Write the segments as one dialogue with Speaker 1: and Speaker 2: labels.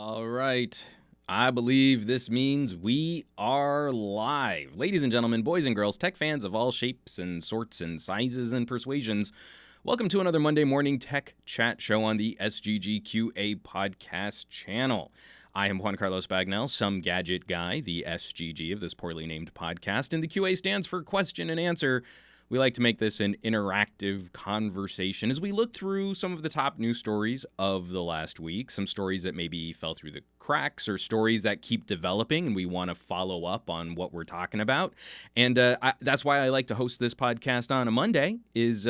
Speaker 1: All right. I believe this means we are live. Ladies and gentlemen, boys and girls, tech fans of all shapes and sorts and sizes and persuasions, welcome to another Monday morning tech chat show on the SGGQA podcast channel. I am Juan Carlos Bagnell, SomeGadgetGuy, the SGG of this poorly named podcast, and the QA stands for question and answer. We like to make this an interactive conversation as we look through some of the top news stories of the last week, some stories that maybe fell through the cracks or stories that keep developing and we want to follow up on what we're talking about. And that's why I like to host this podcast on a Monday, is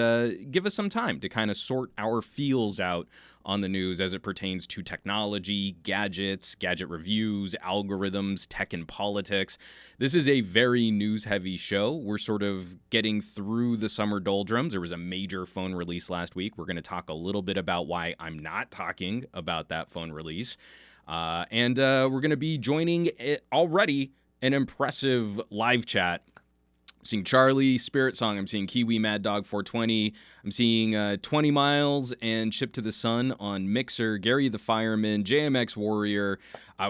Speaker 1: give us some time to kind of sort our feels out on the news as it pertains to technology, gadgets, gadget reviews, algorithms, tech and politics. This is a very news-heavy show. We're sort of getting through the summer doldrums. There was a major phone release last week. We're going to talk a little bit about why I'm not talking about that phone release. And we're going to be joining already an impressive live chat. I'm seeing Charlie, Spirit Song. I'm seeing Kiwi, Mad Dog 420. I'm seeing 20 Miles and Ship to the Sun on Mixer. Gary the Fireman, JMX Warrior.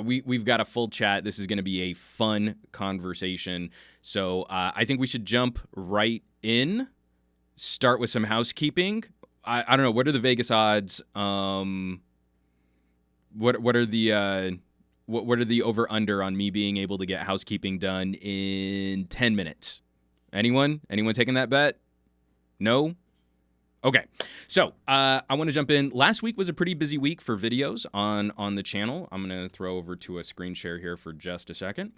Speaker 1: We've got a full chat. This is going to be a fun conversation. So I think we should jump right in. Start with some housekeeping. I don't know. What are the Vegas odds? What are the what are the over under on me being able to get housekeeping done in 10 minutes? Anyone taking that bet? No? Okay. So I want to jump in. Last week was a pretty busy week for videos on the channel. I'm going to throw over to a screen share here for just a second.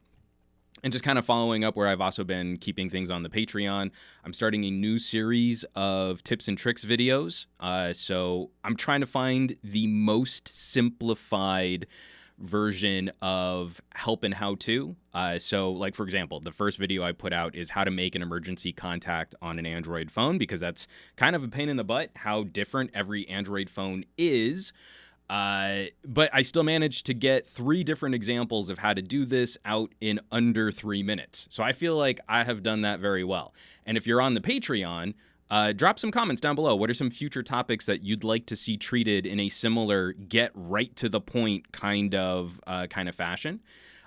Speaker 1: And just kind of following up where I've also been keeping things on the Patreon. I'm starting a new series of tips and tricks videos. So I'm trying to find the most simplified version of help and how to. So like, for example, the first video I put out is how to make an emergency contact on an Android phone, because that's kind of a pain in the butt how different every Android phone is. But I still managed to get 3 different examples of how to do this out in under 3 minutes. So I feel like I have done that very well. And if you're on the Patreon, drop some comments down below. What are some future topics that you'd like to see treated in a similar get right to the point kind of fashion?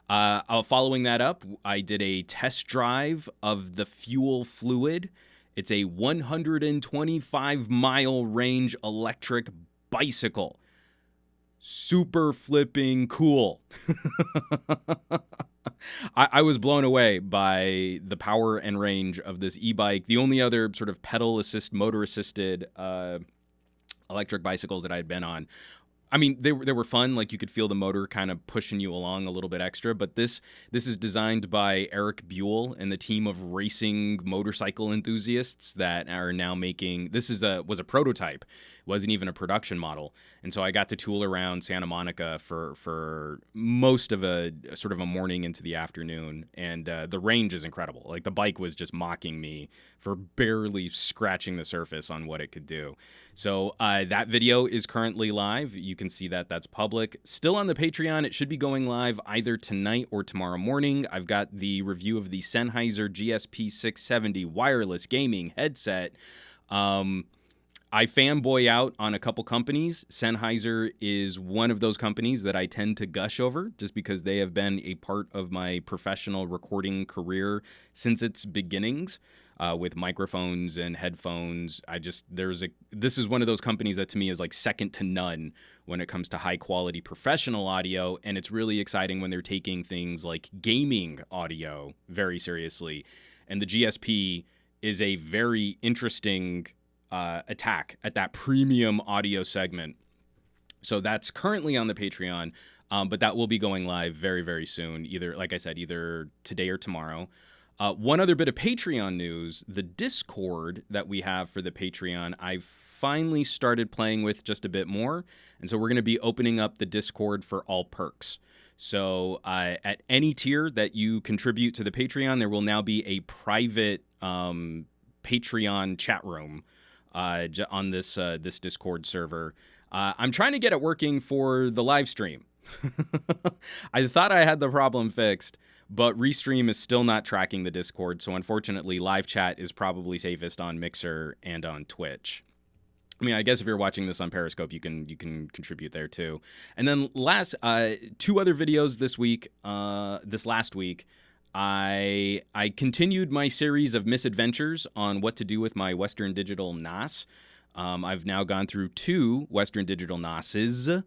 Speaker 1: Following that up, I did a test drive of the fuel fluid. It's a 125-mile range electric bicycle. Super flipping cool. I was blown away by the power and range of this e-bike. The only other sort of motor-assisted electric bicycles that I'd been on, I mean, they were fun. Like, you could feel the motor kind of pushing you along a little bit extra. But this is designed by Eric Buell and the team of racing motorcycle enthusiasts that are now making. This was a prototype. It wasn't even a production model. And so I got to tool around Santa Monica for most of a sort of a morning into the afternoon. And the range is incredible. Like, the bike was just mocking me for barely scratching the surface on what it could do. So that video is currently live. You can see that that's public. Still on the Patreon. It should be going live either tonight or tomorrow morning. I've got the review of the Sennheiser GSP 670 wireless gaming headset. I fanboy out on a couple companies. Sennheiser is one of those companies that I tend to gush over just because they have been a part of my professional recording career since its beginnings. With microphones and headphones. This is one of those companies that to me is like second to none when it comes to high quality professional audio. And it's really exciting when they're taking things like gaming audio very seriously. And the GSP is a very interesting attack at that premium audio segment. So that's currently on the Patreon, but that will be going live very, very soon. Like I said, either today or tomorrow. One other bit of Patreon news, the Discord that we have for the Patreon, I've finally started playing with just a bit more. And so we're going to be opening up the Discord for all perks. So at any tier that you contribute to the Patreon, there will now be a private Patreon chat room on this Discord server. I'm trying to get it working for the live stream. I thought I had the problem fixed, but Restream is still not tracking the Discord, so unfortunately live chat is probably safest on Mixer and on Twitch. I mean, I guess if you're watching this on Periscope, you can contribute there too. And then last, two other videos this week. This last week, I continued my series of misadventures on what to do with my Western Digital NAS. I've now gone through 2 Western Digital NASes.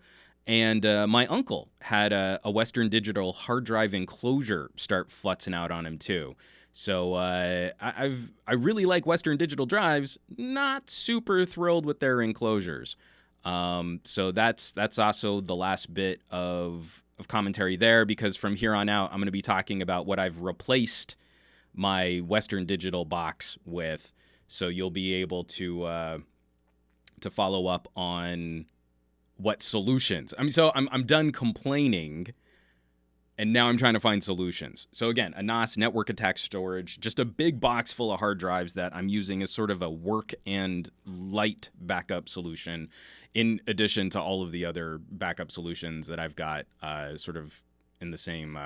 Speaker 1: And my uncle had a Western Digital hard drive enclosure start flutzing out on him too. So I really like Western Digital drives. Not super thrilled with their enclosures. So that's also the last bit of commentary there, because from here on out, I'm going to be talking about what I've replaced my Western Digital box with. So you'll be able to follow up on what solutions. I mean, so I'm done complaining, and now I'm trying to find solutions. So again, a NAS, network attached storage, just a big box full of hard drives that I'm using as sort of a work and light backup solution, in addition to all of the other backup solutions that I've got, sort of in the same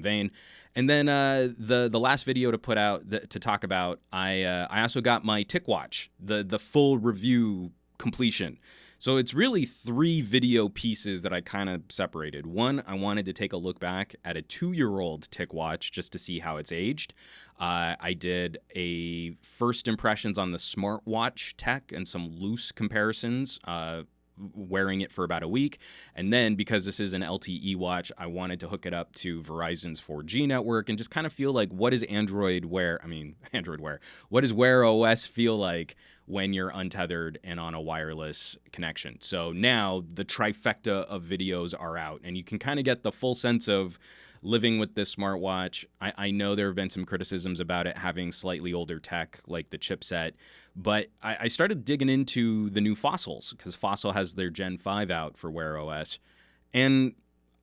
Speaker 1: vein. And then the last video to put out to talk about, I also got my TicWatch, the full review completion. So it's really 3 video pieces that I kind of separated. One, I wanted to take a look back at a 2-year-old TicWatch just to see how it's aged. I did a first impressions on the smartwatch tech and some loose comparisons, wearing it for about a week. And then, because this is an LTE watch, I wanted to hook it up to Verizon's 4G network and just kind of feel like, what does Android Wear, what does Wear OS feel like when you're untethered and on a wireless connection? So now the trifecta of videos are out, and you can kind of get the full sense of living with this smartwatch. I know there have been some criticisms about it having slightly older tech, like the chipset, but I started digging into the new Fossils, because Fossil has their Gen 5 out for Wear OS, and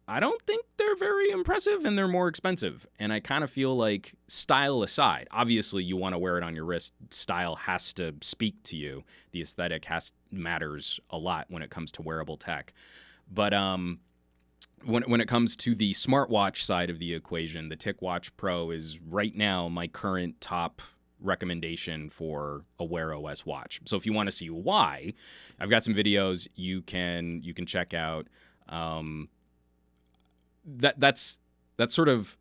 Speaker 1: I don't think they're very impressive, and they're more expensive. And I kind of feel like, style aside, obviously you want to wear it on your wrist. Style has to speak to you. The aesthetic matters a lot when it comes to wearable tech. But when it comes to the smartwatch side of the equation, the TicWatch Pro is right now my current top recommendation for a Wear OS watch. So if you want to see why, I've got some videos you can check out. That's sort of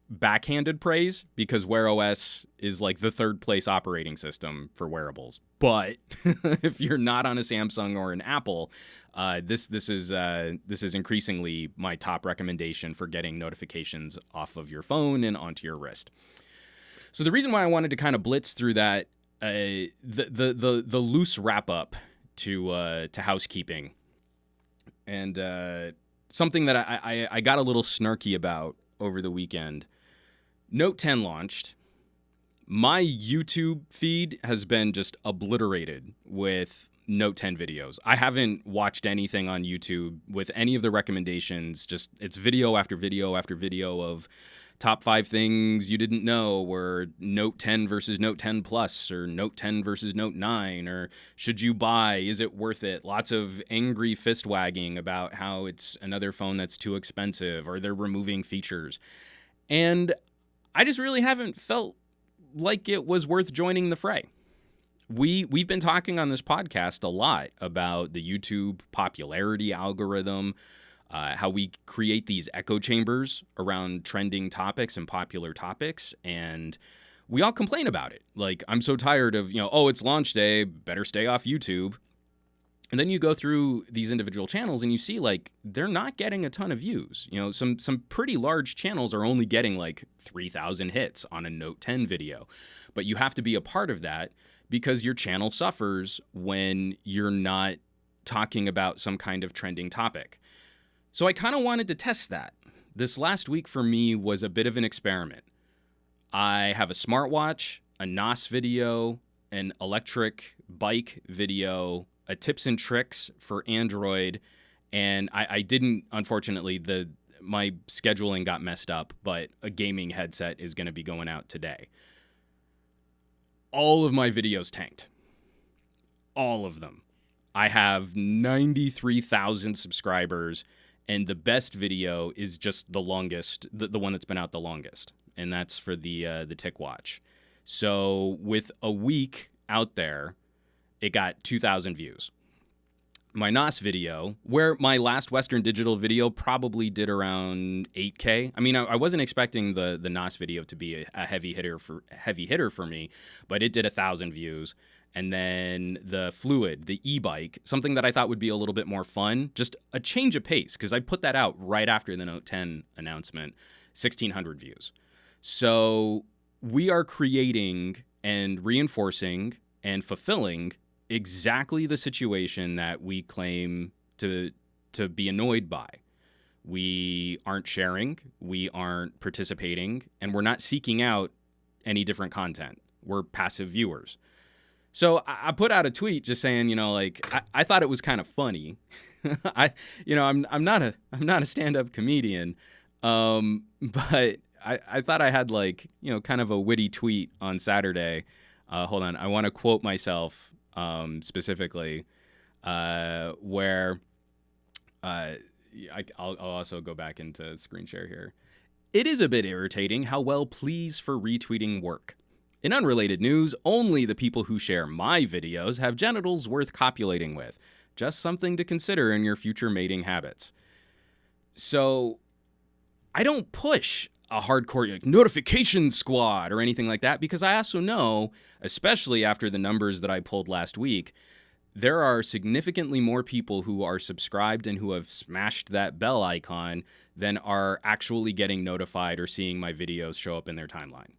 Speaker 1: backhanded praise, because Wear OS is like the 3rd place operating system for wearables. But if you're not on a Samsung or an Apple, this is increasingly my top recommendation for getting notifications off of your phone and onto your wrist. So the reason why I wanted to kind of blitz through that, the loose wrap up to housekeeping, and something that I got a little snarky about over the weekend. Note 10 launched. My YouTube feed has been just obliterated with Note 10 videos. I haven't watched anything on YouTube with any of the recommendations. Just, it's video after video after video of top 5 things you didn't know, or Note 10 versus Note 10 Plus, or Note 10 versus Note 9, or should you buy, is it worth it? Lots of angry fist wagging about how it's another phone that's too expensive, or they're removing features. And I just really haven't felt like it was worth joining the fray. We've been talking on this podcast a lot about the YouTube popularity algorithm, how we create these echo chambers around trending topics and popular topics, and we all complain about it. Like, I'm so tired of, oh, it's launch day, better stay off YouTube. And then you go through these individual channels and you see, like, they're not getting a ton of views. Some pretty large channels are only getting like 3,000 hits on a Note 10 video. But you have to be a part of that, because your channel suffers when you're not talking about some kind of trending topic. So I kind of wanted to test that. This last week for me was a bit of an experiment. I have a smartwatch, a NAS video, an electric bike video, a tips and tricks for Android, and I didn't, unfortunately, my scheduling got messed up, but a gaming headset is going to be going out today. All of my videos tanked. All of them. I have 93,000 subscribers, and the best video is just the longest, the one that's been out the longest, and that's for the TicWatch. So with a week out there, it got 2,000 views. My NOS video, where my last Western Digital video probably did around 8K. I mean, I wasn't expecting the NOS video to be a heavy hitter for me, but it did 1,000 views. And then the Fluid, the e-bike, something that I thought would be a little bit more fun, just a change of pace, because I put that out right after the Note 10 announcement, 1,600 views. So we are creating and reinforcing and fulfilling exactly the situation that we claim to be annoyed by. We aren't sharing, we aren't participating, and we're not seeking out any different content. We're passive viewers. So I put out a tweet just saying, you know, like I thought it was kind of funny. I'm not a stand-up comedian, but I thought I had like, you know, kind of a witty tweet on Saturday. Hold on, I want to quote myself specifically, where I'll also go back into screen share here. It is a bit irritating how well pleas for retweeting work. In unrelated news, only the people who share my videos have genitals worth copulating with. Just something to consider in your future mating habits. So I don't push a hardcore like notification squad or anything like that, because I also know, especially after the numbers that I pulled last week, there are significantly more people who are subscribed and who have smashed that bell icon than are actually getting notified or seeing my videos show up in their timeline,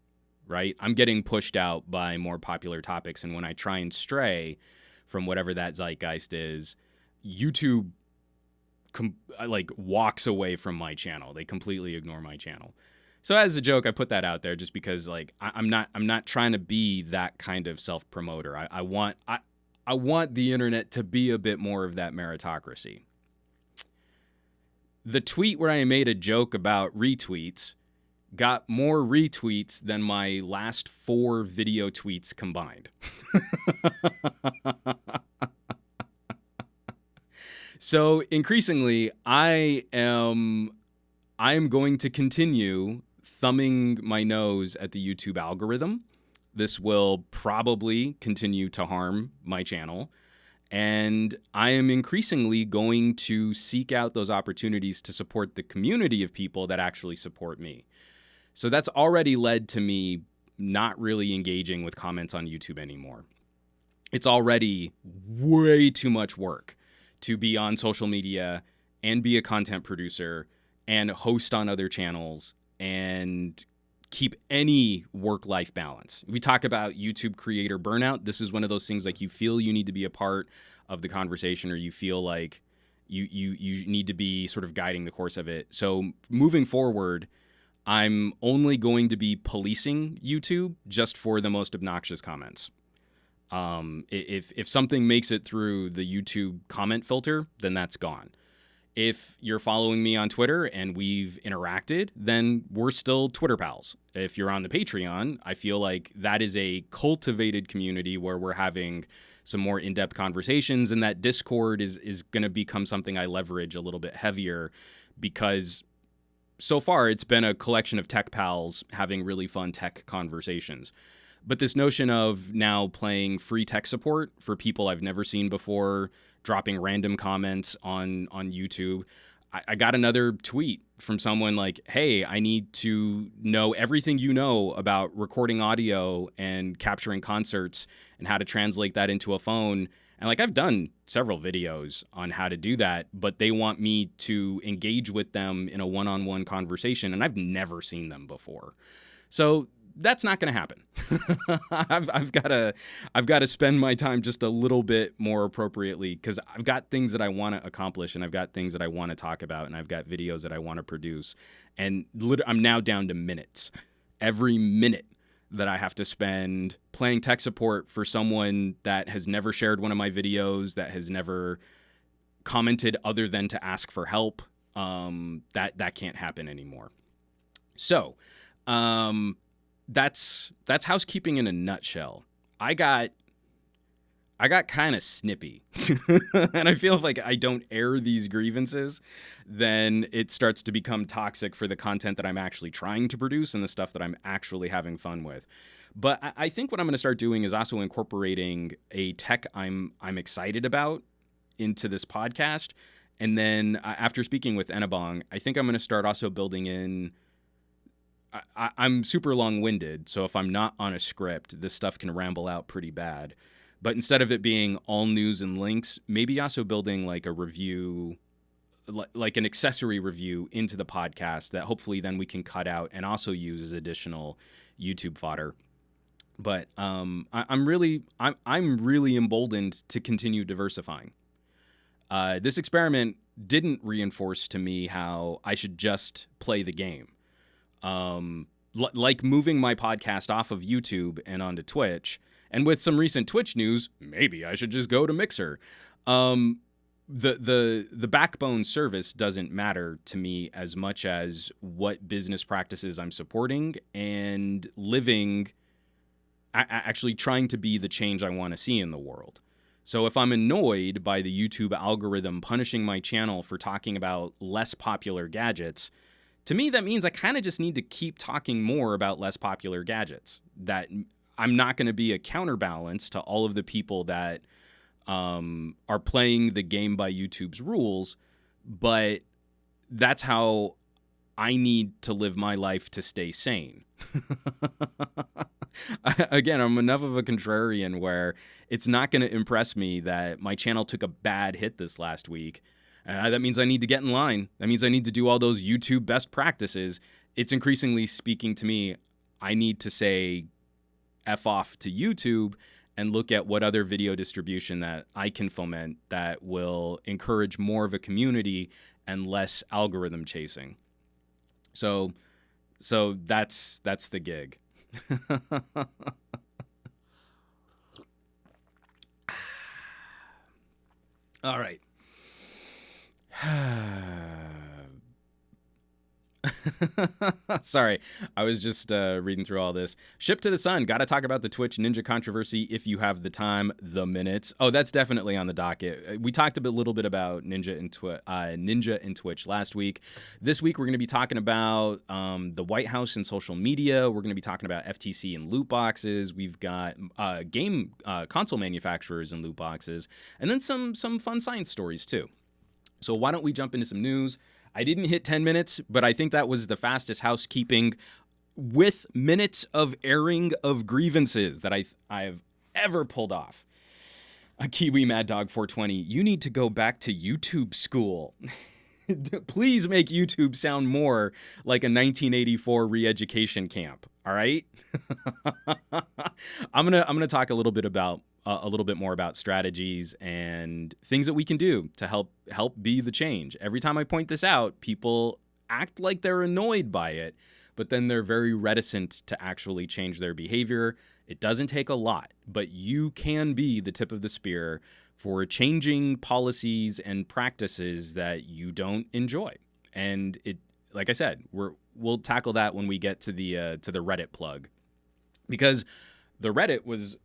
Speaker 1: right? I'm getting pushed out by more popular topics, and when I try and stray from whatever that zeitgeist is, YouTube walks away from my channel. They completely ignore my channel. So as a joke, I put that out there just because like I'm not trying to be that kind of self-promoter. I want the internet to be a bit more of that meritocracy. The tweet where I made a joke about retweets got more retweets than my last 4 video tweets combined. So increasingly, I am going to continue thumbing my nose at the YouTube algorithm. This will probably continue to harm my channel. And I am increasingly going to seek out those opportunities to support the community of people that actually support me. So that's already led to me not really engaging with comments on YouTube anymore. It's already way too much work to be on social media and be a content producer and host on other channels and keep any work-life balance. We talk about YouTube creator burnout. This is one of those things like you feel you need to be a part of the conversation, or you feel like you need to be sort of guiding the course of it. So moving forward, I'm only going to be policing YouTube just for the most obnoxious comments. If something makes it through the YouTube comment filter, then that's gone. If you're following me on Twitter and we've interacted, then we're still Twitter pals. If you're on the Patreon, I feel like that is a cultivated community where we're having some more in-depth conversations, and that Discord is going to become something I leverage a little bit heavier, because so far it's been a collection of tech pals having really fun tech conversations. But this notion of now playing free tech support for people I've never seen before, dropping random comments on YouTube. I got another tweet from someone like, hey, I need to know everything you know about recording audio and capturing concerts and how to translate that into a phone. And like, I've done several videos on how to do that, but they want me to engage with them in a one-on-one conversation, and I've never seen them before. So that's not going to happen. I've got to spend my time just a little bit more appropriately, because I've got things that I want to accomplish, and I've got things that I want to talk about, and I've got videos that I want to produce. And I'm now down to minutes. Every minute that I have to spend playing tech support for someone that has never shared one of my videos, that has never commented other than to ask for help, that can't happen anymore. So, that's housekeeping in a nutshell. I got I got kind of snippy. And I feel like I don't air these grievances, then it starts to become toxic for the content that I'm actually trying to produce and the stuff that I'm actually having fun with. But I think what I'm going to start doing is also incorporating a tech I'm excited about into this podcast. And then after speaking with Enabong, I think I'm going to start also building in. I'm super long-winded, so if I'm not on a script, this stuff can ramble out pretty bad. But instead of it being all news and links, maybe also building like a review, like an accessory review into the podcast that hopefully then we can cut out and also use as additional YouTube fodder. But I'm really emboldened to continue diversifying. This experiment didn't reinforce to me how I should just play the game. Like moving my podcast off of YouTube and onto Twitch. And with some recent Twitch news, maybe I should just go to Mixer. The backbone service doesn't matter to me as much as what business practices I'm supporting and living, actually trying to be the change I want to see in the world. So if I'm annoyed by the YouTube algorithm punishing my channel for talking about less popular gadgets, to me that means I kind of just need to keep talking more about less popular gadgets. That I'm not going to be a counterbalance to all of the people that are playing the game by YouTube's rules, but that's how I need to live my life to stay sane. Again, I'm enough of a contrarian where it's not going to impress me that my channel took a bad hit this last week. That means I need to get in line. That means I need to do all those YouTube best practices. It's increasingly speaking to me, I need to say F off to YouTube and look at what other video distribution that I can foment that will encourage more of a community and less algorithm chasing. So that's the gig. All right. Sorry, I was just reading through all this. Ship to the Sun. Got to talk about the Twitch Ninja controversy if you have the time, the minutes. Oh, that's definitely on the docket. We talked a little bit about Ninja and Twitch last week. This week, we're going to be talking about the White House and social media. We're going to be talking about FTC and loot boxes. We've got game console manufacturers and loot boxes, and then some fun science stories too. So why don't we jump into some news? I didn't hit 10 minutes, but I think that was the fastest housekeeping with minutes of airing of grievances that I've ever pulled off. A Kiwi Mad Dog 420, you need to go back to YouTube school. Please make YouTube sound more like a 1984 re-education camp. All right. I'm gonna talk a little bit more about strategies and things that we can do to help be the change. Every time I point this out, people act like they're annoyed by it, but then they're very reticent to actually change their behavior. It doesn't take a lot, but you can be the tip of the spear for changing policies and practices that you don't enjoy. And it, like I said, we'll tackle that when we get to the Reddit plug, because the Reddit was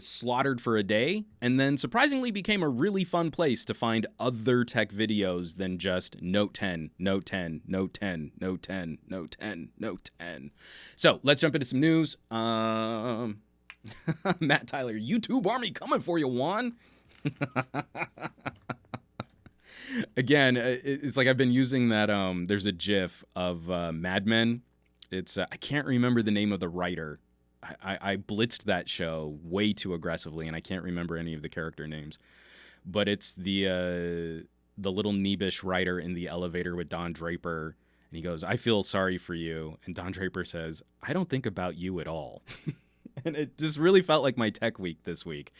Speaker 1: slaughtered for a day and then surprisingly became a really fun place to find other tech videos than just Note 10, Note 10, Note 10, Note 10, Note 10, Note 10. So let's jump into some news. Matt Tyler, YouTube Army coming for you, Juan. Again, it's like I've been using that. There's a GIF of Mad Men. It's I can't remember the name of the writer. I blitzed that show way too aggressively, and I can't remember any of the character names. But it's the little Neebish writer in the elevator with Don Draper, and he goes, "I feel sorry for you," and Don Draper says, "I don't think about you at all." And it just really felt like my tech week this week.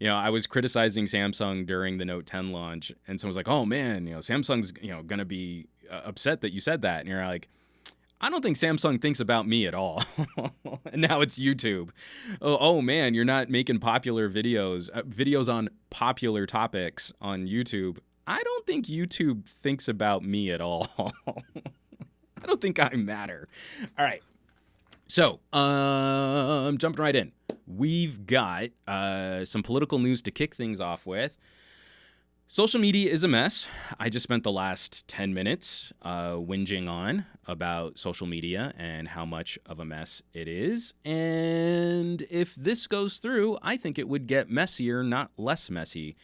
Speaker 1: You know, I was criticizing Samsung during the Note 10 launch, and someone's like, "Oh man, Samsung's going to be upset that you said that," and you're like, I don't think Samsung thinks about me at all. And now it's YouTube. Oh man, you're not making popular videos on popular topics on YouTube. I don't think YouTube thinks about me at all. I don't think I matter. All right. So, I'm jumping right in. we've got some political news to kick things off with. Social media is a mess. I just spent the last 10 minutes whinging on about social media and how much of a mess it is. And if this goes through, I think it would get messier, not less messy.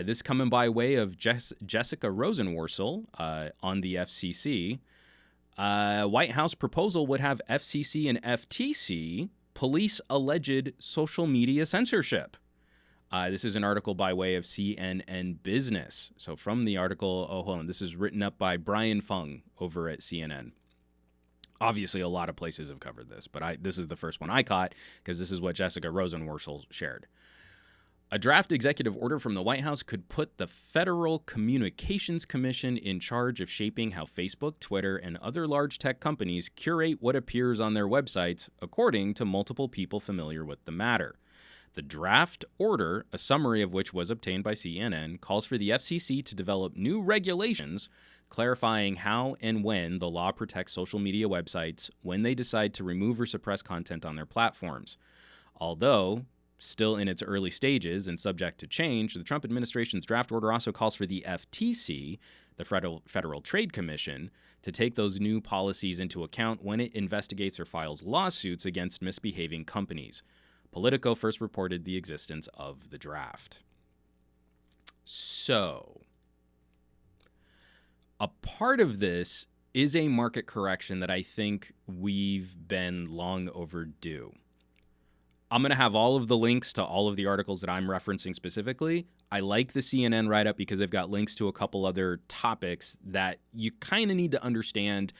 Speaker 1: This coming by way of Jessica Rosenworcel on the FCC. White House proposal would have FCC and FTC police alleged social media censorship. This is an article by way of CNN Business. So from the article, hold on, this is written up by Brian Fung over at CNN. Obviously, a lot of places have covered this, but this is the first one I caught because this is what Jessica Rosenworcel shared. A draft executive order from the White House could put the Federal Communications Commission in charge of shaping how Facebook, Twitter, and other large tech companies curate what appears on their websites, according to multiple people familiar with the matter. The draft order, a summary of which was obtained by CNN, calls for the FCC to develop new regulations clarifying how and when the law protects social media websites when they decide to remove or suppress content on their platforms. Although still in its early stages and subject to change, the Trump administration's draft order also calls for the FTC, the Federal Trade Commission, to take those new policies into account when it investigates or files lawsuits against misbehaving companies. Politico first reported the existence of the draft. So, a part of this is a market correction that I think we've been long overdue. I'm going to have all of the links to all of the articles that I'm referencing specifically. I like the CNN write-up because they've got links to a couple other topics that you kind of need to understand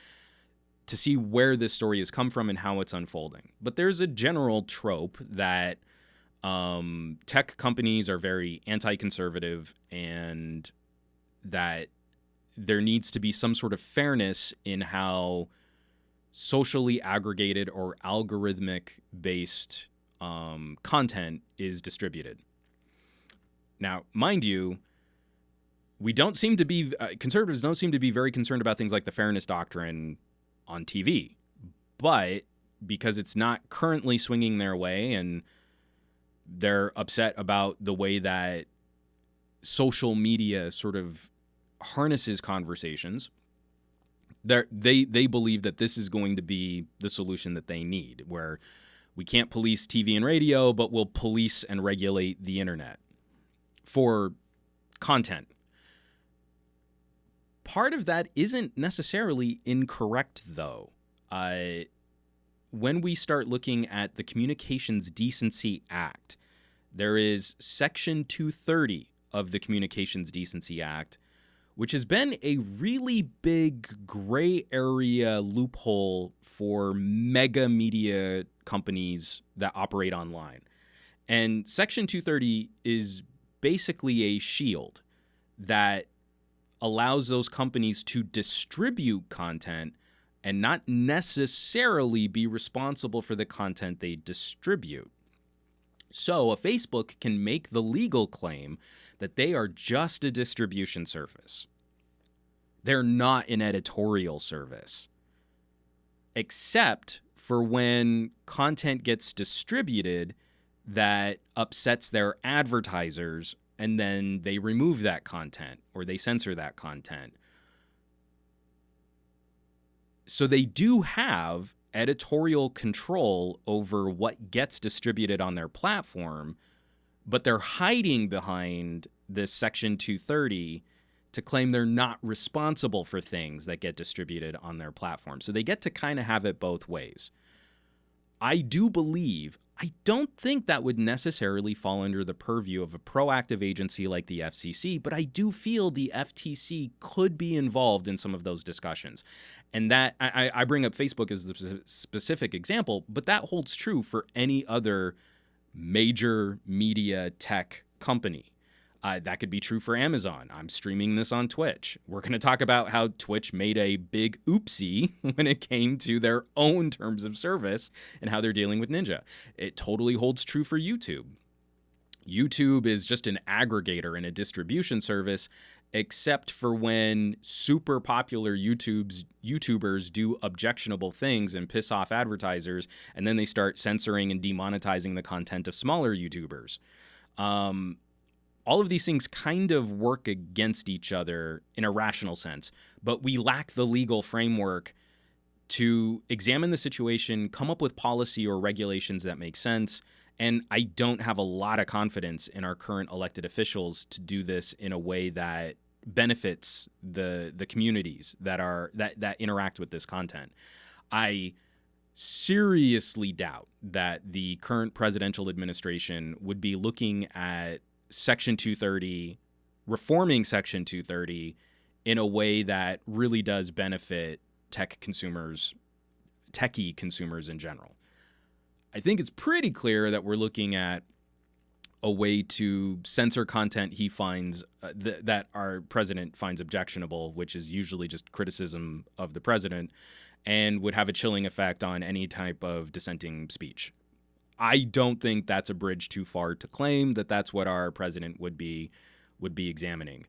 Speaker 1: to see where this story has come from and how it's unfolding. But there's a general trope that tech companies are very anti-conservative and that there needs to be some sort of fairness in how socially aggregated or algorithmic-based content is distributed. Now, mind you, conservatives don't seem to be very concerned about things like the fairness doctrine on TV, but because it's not currently swinging their way and they're upset about the way that social media sort of harnesses conversations, they believe that this is going to be the solution that they need, where we can't police TV and radio, but we'll police and regulate the internet for content. Part of that isn't necessarily incorrect, though. When we start looking at the Communications Decency Act, there is Section 230 of the Communications Decency Act, which has been a really big gray area loophole for mega media companies that operate online. And Section 230 is basically a shield that allows those companies to distribute content and not necessarily be responsible for the content they distribute. So a Facebook can make the legal claim that they are just a distribution service. They're not an editorial service, except for when content gets distributed that upsets their advertisers, and then they remove that content or they censor that content. So they do have editorial control over what gets distributed on their platform, but they're hiding behind this Section 230 to claim they're not responsible for things that get distributed on their platform. So they get to kind of have it both ways. I don't think that would necessarily fall under the purview of a proactive agency like the FCC, but I do feel the FTC could be involved in some of those discussions. And that I bring up Facebook as the specific example, but that holds true for any other major media tech company. That could be true for Amazon. I'm streaming this on Twitch. We're going to talk about how Twitch made a big oopsie when it came to their own terms of service and how they're dealing with Ninja. It totally holds true for YouTube. YouTube is just an aggregator and a distribution service, except for when super popular YouTubers do objectionable things and piss off advertisers, and then they start censoring and demonetizing the content of smaller YouTubers. All of these things kind of work against each other in a rational sense, but we lack the legal framework to examine the situation, come up with policy or regulations that make sense. And I don't have a lot of confidence in our current elected officials to do this in a way that benefits the communities that interact with this content. I seriously doubt that the current presidential administration would be looking at Section 230, reforming Section 230 in a way that really does benefit techie consumers in general. I think it's pretty clear that we're looking at a way to censor content he finds that our president finds objectionable, which is usually just criticism of the president, and would have a chilling effect on any type of dissenting speech. I don't think that's a bridge too far to claim that that's what our president would be examining.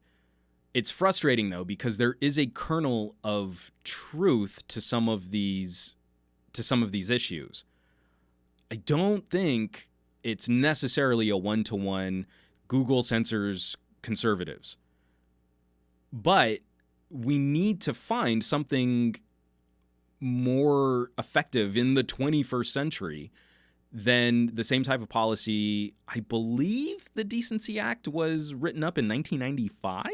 Speaker 1: It's frustrating, though, because there is a kernel of truth to some of these issues. I don't think it's necessarily a one-to-one Google censors conservatives. But we need to find something more effective in the 21st century than the same type of policy. I believe the Decency Act was written up in 1995.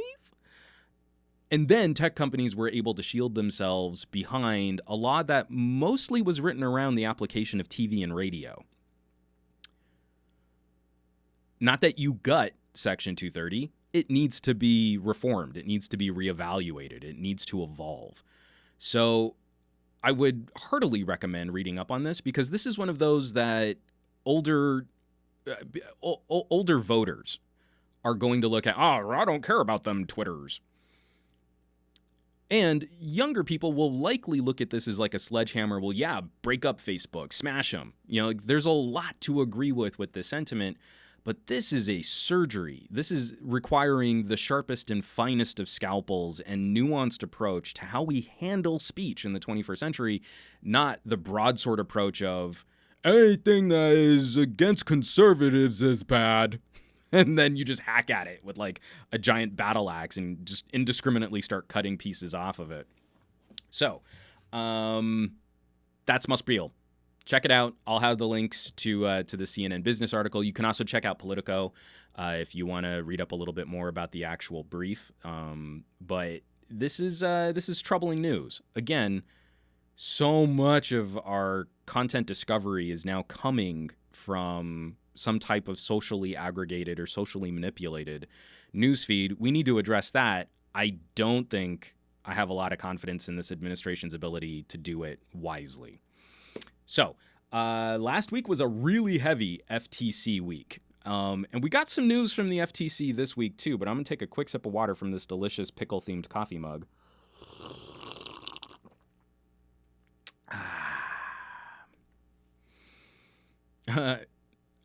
Speaker 1: And then tech companies were able to shield themselves behind a law that mostly was written around the application of TV and radio. Not that you gut Section 230. It needs to be reformed. It needs to be reevaluated. It needs to evolve. So I would heartily recommend reading up on this, because this is one of those that older voters are going to look at. Oh, I don't care about them Twitters. And younger people will likely look at this as like a sledgehammer. Well, yeah, break up Facebook, smash them. There's a lot to agree with this sentiment, but this is a surgery. This is requiring the sharpest and finest of scalpels and nuanced approach to how we handle speech in the 21st century, not the broadsword approach of anything that is against conservatives is bad. And then you just hack at it with like a giant battle axe and just indiscriminately start cutting pieces off of it. So that's Must Real. Check it out. I'll have the links to the CNN business article. You can also check out Politico if you want to read up a little bit more about the actual brief. But this is troubling news. Again, so much of our content discovery is now coming from some type of socially aggregated or socially manipulated newsfeed. We need to address that. I don't think I have a lot of confidence in this administration's ability to do it wisely. So last week was a really heavy FTC week. And we got some news from the FTC this week too, but I'm going to take a quick sip of water from this delicious pickle-themed coffee mug.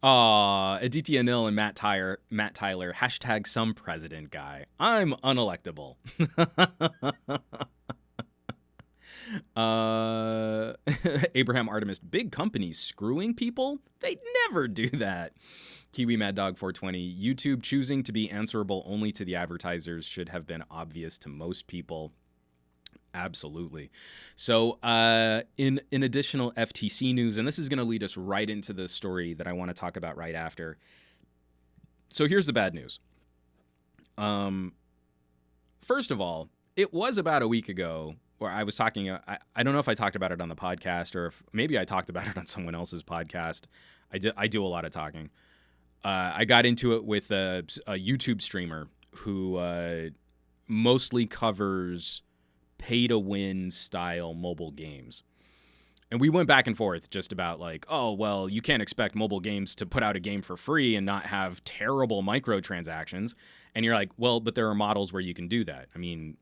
Speaker 1: Aditya Anil and Matt Tyler, hashtag some president guy. I'm unelectable. Abraham Artemis, big companies screwing people? They'd never do that. Kiwi Mad Dog 420, YouTube choosing to be answerable only to the advertisers should have been obvious to most people. Absolutely. So in additional FTC news, and this is going to lead us right into the story that I want to talk about right after. So here's the bad news. First of all, it was about a week ago where I was talking, I don't know if I talked about it on the podcast or if maybe I talked about it on someone else's podcast. I do a lot of talking. I got into it with a YouTube streamer who mostly covers pay-to-win style mobile games. And we went back and forth just about like, oh, well, you can't expect mobile games to put out a game for free and not have terrible microtransactions. And you're like, well, but there are models where you can do that. I mean,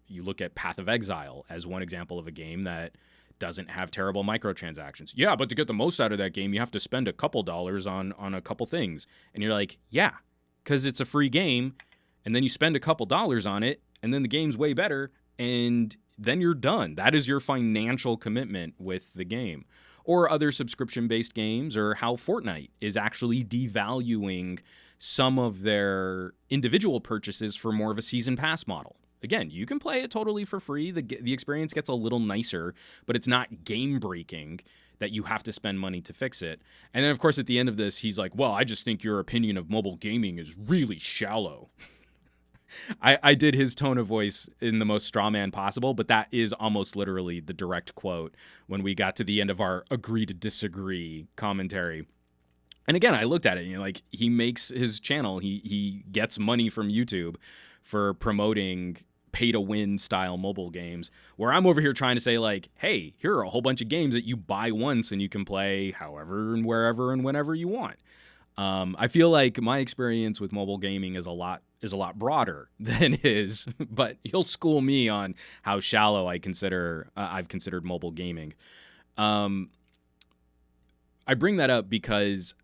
Speaker 1: you look at Path of Exile as one example of a game that doesn't have terrible microtransactions. Yeah, but to get the most out of that game, you have to spend a couple dollars on a couple things. And you're like, yeah, because it's a free game. and then you spend a couple dollars on it, and then the game's way better, and then you're done. That is your financial commitment with the game. Or other subscription-based games, or how Fortnite is actually devaluing some of their individual purchases for more of a season pass model. Again, you can play it totally for free. The experience gets a little nicer, but it's not game-breaking that you have to spend money to fix it. And then, of course, at the end of this, he's like, well, I just think your opinion of mobile gaming is really shallow. I did his tone of voice in the most straw man possible, but that is almost literally the direct quote when we got to the end of our agree to disagree commentary. And again, I looked at it, like, he makes his channel, he gets money from YouTube for promoting pay-to-win style mobile games, where I'm over here trying to say, like, hey, here are a whole bunch of games that you buy once and you can play however and wherever and whenever you want. I feel like my experience with mobile gaming is a lot broader than his, but he'll school me on how shallow I've considered mobile gaming. I bring that up because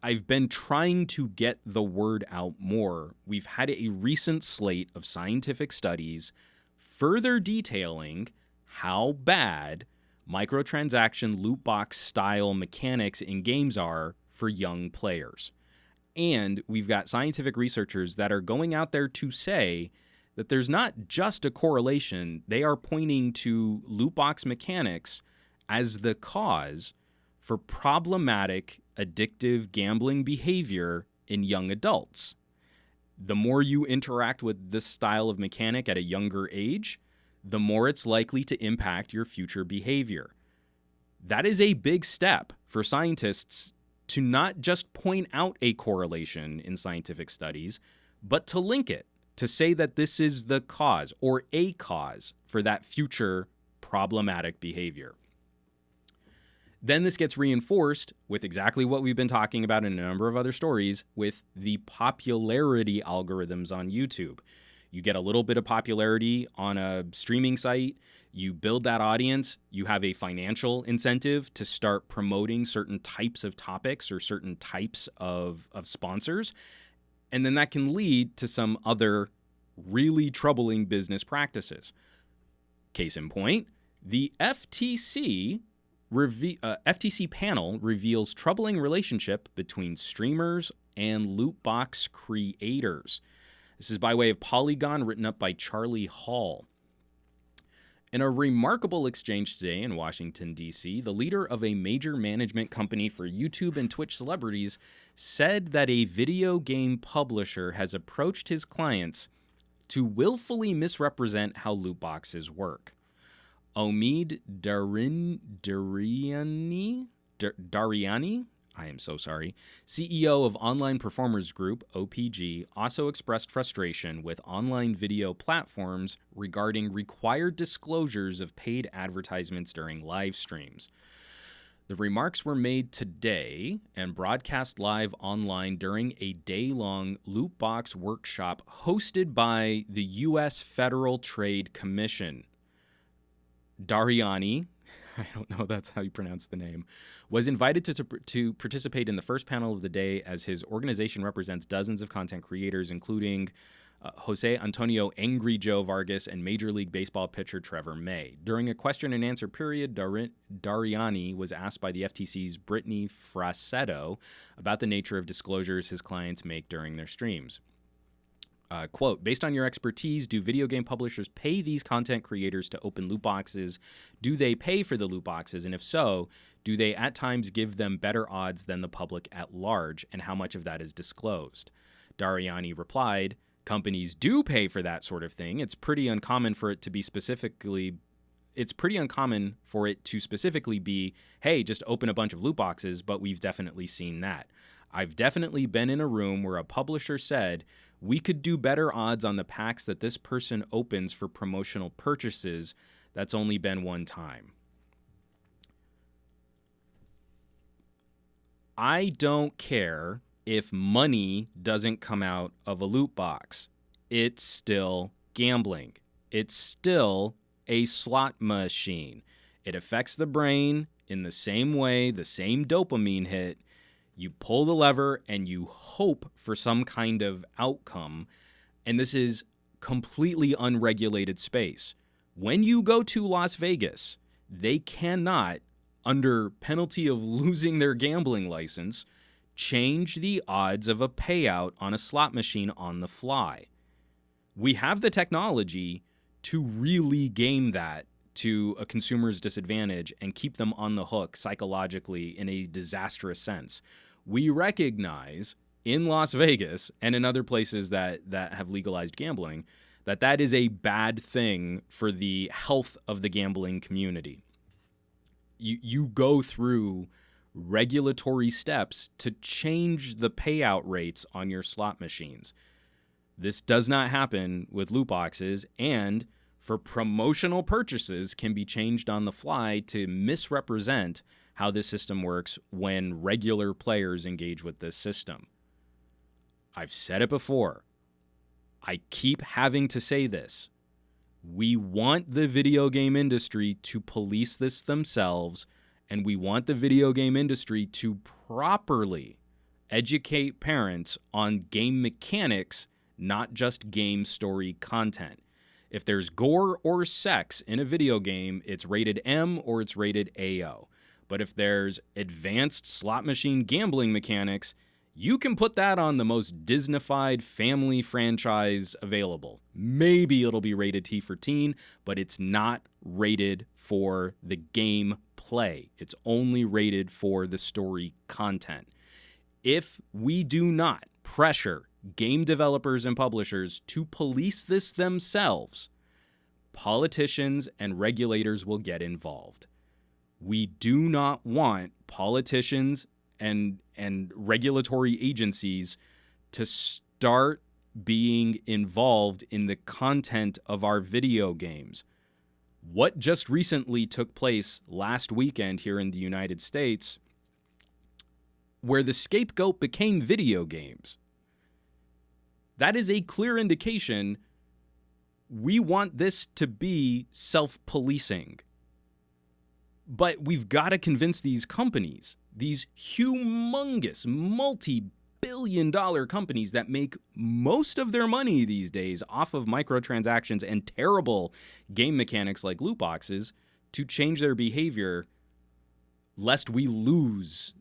Speaker 1: I've been trying to get the word out more. We've had a recent slate of scientific studies further detailing how bad microtransaction loot box style mechanics in games are for young players. And we've got scientific researchers that are going out there to say that there's not just a correlation. They are pointing to loot box mechanics as the cause for problematic, addictive gambling behavior in young adults. The more you interact with this style of mechanic at a younger age, the more it's likely to impact your future behavior. That is a big step for scientists to not just point out a correlation in scientific studies, but to link it, to say that this is the cause or a cause for that future problematic behavior. Then this gets reinforced with exactly what we've been talking about in a number of other stories with the popularity algorithms on YouTube. You get a little bit of popularity on a streaming site, you build that audience, you have a financial incentive to start promoting certain types of topics or certain types of sponsors, and then that can lead to some other really troubling business practices. Case in point, the FTC panel reveals troubling relationship between streamers and loot box creators. This is by way of Polygon, written up by Charlie Hall. In a remarkable exchange today in Washington, D.C., the leader of a major management company for YouTube and Twitch celebrities said that a video game publisher has approached his clients to willfully misrepresent how loot boxes work. Omid Dariani, I am so sorry, CEO of Online Performers Group, OPG, also expressed frustration with online video platforms regarding required disclosures of paid advertisements during live streams. The remarks were made today and broadcast live online during a day-long loot box workshop hosted by the U.S. Federal Trade Commission. Dariani, I don't know if that's how you pronounce the name, was invited to participate in the first panel of the day as his organization represents dozens of content creators, including Jose Antonio Angry Joe Vargas and Major League Baseball pitcher Trevor May. During a question and answer period, Dariani was asked by the FTC's Brittany Frassetto about the nature of disclosures his clients make during their streams. Quote, based on your expertise, do video game publishers pay these content creators to open loot boxes? Do they pay for the loot boxes? And if so, do they at times give them better odds than the public at large? And how much of that is disclosed? Dariani replied, companies do pay for that sort of thing. It's pretty uncommon for it to specifically be, hey, just open a bunch of loot boxes, but we've definitely seen that. I've definitely been in a room where a publisher said, we could do better odds on the packs that this person opens for promotional purchases. That's only been one time. I don't care if money doesn't come out of a loot box. It's still gambling. It's still a slot machine. It affects the brain in the same way, the same dopamine hit. You pull the lever and you hope for some kind of outcome. And this is completely unregulated space. When you go to Las Vegas, they cannot, under penalty of losing their gambling license, change the odds of a payout on a slot machine on the fly. We have the technology to really game that to a consumer's disadvantage and keep them on the hook psychologically in a disastrous sense. We recognize in Las Vegas and in other places that have legalized gambling that is a bad thing for the health of the gambling community. You go through regulatory steps to change the payout rates on your slot machines. This does not happen with loot boxes, and for promotional purchases can be changed on the fly to misrepresent how this system works when regular players engage with this system. I've said it before. I keep having to say this. We want the video game industry to police this themselves, and we want the video game industry to properly educate parents on game mechanics, not just game story content. If there's gore or sex in a video game, it's rated M or it's rated AO. But if there's advanced slot machine gambling mechanics, you can put that on the most Disney-fied family franchise available. Maybe it'll be rated T for teen, but it's not rated for the game play. It's only rated for the story content. If we do not pressure game developers and publishers to police this themselves, politicians and regulators will get involved. We do not want politicians and regulatory agencies to start being involved in the content of our video games. What just recently took place last weekend here in the United States, where the scapegoat became video games, that is a clear indication we want this to be self-policing. But we've got to convince these companies, these humongous multi-billion-dollar companies that make most of their money these days off of microtransactions and terrible game mechanics like loot boxes, to change their behavior, lest we lose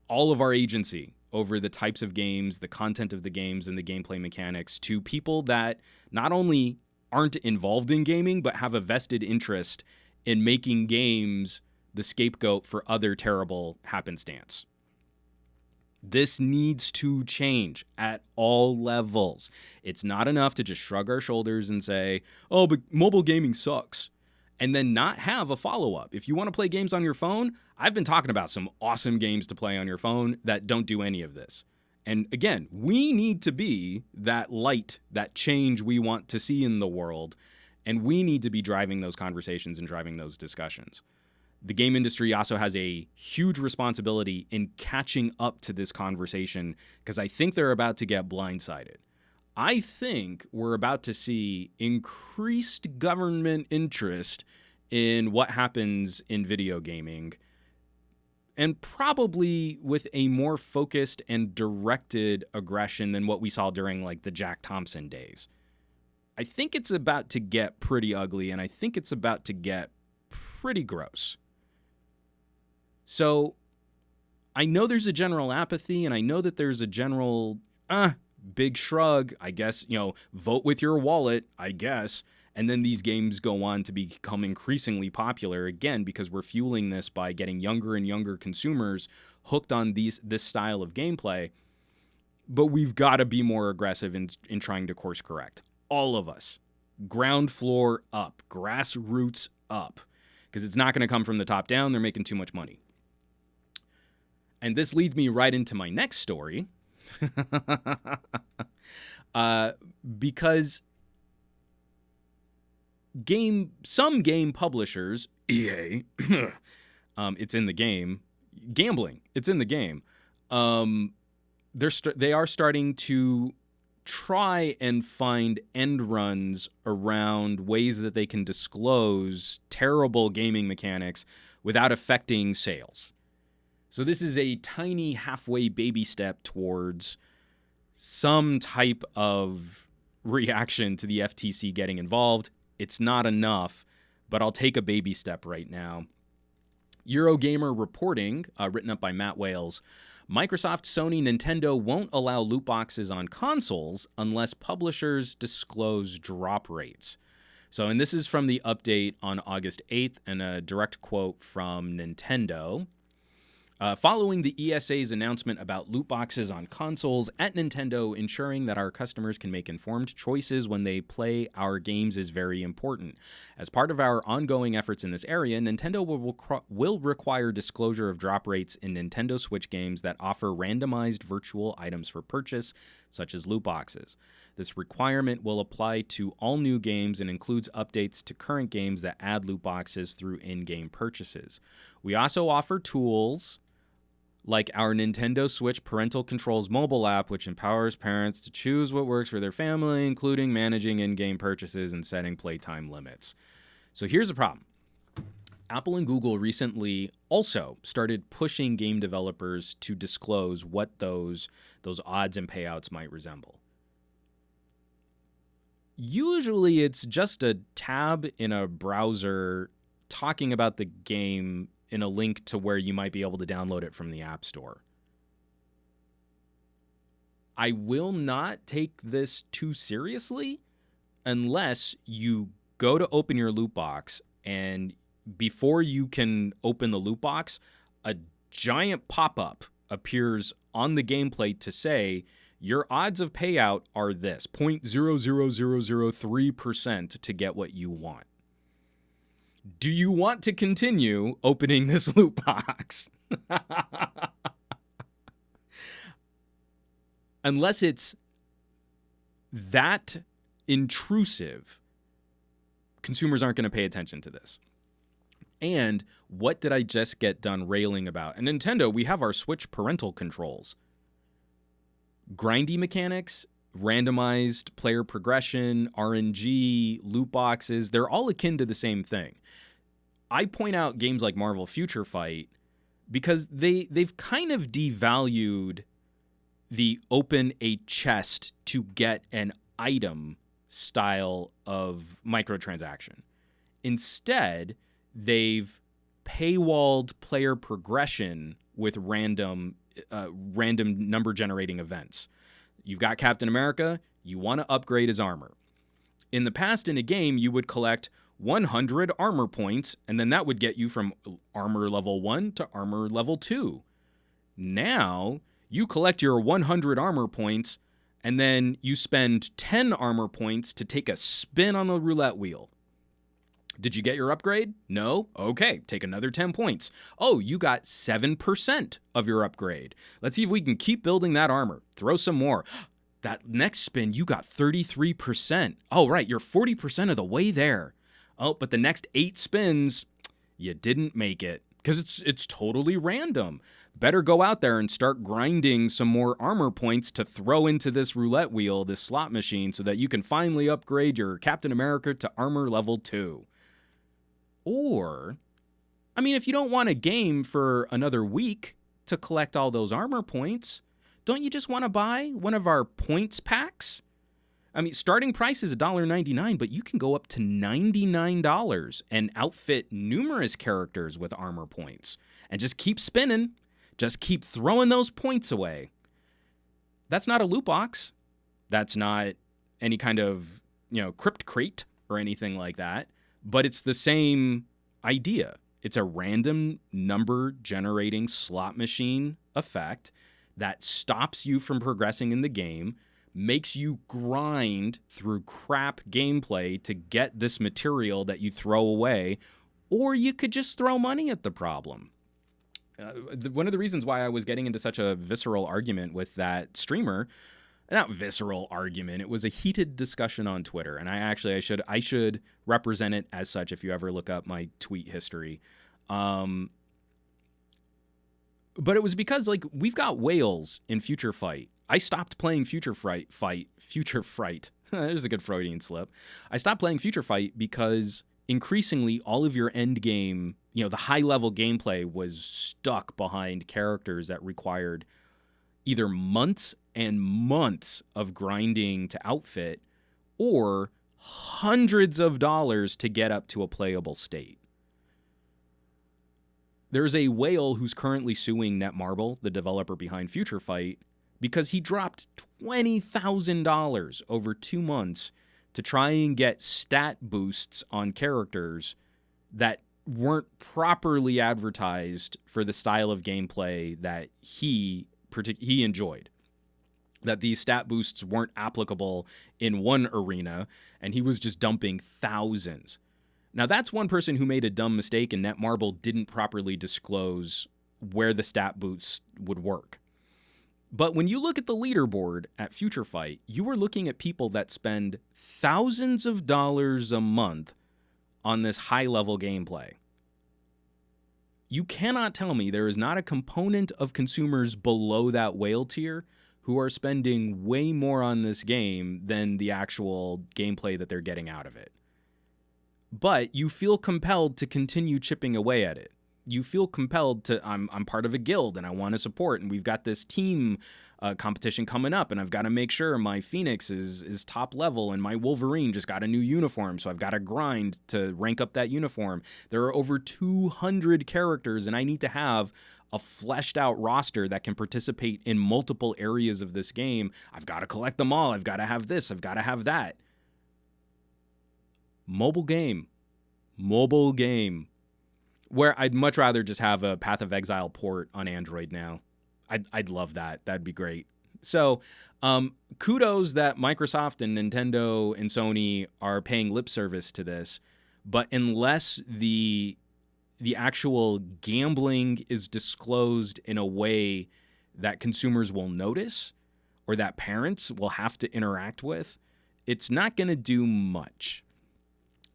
Speaker 1: all of our agency over the types of games, the content of the games, and the gameplay mechanics to people that not only aren't involved in gaming, but have a vested interest in making games the scapegoat for other terrible happenstance. This needs to change at all levels. It's not enough to just shrug our shoulders and say, oh, but mobile gaming sucks, and then not have a follow-up. If you want to play games on your phone, I've been talking about some awesome games to play on your phone that don't do any of this. And again, we need to be that light, that change we want to see in the world, and we need to be driving those conversations and driving those discussions. The game industry also has a huge responsibility in catching up to this conversation, because I think they're about to get blindsided. I think we're about to see increased government interest in what happens in video gaming, and probably with a more focused and directed aggression than what we saw during like the Jack Thompson days. I think it's about to get pretty ugly, and I think it's about to get pretty gross. So I know there's a general apathy, and I know that there's a general big shrug, I guess, vote with your wallet, I guess. And then these games go on to become increasingly popular again, because we're fueling this by getting younger and younger consumers hooked on this style of gameplay. But we've got to be more aggressive in trying to course correct. All of us. Ground floor up. Grassroots up. Because it's not going to come from the top down. They're making too much money. And this leads me right into my next story. Because some game publishers, EA, it's in the game. Gambling, it's in the game. They are starting to try and find end runs around ways that they can disclose terrible gaming mechanics without affecting sales. So this is a tiny halfway baby step towards some type of reaction to the FTC getting involved. It's not enough, but I'll take a baby step right now. Eurogamer reporting, written up by Matt Wales, Microsoft, Sony, Nintendo won't allow loot boxes on consoles unless publishers disclose drop rates. So, and this is from the update on August 8th and a direct quote from Nintendo. Following the ESA's announcement about loot boxes on consoles at Nintendo, ensuring that our customers can make informed choices when they play our games is very important. As part of our ongoing efforts in this area, Nintendo will require disclosure of drop rates in Nintendo Switch games that offer randomized virtual items for purchase, such as loot boxes. This requirement will apply to all new games and includes updates to current games that add loot boxes through in-game purchases. We also offer tools like our Nintendo Switch Parental Controls mobile app, which empowers parents to choose what works for their family, including managing in-game purchases and setting playtime limits. So here's the problem. Apple and Google recently also started pushing game developers to disclose what those odds and payouts might resemble. Usually it's just a tab in a browser talking about the game in a link to where you might be able to download it from the App Store. I will not take this too seriously unless you go to open your loot box, and before you can open the loot box, a giant pop-up appears on the gameplay to say, your odds of payout are this, 0.00003% to get what you want. Do you want to continue opening this loot box? Unless it's that intrusive, consumers aren't going to pay attention to this. And what did I just get done railing about? And Nintendo, we have our Switch parental controls. Grindy mechanics, randomized player progression, RNG, loot boxes, they're all akin to the same thing. I point out games like Marvel Future Fight because they've kind of devalued the open a chest to get an item style of microtransaction. Instead, they've paywalled player progression with random number generating events. You've got Captain America, you want to upgrade his armor. In the past, in a game, you would collect 100 armor points, and then that would get you from armor level 1 to armor level 2. Now, you collect your 100 armor points, and then you spend 10 armor points to take a spin on the roulette wheel. Did you get your upgrade? No? Okay, take another 10 points. Oh, you got 7% of your upgrade. Let's see if we can keep building that armor. Throw some more. That next spin, you got 33%. Oh, right, you're 40% of the way there. Oh, but the next 8 spins, you didn't make it because it's totally random. Better go out there and start grinding some more armor points to throw into this roulette wheel, this slot machine, so that you can finally upgrade your Captain America to armor level 2. Or, I mean, if you don't want a game for another week to collect all those armor points, don't you just want to buy one of our points packs? I mean, starting price is $1.99, but you can go up to $99 and outfit numerous characters with armor points. And just keep spinning. Just keep throwing those points away. That's not a loot box. That's not any kind of, crypt crate or anything like that. But it's the same idea. It's a random number generating slot machine effect that stops you from progressing in the game, makes you grind through crap gameplay to get this material that you throw away, or you could just throw money at the problem. One of the reasons why I was getting into such a visceral argument with that streamer, not visceral argument, it was a heated discussion on Twitter, and I should represent it as such if you ever look up my tweet history. But it was because, we've got whales in Future Fight. I stopped playing Future Fright. There's a good Freudian slip. I stopped playing Future Fight because increasingly all of your end game, the high-level gameplay was stuck behind characters that required either months and months of grinding to outfit, or hundreds of dollars to get up to a playable state. There's a whale who's currently suing Netmarble, the developer behind Future Fight, because he dropped $20,000 over 2 months to try and get stat boosts on characters that weren't properly advertised for the style of gameplay that he enjoyed. That these stat boosts weren't applicable in one arena, and he was just dumping thousands. Now, that's one person who made a dumb mistake, and Netmarble didn't properly disclose where the stat boosts would work. But when you look at the leaderboard at Future Fight, you are looking at people that spend thousands of dollars a month on this high-level gameplay. You cannot tell me there is not a component of consumers below that whale tier who are spending way more on this game than the actual gameplay that they're getting out of it. But you feel compelled to continue chipping away at it. You feel compelled to, I'm part of a guild and I want to support, and we've got this team competition coming up, and I've got to make sure my Phoenix is top level and my Wolverine just got a new uniform, so I've got to grind to rank up that uniform. There are over 200 characters, and I need to have a fleshed out roster that can participate in multiple areas of this game. I've got to collect them all. I've got to have this. I've got to have that. Mobile game. Where I'd much rather just have a Path of Exile port on Android now. I'd love that. That'd be great. So, kudos that Microsoft and Nintendo and Sony are paying lip service to this. But unless the actual gambling is disclosed in a way that consumers will notice or that parents will have to interact with, it's not going to do much.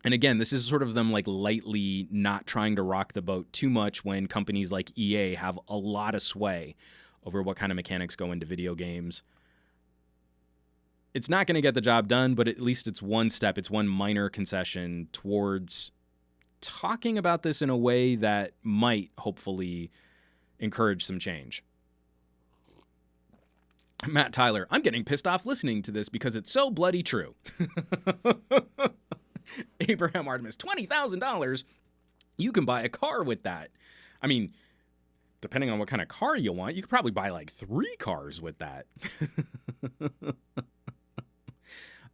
Speaker 1: And again, this is sort of them like lightly not trying to rock the boat too much when companies like EA have a lot of sway over what kind of mechanics go into video games. It's not going to get the job done, but at least it's one step. It's one minor concession towards talking about this in a way that might hopefully encourage some change. Matt Tyler, I'm getting pissed off listening to this because it's so bloody true. Abraham Artemis, $20,000. You can buy a car with that. I mean, depending on what kind of car you want, you could probably buy like 3 cars with that.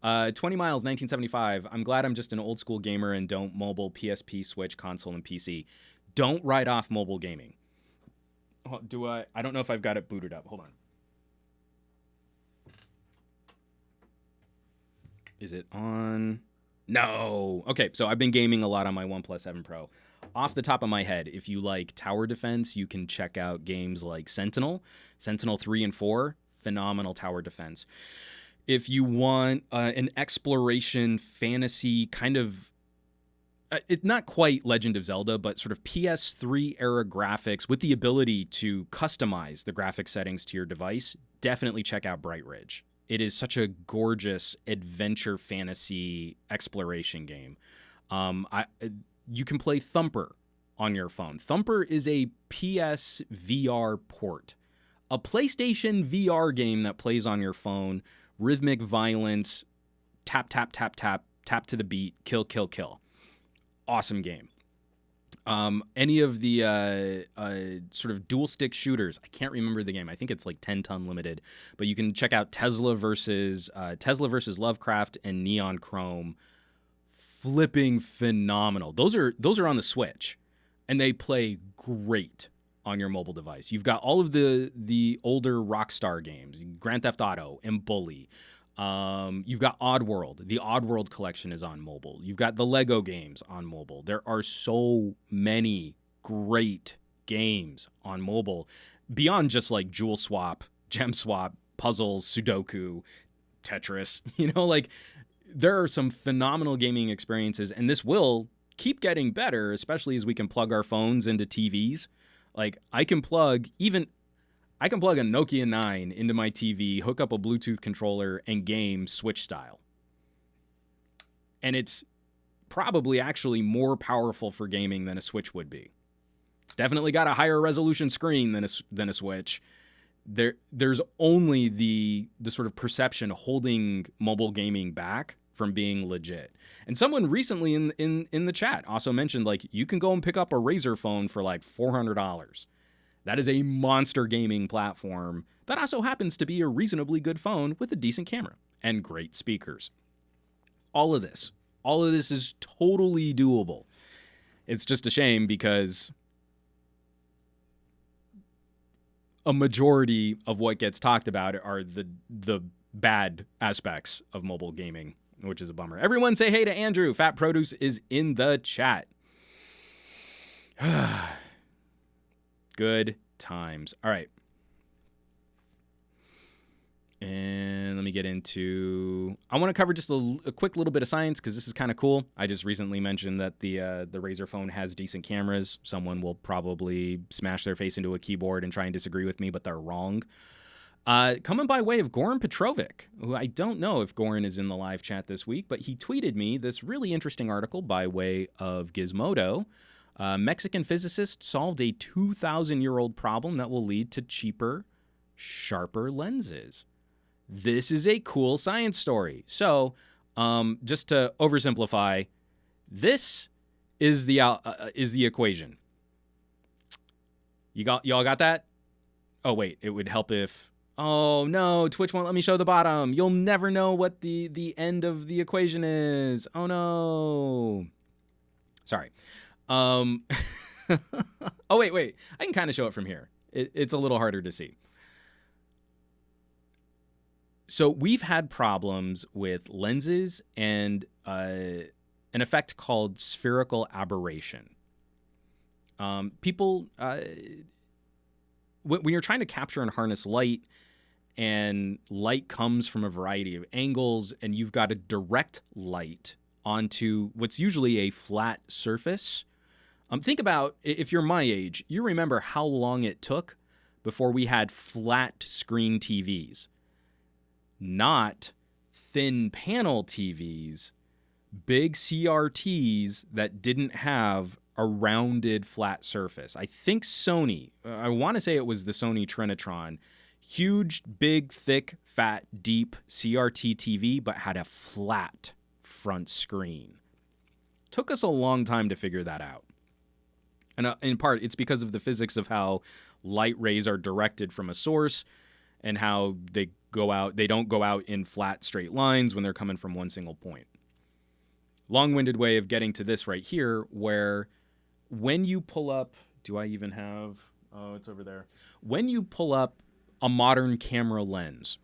Speaker 1: 20 Miles, 1975. I'm glad I'm just an old school gamer and don't mobile, PSP, Switch, console, and PC. Don't write off mobile gaming. Do I? I don't know if I've got it booted up. Hold on. Is it on? No. Okay, so I've been gaming a lot on my OnePlus 7 Pro. Off the top of my head, if you like tower defense, you can check out games like Sentinel 3 and 4, phenomenal tower defense. If you want an exploration fantasy kind of, it's not quite Legend of Zelda, but sort of PS3 era graphics with the ability to customize the graphic settings to your device, definitely check out Bright Ridge. It is such a gorgeous adventure fantasy exploration game. You can play Thumper on your phone. Thumper is a PS VR port. A PlayStation VR game that plays on your phone. Rhythmic violence. Tap, tap, tap, tap. Tap to the beat. Kill, kill, kill. Awesome game. Any of the sort of dual stick shooters, I can't remember the game. I think it's like 10 Ton Limited, but you can check out Tesla versus Lovecraft and Neon Chrome. Flipping phenomenal. Those are on the Switch, and they play great on your mobile device. You've got all of the older Rockstar games, Grand Theft Auto and Bully. You've got Oddworld. The Oddworld collection is on mobile. You've got the Lego games on mobile. There are so many great games on mobile beyond just like Jewel Swap, Gem Swap, puzzles, Sudoku, Tetris. Like there are some phenomenal gaming experiences, and this will keep getting better, especially as we can plug our phones into TVs. Like I can plug a Nokia 9 into my TV, hook up a Bluetooth controller, and game Switch style. And it's probably actually more powerful for gaming than a Switch would be. It's definitely got a higher resolution screen than a Switch. There's only the sort of perception holding mobile gaming back from being legit. And someone recently in the chat also mentioned, like, you can go and pick up a Razer phone for like $400. That is a monster gaming platform that also happens to be a reasonably good phone with a decent camera and great speakers. All of this is totally doable. It's just a shame because a majority of what gets talked about are the bad aspects of mobile gaming, which is a bummer. Everyone say hey to Andrew. Fat Produce is in the chat. Good times. All right. And let me get into, I want to cover just a quick little bit of science because this is kind of cool. I just recently mentioned that the Razer phone has decent cameras. Someone will probably smash their face into a keyboard and try and disagree with me, but they're wrong. Coming by way of Goran Petrovic, who I don't know if Goran is in the live chat this week, but he tweeted me this really interesting article by way of Gizmodo. Mexican physicists solved a 2,000-year-old problem that will lead to cheaper, sharper lenses. This is a cool science story. So, just to oversimplify, this is the equation. Y'all got that? Oh wait, it would help if. Oh no, Twitch won't let me show the bottom. You'll never know what the end of the equation is. Oh no. Sorry. Oh wait. I can kind of show it from here. It's a little harder to see. So we've had problems with lenses and an effect called spherical aberration. When you're trying to capture and harness light, and light comes from a variety of angles, and you've got a direct light onto what's usually a flat surface. Think about, if you're my age, you remember how long it took before we had flat screen TVs. Not thin panel TVs, big CRTs that didn't have a rounded flat surface. I think Sony, I want to say it was the Sony Trinitron, huge, big, thick, fat, deep CRT TV, but had a flat front screen. Took us a long time to figure that out. And in part, it's because of the physics of how light rays are directed from a source and how they don't go out in flat, straight lines when they're coming from one single point. Long-winded way of getting to this right here, where when you pull up, do I even have, oh, it's over there. When you pull up a modern camera lens,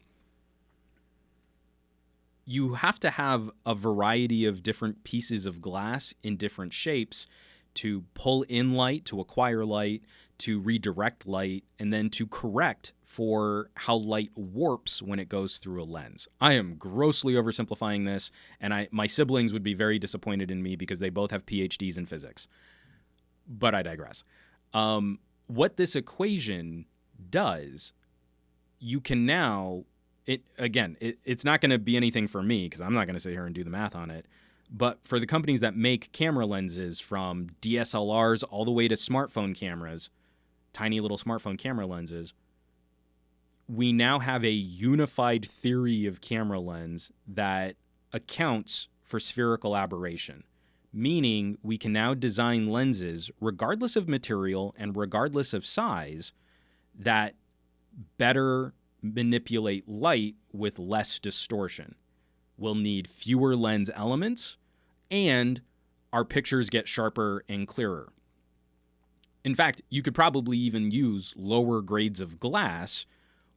Speaker 1: you have to have a variety of different pieces of glass in different shapes to pull in light, to acquire light, to redirect light, and then to correct for how light warps when it goes through a lens. I am grossly oversimplifying this, and my siblings would be very disappointed in me because they both have PhDs in physics. But I digress. What this equation does, you can now, it's not going to be anything for me because I'm not going to sit here and do the math on it. But for the companies that make camera lenses, from DSLRs all the way to smartphone cameras, tiny little smartphone camera lenses, we now have a unified theory of camera lens that accounts for spherical aberration, meaning we can now design lenses, regardless of material and regardless of size, that better manipulate light with less distortion. We'll need fewer lens elements, and our pictures get sharper and clearer. In fact, you could probably even use lower grades of glass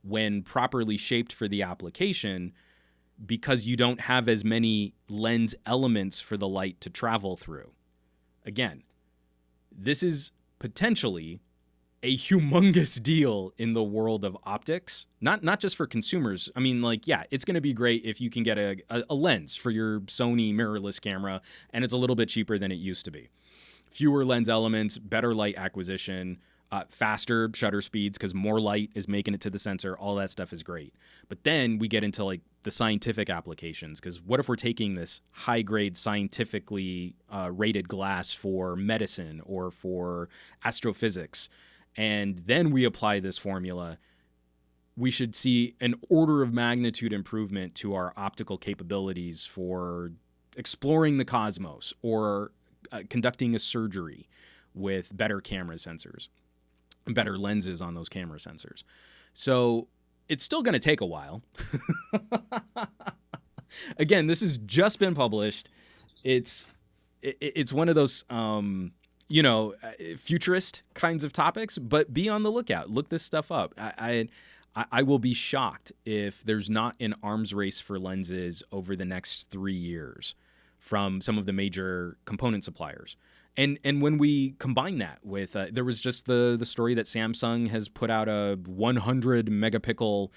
Speaker 1: when properly shaped for the application, because you don't have as many lens elements for the light to travel through. Again, this is potentially a humongous deal in the world of optics, not just for consumers. I mean, like, yeah, it's going to be great if you can get a lens for your Sony mirrorless camera, and it's a little bit cheaper than it used to be. Fewer lens elements, better light acquisition, faster shutter speeds because more light is making it to the sensor. All that stuff is great. But then we get into like the scientific applications, because what if we're taking this high-grade scientifically rated glass for medicine or for astrophysics, and then we apply this formula? we should see an order of magnitude improvement to our optical capabilities for exploring the cosmos or conducting a surgery with better camera sensors, better lenses on those camera sensors. So it's still going to take a while. Again, this has just been published. It's one of those futurist kinds of topics, but be on the lookout. Look this stuff up. I will be shocked if there's not an arms race for lenses over the next 3 years from some of the major component suppliers. And when we combine that with, there was just the story that Samsung has put out a 100 megapixel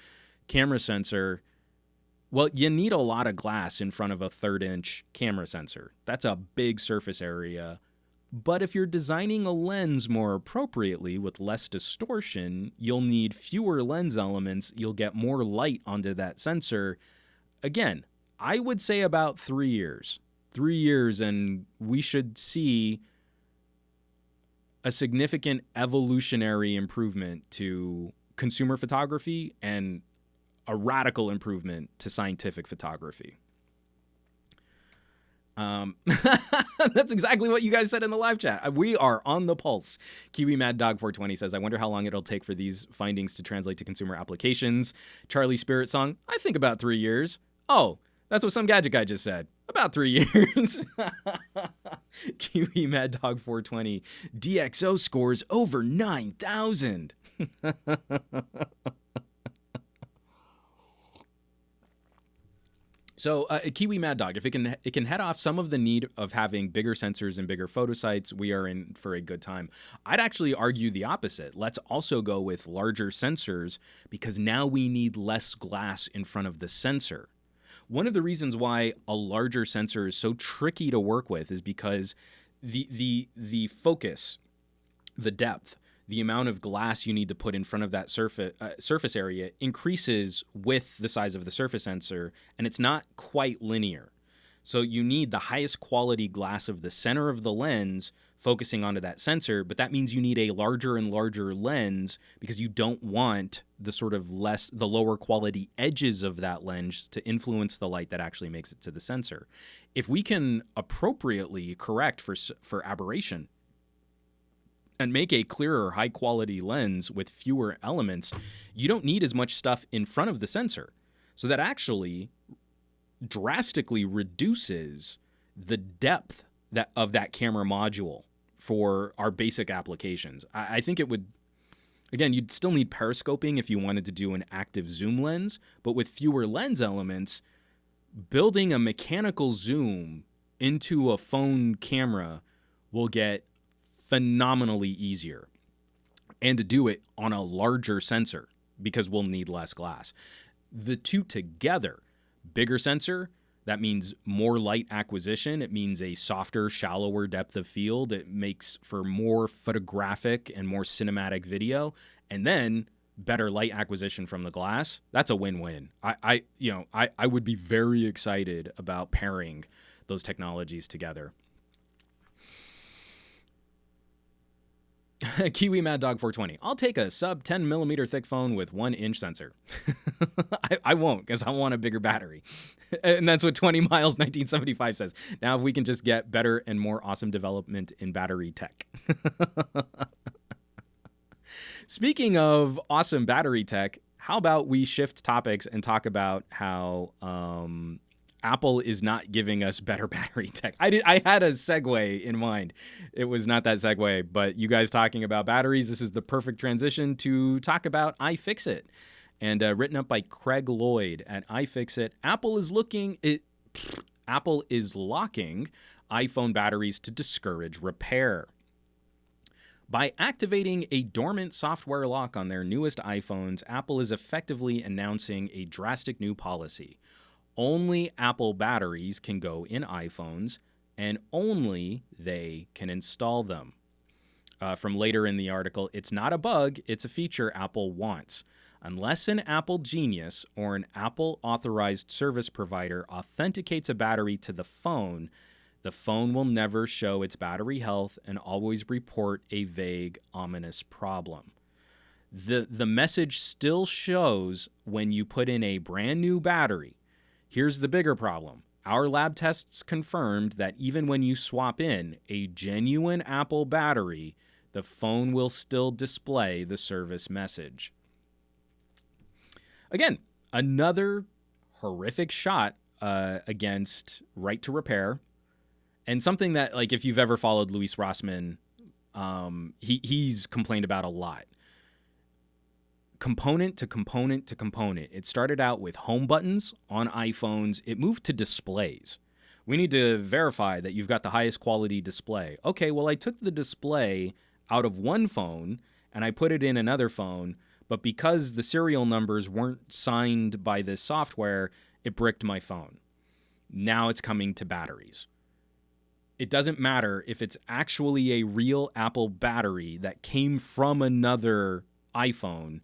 Speaker 1: camera sensor. Well, you need a lot of glass in front of a 1/3-inch camera sensor. That's a big surface area. But if you're designing a lens more appropriately with less distortion, you'll need fewer lens elements. You'll get more light onto that sensor. Again, I would say about 3 years. 3 years, and we should see a significant evolutionary improvement to consumer photography and a radical improvement to scientific photography. That's exactly what you guys said in the live chat. We are on the pulse. Kiwi Mad Dog 420 says, I wonder how long it'll take for these findings to translate to consumer applications. Charlie Spirit Song, I think about 3 years. Oh, that's what SomeGadgetGuy just said. About 3 years. Kiwi Mad Dog 420. DxO scores over 9,000. So Kiwi Mad Dog, if it can head off some of the need of having bigger sensors and bigger photo sites, we are in for a good time. I'd actually argue the opposite. Let's also go with larger sensors because now we need less glass in front of the sensor. One of the reasons why a larger sensor is so tricky to work with is because the focus, the depth, the amount of glass you need to put in front of that surface area increases with the size of the surface sensor, and it's not quite linear. So you need the highest quality glass of the center of the lens focusing onto that sensor, but that means you need a larger and larger lens because you don't want the lower quality edges of that lens to influence the light that actually makes it to the sensor. If we can appropriately correct for aberration and make a clearer, high-quality lens with fewer elements, you don't need as much stuff in front of the sensor. So that actually drastically reduces the depth of that camera module for our basic applications. I think it would, again, you'd still need periscoping if you wanted to do an active zoom lens, but with fewer lens elements, building a mechanical zoom into a phone camera will get phenomenally easier, and to do it on a larger sensor because we'll need less glass. The two together, bigger sensor, that means more light acquisition. It means a softer, shallower depth of field. It makes for more photographic and more cinematic video, and then better light acquisition from the glass. That's a win-win. I would be very excited about pairing those technologies together. Kiwi Mad Dog 420. I'll take a sub 10 millimeter thick phone with 1-inch sensor. I won't because I want a bigger battery. And that's what 20 Miles 1975 says. Now, if we can just get better and more awesome development in battery tech. Speaking of awesome battery tech, how about we shift topics and talk about how Apple is not giving us better battery tech. I had a segue in mind. It was not that segue, but you guys talking about batteries, this is the perfect transition to talk about iFixit. And written up by Craig Lloyd at iFixit, Apple is locking iPhone batteries to discourage repair. By activating a dormant software lock on their newest iPhones, Apple is effectively announcing a drastic new policy. Only Apple batteries can go in iPhones, and only they can install them. From later in the article, it's not a bug, it's a feature Apple wants. Unless an Apple genius or an Apple-authorized service provider authenticates a battery to the phone will never show its battery health and always report a vague, ominous problem. The message still shows when you put in a brand new battery. Here's the bigger problem. Our lab tests confirmed that even when you swap in a genuine Apple battery, the phone will still display the service message. Again, another horrific shot against right to repair, and something that, like, if you've ever followed Luis Rossmann, he's complained about a lot. Component to component to component. It started out with home buttons on iPhones. It moved to displays. We need to verify that you've got the highest quality display. Okay, well, I took the display out of one phone and I put it in another phone, but because the serial numbers weren't signed by this software, it bricked my phone. Now it's coming to batteries. It doesn't matter if it's actually a real Apple battery that came from another iPhone.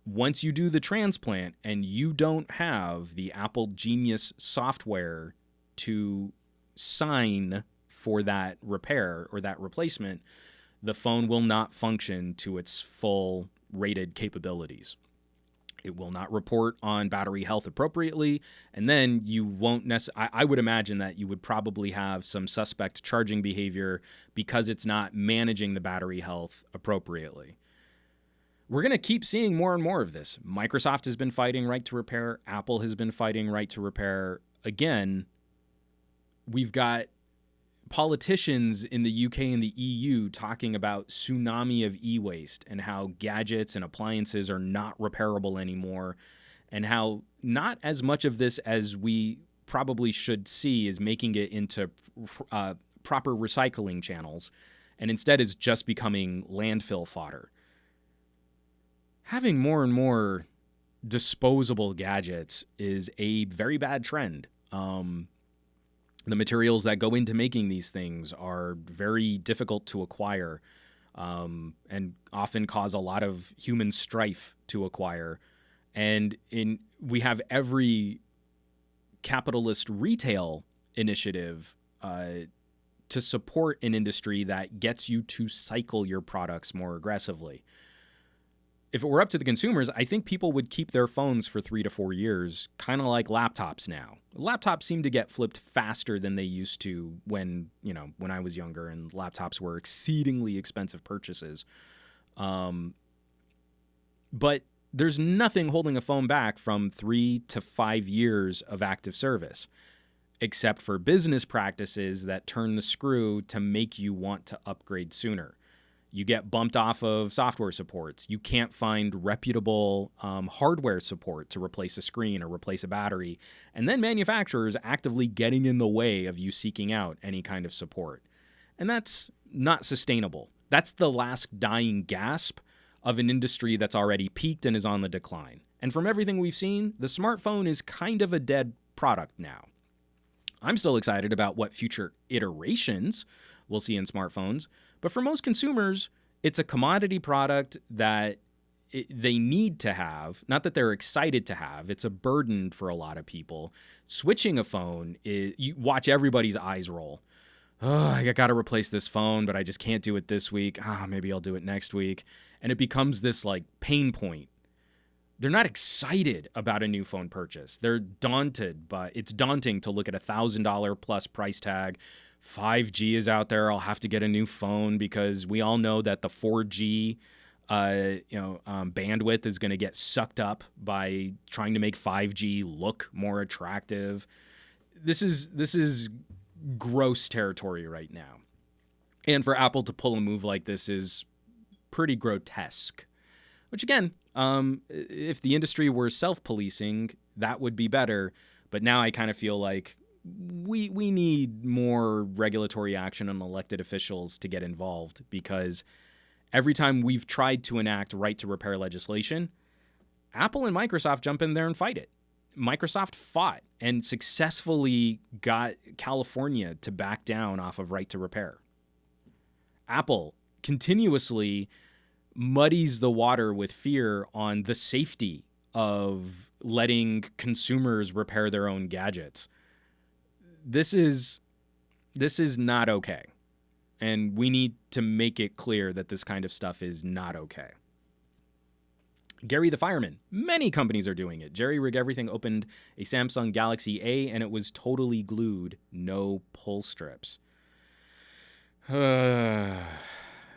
Speaker 1: Once you do the transplant and you don't have the Apple Genius software to sign for that repair or that replacement, the phone will not function to its full rated capabilities. It will not report on battery health appropriately, and then you won't I would imagine that you would probably have some suspect charging behavior because it's not managing the battery health appropriately. We're going to keep seeing more and more of this. Microsoft has been fighting right to repair. Apple has been fighting right to repair. Again, we've got politicians in the UK and the EU talking about tsunami of e-waste and how gadgets and appliances are not repairable anymore, and how not as much of this as we probably should see is making it into proper recycling channels, and instead is just becoming landfill fodder. Having more and more disposable gadgets is a very bad trend. The materials that go into making these things are very difficult to acquire, and often cause a lot of human strife to acquire. And we have every capitalist retail initiative to support an industry that gets you to cycle your products more aggressively. If it were up to the consumers, I think people would keep their phones for 3 to 4 years, kind of like laptops now. Laptops seem to get flipped faster than they used to when I was younger and laptops were exceedingly expensive purchases. But there's nothing holding a phone back from 3 to 5 years of active service, except for business practices that turn the screw to make you want to upgrade sooner. You get bumped off of software supports. You can't find reputable hardware support to replace a screen or replace a battery. And then manufacturers actively getting in the way of you seeking out any kind of support. And that's not sustainable. That's the last dying gasp of an industry that's already peaked and is on the decline. And from everything we've seen, the smartphone is kind of a dead product now. I'm still excited about what future iterations we'll see in smartphones. But for most consumers, it's a commodity product that they need to have, not that they're excited to have. It's a burden for a lot of people. Switching a phone, you watch everybody's eyes roll. Oh, I got to replace this phone, but I just can't do it this week. Maybe I'll do it next week. And it becomes this like pain point. They're not excited about a new phone purchase. They're daunted, but it's daunting to look at $1,000 plus price tag. 5G is out there. I'll have to get a new phone because we all know that the 4G bandwidth is going to get sucked up by trying to make 5G look more attractive. This is gross territory right now. And for Apple to pull a move like this is pretty grotesque. Which again, if the industry were self-policing, that would be better. But now I kind of feel like we need more regulatory action on elected officials to get involved, because every time we've tried to enact right to repair legislation, Apple and Microsoft jump in there and fight it. Microsoft fought and successfully got California to back down off of right to repair. Apple continuously muddies the water with fear on the safety of letting consumers repair their own gadgets. This is not okay. And we need to make it clear that this kind of stuff is not okay. Gary the Fireman. Many companies are doing it. Jerry Rig Everything opened a Samsung Galaxy A and it was totally glued. No pull strips.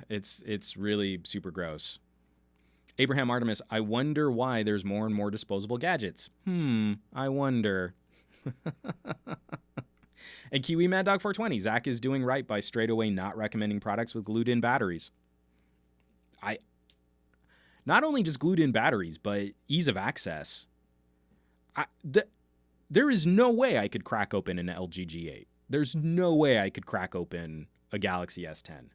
Speaker 1: It's really super gross. Abraham Artemis, I wonder why there's more and more disposable gadgets. I wonder. And Kiwi Mad Dog 420, Zach is doing right by straight away not recommending products with glued in batteries. Not only just glued in batteries, but ease of access. There is no way I could crack open an LG G8. There's no way I could crack open a Galaxy S10.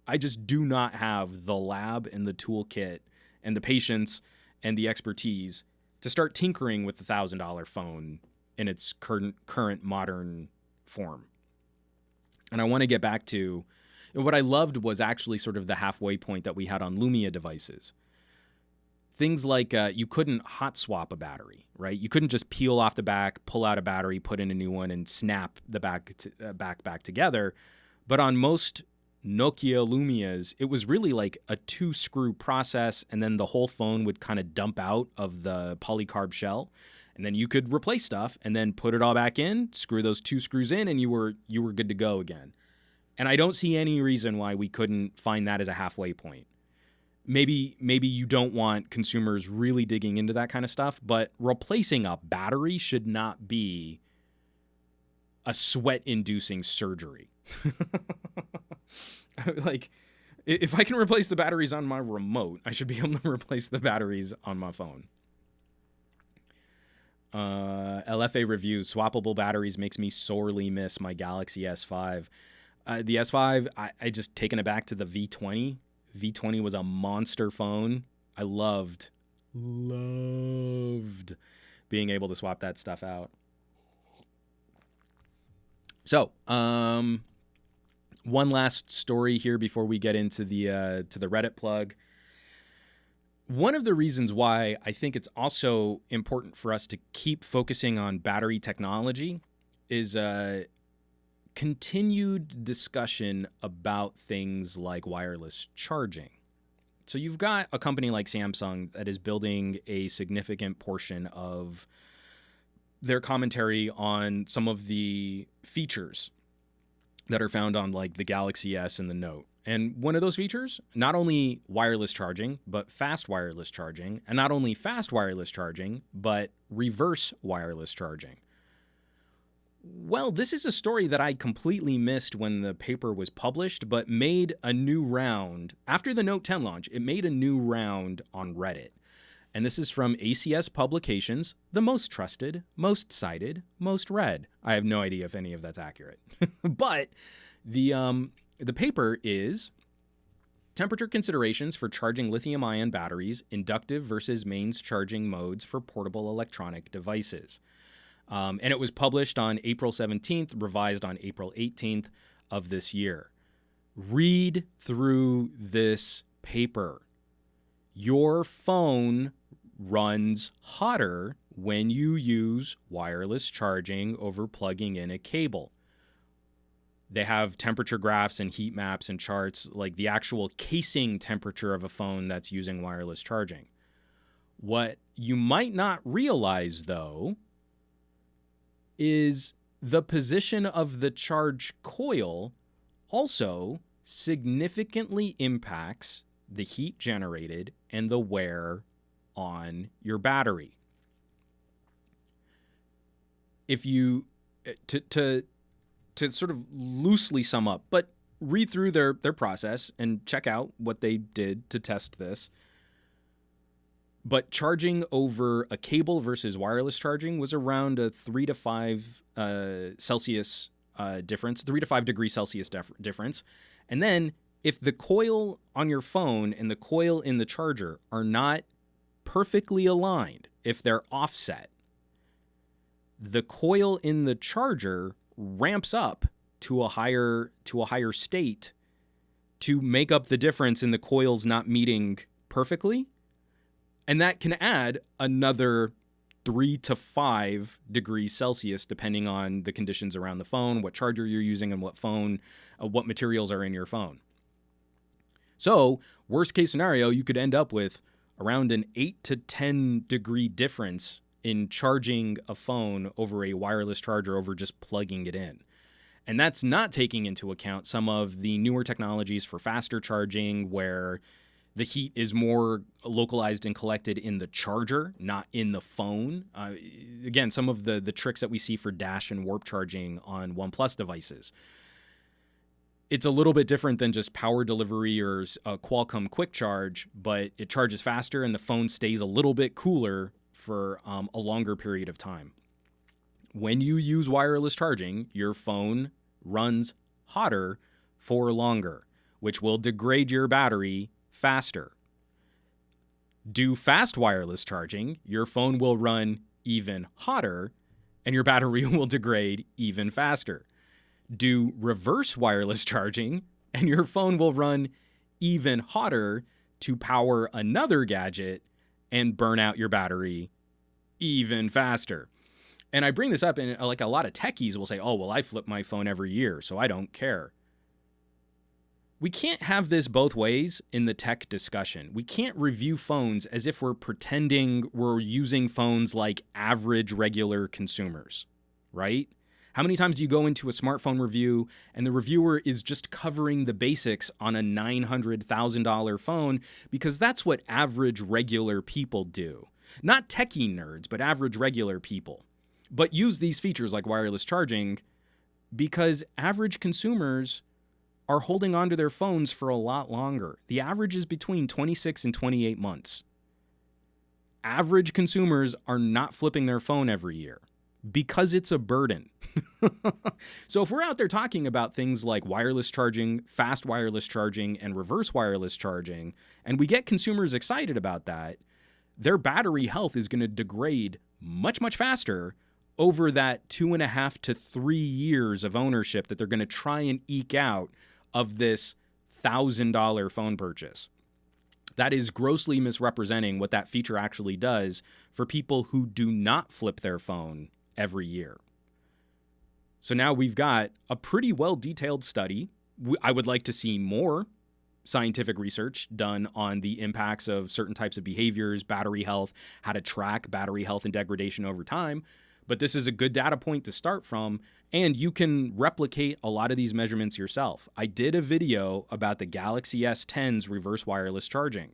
Speaker 1: I just do not have the lab and the toolkit and the patience and the expertise to start tinkering with the $1,000 phone in its current modern form. And I want to get back to what I loved was actually sort of the halfway point that we had on Lumia devices. Things like you couldn't hot swap a battery, right? You couldn't just peel off the back, pull out a battery, put in a new one, and snap the back together. But on most Nokia Lumias, it was really like a 2-screw process, and then the whole phone would kind of dump out of the polycarb shell, and then you could replace stuff and then put it all back in, screw those 2 screws in, and you were good to go again. And I don't see any reason why we couldn't find that as a halfway point. Maybe you don't want consumers really digging into that kind of stuff, but replacing a battery should not be a sweat-inducing surgery. Like, if I can replace the batteries on my remote, I should be able to replace the batteries on my phone. LFA reviews, swappable batteries makes me sorely miss my Galaxy S5. The S5, I just taken it back to the V20. V20 was a monster phone. I loved being able to swap that stuff out. So, one last story here before we get into the Reddit plug. One of the reasons why I think it's also important for us to keep focusing on battery technology is continued discussion about things like wireless charging. So you've got a company like Samsung that is building a significant portion of their commentary on some of the features that are found on like the Galaxy S and the Note. And one of those features, not only wireless charging, but fast wireless charging, and not only fast wireless charging, but reverse wireless charging. Well, this is a story that I completely missed when the paper was published, but made a new round. After the Note 10 launch, it made a new round on Reddit. And this is from ACS Publications, the most trusted, most cited, most read. I have no idea if any of that's accurate. But the paper is temperature considerations for charging lithium-ion batteries, inductive versus mains charging modes for portable electronic devices. And it was published on April 17th, revised on April 18th of this year. Read through this paper. Your phone runs hotter when you use wireless charging over plugging in a cable. They have temperature graphs and heat maps and charts, like the actual casing temperature of a phone that's using wireless charging. What you might not realize, though, is the position of the charge coil also significantly impacts the heat generated and the wear on your battery. If you, to sort of loosely sum up, but read through their process and check out what they did to test this. But charging over a cable versus wireless charging was around a 3 to 5 Celsius difference, 3 to 5 degrees Celsius difference. And then if the coil on your phone and the coil in the charger are not perfectly aligned, if they're offset, the coil in the charger ramps up to a higher state to make up the difference in the coils not meeting perfectly. And that can add another 3 to 5 degrees Celsius, depending on the conditions around the phone, what charger you're using, and what materials are in your phone. So, worst case scenario, you could end up with around an 8 to 10 degree difference in charging a phone over a wireless charger over just plugging it in. And that's not taking into account some of the newer technologies for faster charging where the heat is more localized and collected in the charger, not in the phone. Again, some of the tricks that we see for dash and warp charging on OnePlus devices. It's a little bit different than just power delivery or a Qualcomm quick charge, but it charges faster and the phone stays a little bit cooler for a longer period of time. When you use wireless charging, your phone runs hotter for longer, which will degrade your battery faster. Do fast wireless charging, your phone will run even hotter and your battery will degrade even faster. Do reverse wireless charging and your phone will run even hotter to power another gadget and burn out your battery even faster. And I bring this up, and like a lot of techies will say, oh, well, I flip my phone every year, so I don't care. We can't have this both ways in the tech discussion. We can't review phones as if we're pretending we're using phones like average regular consumers, right? How many times do you go into a smartphone review and the reviewer is just covering the basics on a $900,000 phone because that's what average regular people do. Not techie nerds, but average regular people. But use these features like wireless charging because average consumers are holding onto their phones for a lot longer. The average is between 26 and 28 months. Average consumers are not flipping their phone every year because it's a burden. So if we're out there talking about things like wireless charging, fast wireless charging, and reverse wireless charging, and we get consumers excited about that, their battery health is going to degrade much, much faster over that 2.5 to 3 years of ownership that they're going to try and eke out of this $1,000 phone purchase. That is grossly misrepresenting what that feature actually does for people who do not flip their phone every year. So now we've got a pretty well-detailed study. I would like to see more scientific research done on the impacts of certain types of behaviors, battery health, how to track battery health and degradation over time. But this is a good data point to start from, and you can replicate a lot of these measurements yourself. I did a video about the Galaxy S10's reverse wireless charging.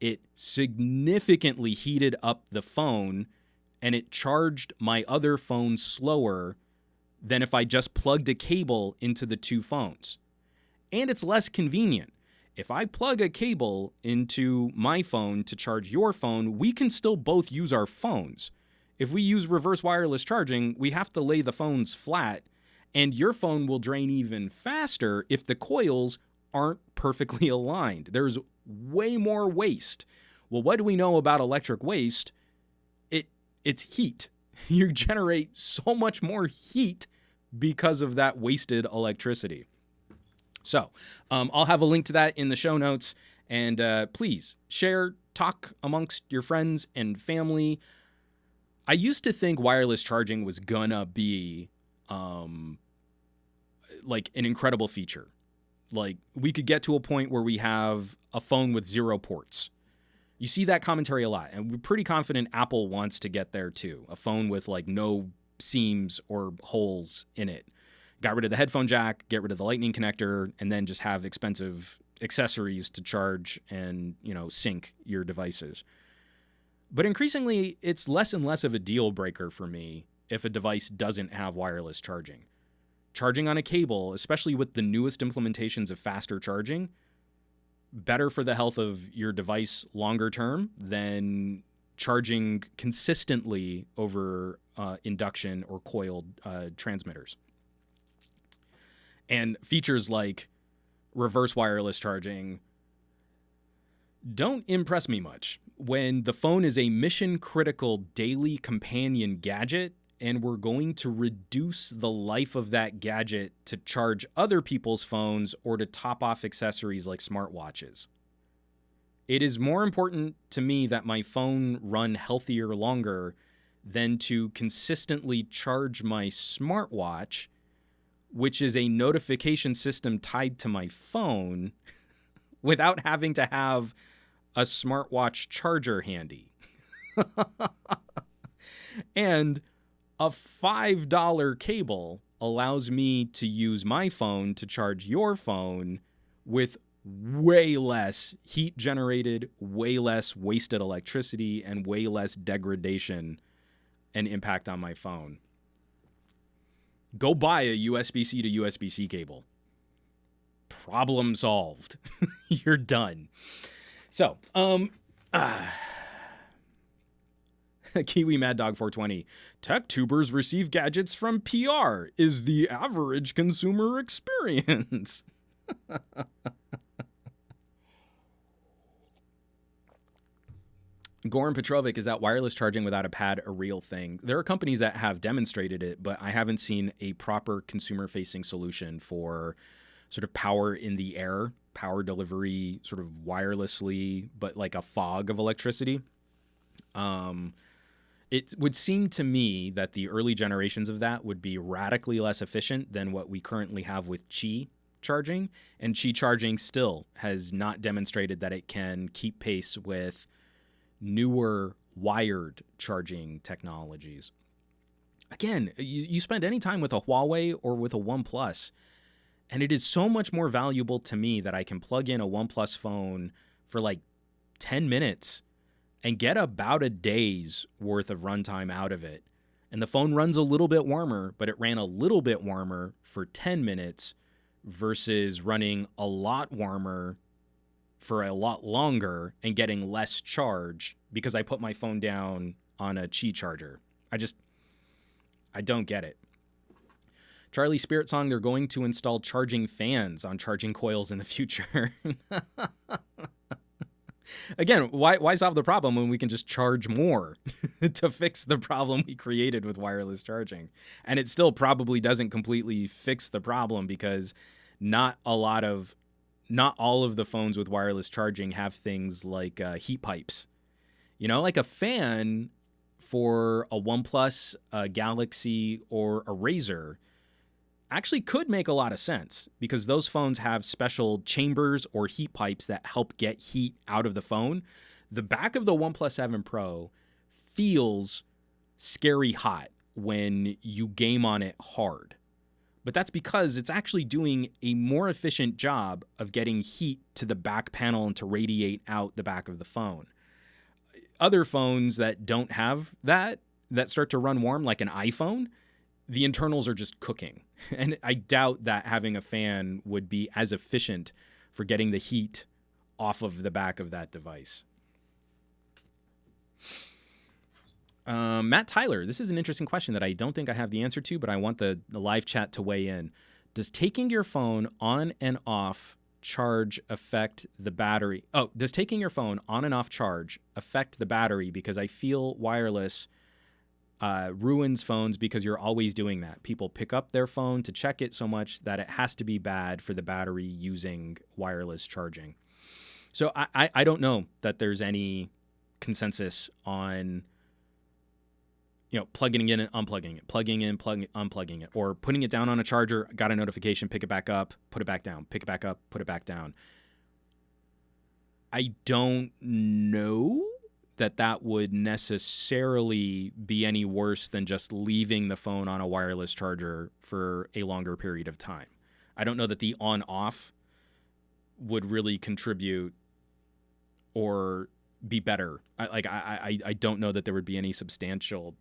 Speaker 1: It significantly heated up the phone, and it charged my other phone slower than if I just plugged a cable into the two phones. And it's less convenient. If I plug a cable into my phone to charge your phone, we can still both use our phones. If we use reverse wireless charging, we have to lay the phones flat, and your phone will drain even faster if the coils aren't perfectly aligned. There's way more waste. Well, what do we know about electric waste? It's heat. You generate so much more heat because of that wasted electricity. So I'll have a link to that in the show notes, and please share, talk amongst your friends and family. I used to think wireless charging was gonna be like an incredible feature. Like we could get to a point where we have a phone with 0 ports. You see that commentary a lot, and we're pretty confident Apple wants to get there too. A phone with like no seams or holes in it. Got rid of the headphone jack, get rid of the lightning connector, and then just have expensive accessories to charge and, sync your devices. But increasingly, it's less and less of a deal breaker for me if a device doesn't have wireless charging. Charging on a cable, especially with the newest implementations of faster charging, better for the health of your device longer term than charging consistently over induction or coiled transmitters. And features like reverse wireless charging don't impress me much. When the phone is a mission-critical daily companion gadget and we're going to reduce the life of that gadget to charge other people's phones or to top off accessories like smartwatches. It is more important to me that my phone run healthier longer than to consistently charge my smartwatch, which is a notification system tied to my phone, without having to have a smartwatch charger handy. And a $5 cable allows me to use my phone to charge your phone with way less heat generated, way less wasted electricity, and way less degradation and impact on my phone. Go buy a USB-C to USB-C cable. Problem solved. You're done. So, Kiwi Mad Dog 420. Tech tubers receive gadgets from PR is the average consumer experience. Goran Petrovic, is that wireless charging without a pad a real thing? There are companies that have demonstrated it, but I haven't seen a proper consumer-facing solution for sort of power in the air, power delivery sort of wirelessly, but like a fog of electricity. It would seem to me that the early generations of that would be radically less efficient than what we currently have with Qi charging. And Qi charging still has not demonstrated that it can keep pace with newer wired charging technologies. Again, you spend any time with a Huawei or with a OnePlus, and it is so much more valuable to me that I can plug in a OnePlus phone for like 10 minutes and get about a day's worth of runtime out of it. And the phone runs a little bit warmer, but it ran a little bit warmer for 10 minutes versus running a lot warmer for a lot longer and getting less charge because I put my phone down on a Qi charger. I don't get it. Charlie Spirit Song, they're going to install charging fans on charging coils in the future. Again, why solve the problem when we can just charge more to fix the problem we created with wireless charging? And it still probably doesn't completely fix the problem because not all of the phones with wireless charging have things like heat pipes. You know, like a fan for a OnePlus, a Galaxy, or a Razer actually could make a lot of sense because those phones have special chambers or heat pipes that help get heat out of the phone. The back of the OnePlus 7 Pro feels scary hot when you game on it hard. But that's because it's actually doing a more efficient job of getting heat to the back panel and to radiate out the back of the phone. Other phones that don't have that start to run warm, like an iPhone, the internals are just cooking. And I doubt that having a fan would be as efficient for getting the heat off of the back of that device. Matt Tyler, this is an interesting question that I don't think I have the answer to, but I want the live chat to weigh in. Does taking your phone on and off charge affect the battery? Oh, does taking your phone on and off charge affect the battery? Because I feel wireless ruins phones because you're always doing that. People pick up their phone to check it so much that it has to be bad for the battery using wireless charging. So I don't know that there's any consensus on, you know, plugging in and unplugging it, plugging in, unplugging it, or putting it down on a charger, got a notification, pick it back up, put it back down, pick it back up, put it back down. I don't know that would necessarily be any worse than just leaving the phone on a wireless charger for a longer period of time. I don't know that the on-off would really contribute or be better. I don't know that there would be any substantial,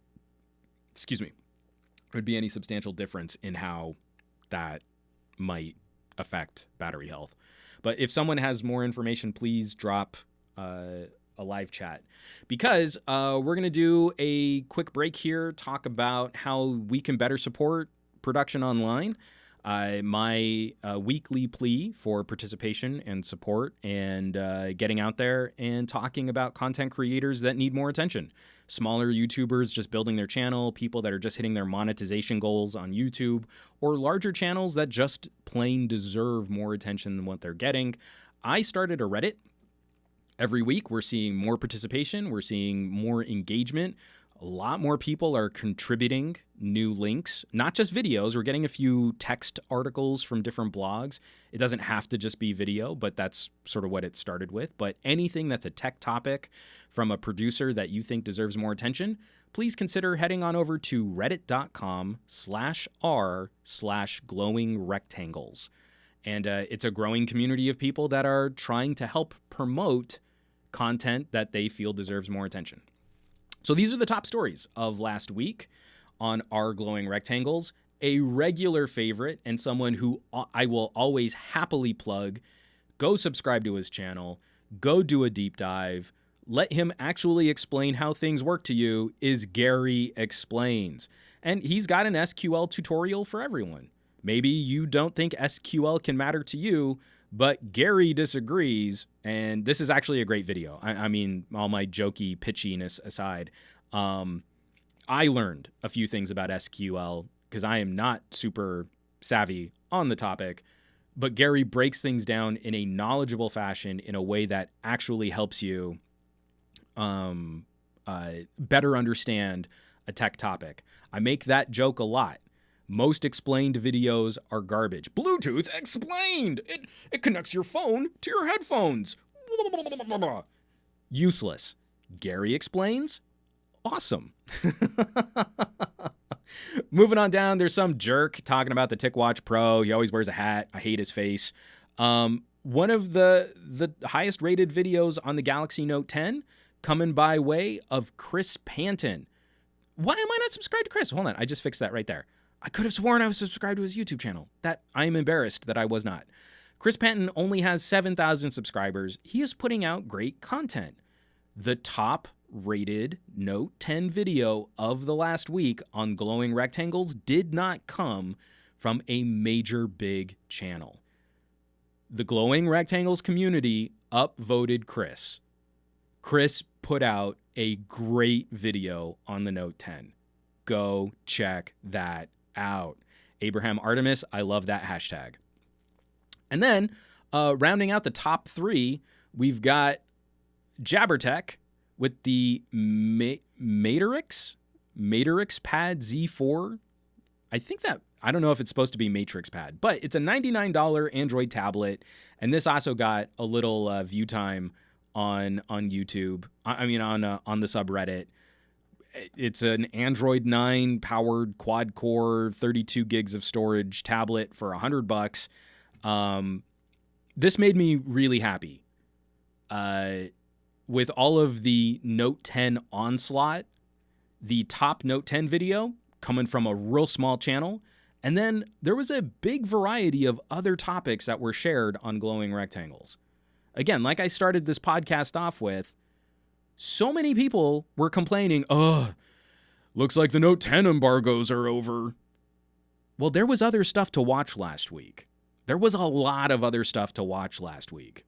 Speaker 1: difference in how that might affect battery health. But if someone has more information, please drop a live chat, because we're going to do a quick break here, talk about how we can better support production online. My weekly plea for participation and support and getting out there and talking about content creators that need more attention. Smaller YouTubers just building their channel, people that are just hitting their monetization goals on YouTube, or larger channels that just plain deserve more attention than what they're getting. I started a Reddit. Every week, we're seeing more participation. We're seeing more engagement. A lot more people are contributing new links, not just videos. We're getting a few text articles from different blogs. It doesn't have to just be video, but that's sort of what it started with. But anything that's a tech topic from a producer that you think deserves more attention, please consider heading on over to reddit.com/r/glowing-rectangles. And it's a growing community of people that are trying to help promote content that they feel deserves more attention. So these are the top stories of last week on our Glowing Rectangles. A regular favorite and someone who I will always happily plug. Go subscribe to his channel. Go do a deep dive. Let him actually explain how things work to you is Gary Explains. And he's got an SQL tutorial for everyone. Maybe you don't think SQL can matter to you, but Gary disagrees, and this is actually a great video. I mean, all my jokey pitchiness aside, I learned a few things about SQL because I am not super savvy on the topic, but Gary breaks things down in a knowledgeable fashion in a way that actually helps you better understand a tech topic. I make that joke a lot. Most explained videos are garbage. Bluetooth explained. It connects your phone to your headphones. Useless. Gary Explains. Awesome. Moving on down, there's some jerk talking about the TicWatch Pro. He always wears a hat. I hate his face. One of the highest rated videos on the Galaxy Note 10 coming by way of Chris Panton. Why am I not subscribed to Chris? Hold on. I just fixed that right there. I could have sworn I was subscribed to his YouTube channel. That I am embarrassed that I was not. Chris Panton only has 7,000 subscribers. He is putting out great content. The top rated Note 10 video of the last week on Glowing Rectangles did not come from a major big channel. The Glowing Rectangles community upvoted Chris. Chris put out a great video on the Note 10. Go check that out. Abraham Artemis, I love that hashtag. And then rounding out the top three, we've got Jabbertech with the Matrix Pad Z4. I don't know if it's supposed to be Matrix Pad, but it's a $99 Android tablet. And this also got a little view time on YouTube. I mean, on the subreddit. It's an Android 9 powered quad core, 32 gigs of storage tablet for $100. This made me really happy. With all of the Note 10 onslaught, the top Note 10 video coming from a real small channel, and then there was a big variety of other topics that were shared on Glowing Rectangles. Again, like I started this podcast off with, so many people were complaining, looks like the Note 10 embargoes are over. Well, there was other stuff to watch last week. There was a lot of other stuff to watch last week.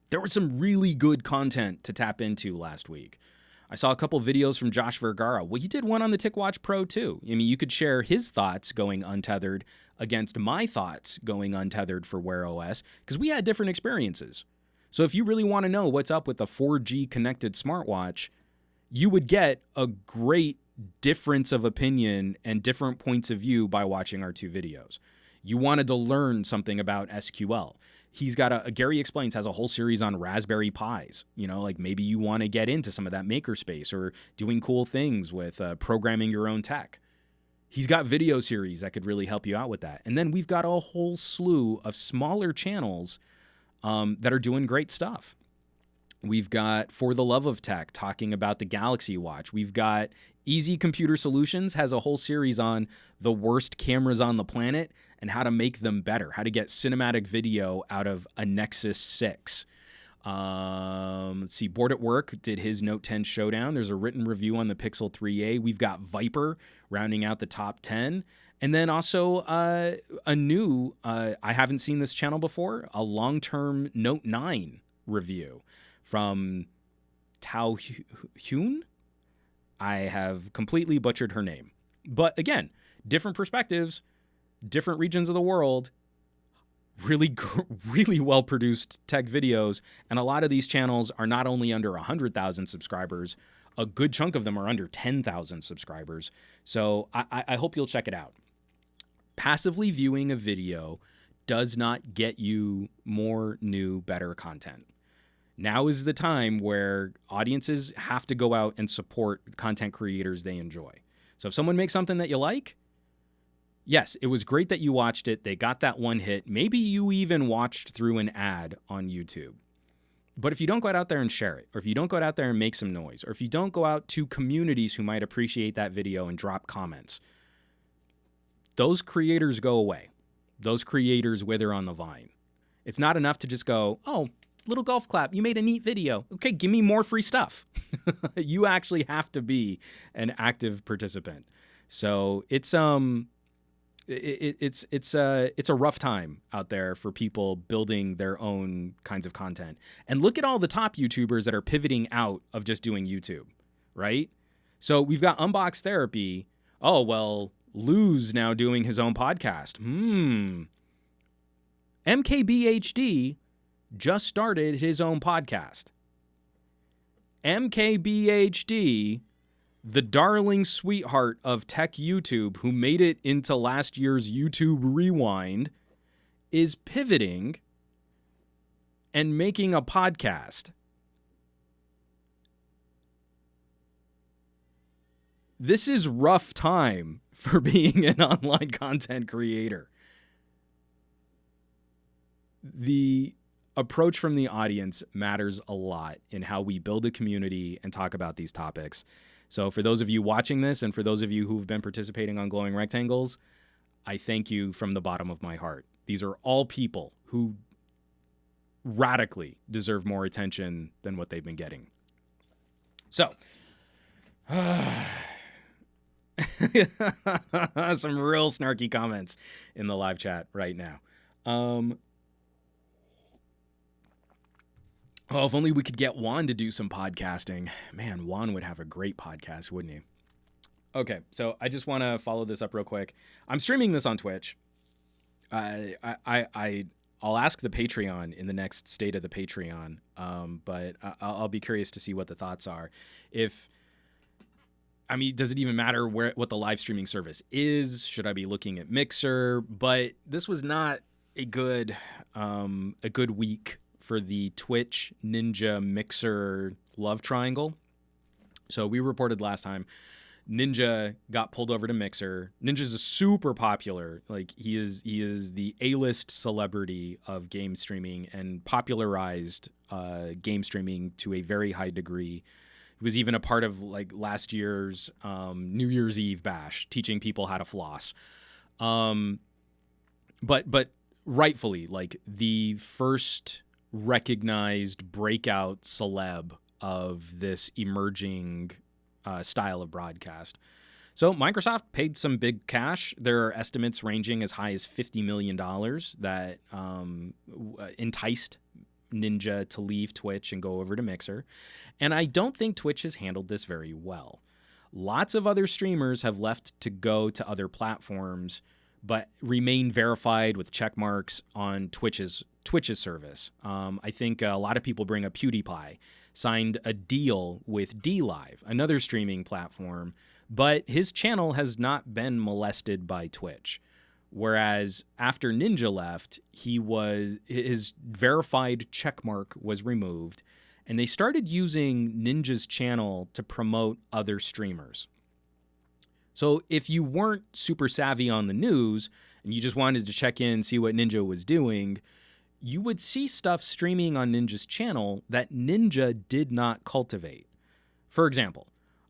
Speaker 1: There was some really good content to tap into last week. I saw a couple videos from Josh Vergara. Well, he did one on the TicWatch Pro too. I mean, you could share his thoughts going untethered against my thoughts going untethered for Wear OS because we had different experiences. So if you really want to know what's up with a 4G connected smartwatch, you would get a great difference of opinion and different points of view by watching our two videos. You wanted to learn something about SQL. He's got Gary Explains has a whole series on Raspberry Pis. You know, like maybe you want to get into some of that makerspace or doing cool things with programming your own tech. He's got video series that could really help you out with that. And then we've got a whole slew of smaller channels that are doing great stuff. We've got For the Love of Tech talking about the Galaxy Watch. We've got Easy Computer Solutions has a whole series on the worst cameras on the planet and how to make them better, how to get cinematic video out of a Nexus 6. Let's see, Bored at Work did his Note 10 showdown. There's a written review on the Pixel 3a. We've got Viper rounding out the top 10. And then also a new, I haven't seen this channel before, a long-term Note 9 review from Tao Hyun. I have completely butchered her name. But again, different perspectives, different regions of the world, really well produced tech videos, and a lot of these channels are not only under 100,000 subscribers, a good chunk of them are under 10,000 subscribers. So I hope you'll check it out. Passively viewing a video does not get you more new, better content. Now is the time where audiences have to go out and support content creators they enjoy. So if someone makes something that you like, yes, it was great that you watched it. They got that one hit. Maybe you even watched through an ad on YouTube. But if you don't go out there and share it, or if you don't go out there and make some noise, or if you don't go out to communities who might appreciate that video and drop comments, those creators go away. Those creators wither on the vine. It's not enough to just go, oh, little golf clap, you made a neat video. Okay, give me more free stuff. You actually have to be an active participant. So it's a rough time out there for people building their own kinds of content. And look at all the top YouTubers that are pivoting out of just doing YouTube, right? So we've got Unbox Therapy. Oh, well, Lou's now doing his own podcast. MKBHD just started his own podcast. MKBHD, the darling sweetheart of tech YouTube who made it into last year's YouTube Rewind, is pivoting and making a podcast. This is rough time for being an online content creator. The approach from the audience matters a lot in how we build a community and talk about these topics. So for those of you watching this and for those of you who've been participating on Glowing Rectangles, I thank you from the bottom of my heart. These are all people who radically deserve more attention than what they've been getting. So, some real snarky comments in the live chat right now. Oh, if only we could get Juan to do some podcasting. Man, Juan would have a great podcast, wouldn't he? Okay, so I just want to follow this up real quick. I'm streaming this on Twitch. I'll ask the Patreon in the next state of the Patreon, but I'll be curious to see what the thoughts are. Does it even matter what the live streaming service is? Should I be looking at Mixer? But this was not a good week for the Twitch Ninja Mixer love triangle. So we reported last time Ninja got pulled over to Mixer. Ninja's a super popular, like he is the A-list celebrity of game streaming and popularized game streaming to a very high degree. He was even a part of like last year's New Year's Eve bash, teaching people how to floss. But rightfully, like the first recognized breakout celeb of this emerging style of broadcast. So Microsoft paid some big cash. There are estimates ranging as high as $50 million that enticed Ninja to leave Twitch and go over to Mixer. And I don't think Twitch has handled this very well. Lots of other streamers have left to go to other platforms, but remain verified with check marks on Twitch's service. I think a lot of people bring up PewDiePie, signed a deal with DLive, another streaming platform, but his channel has not been molested by Twitch. Whereas after Ninja left, his verified checkmark was removed, and they started using Ninja's channel to promote other streamers. So if you weren't super savvy on the news and you just wanted to check in, see what Ninja was doing, you would see stuff streaming on Ninja's channel that Ninja did not cultivate. For example,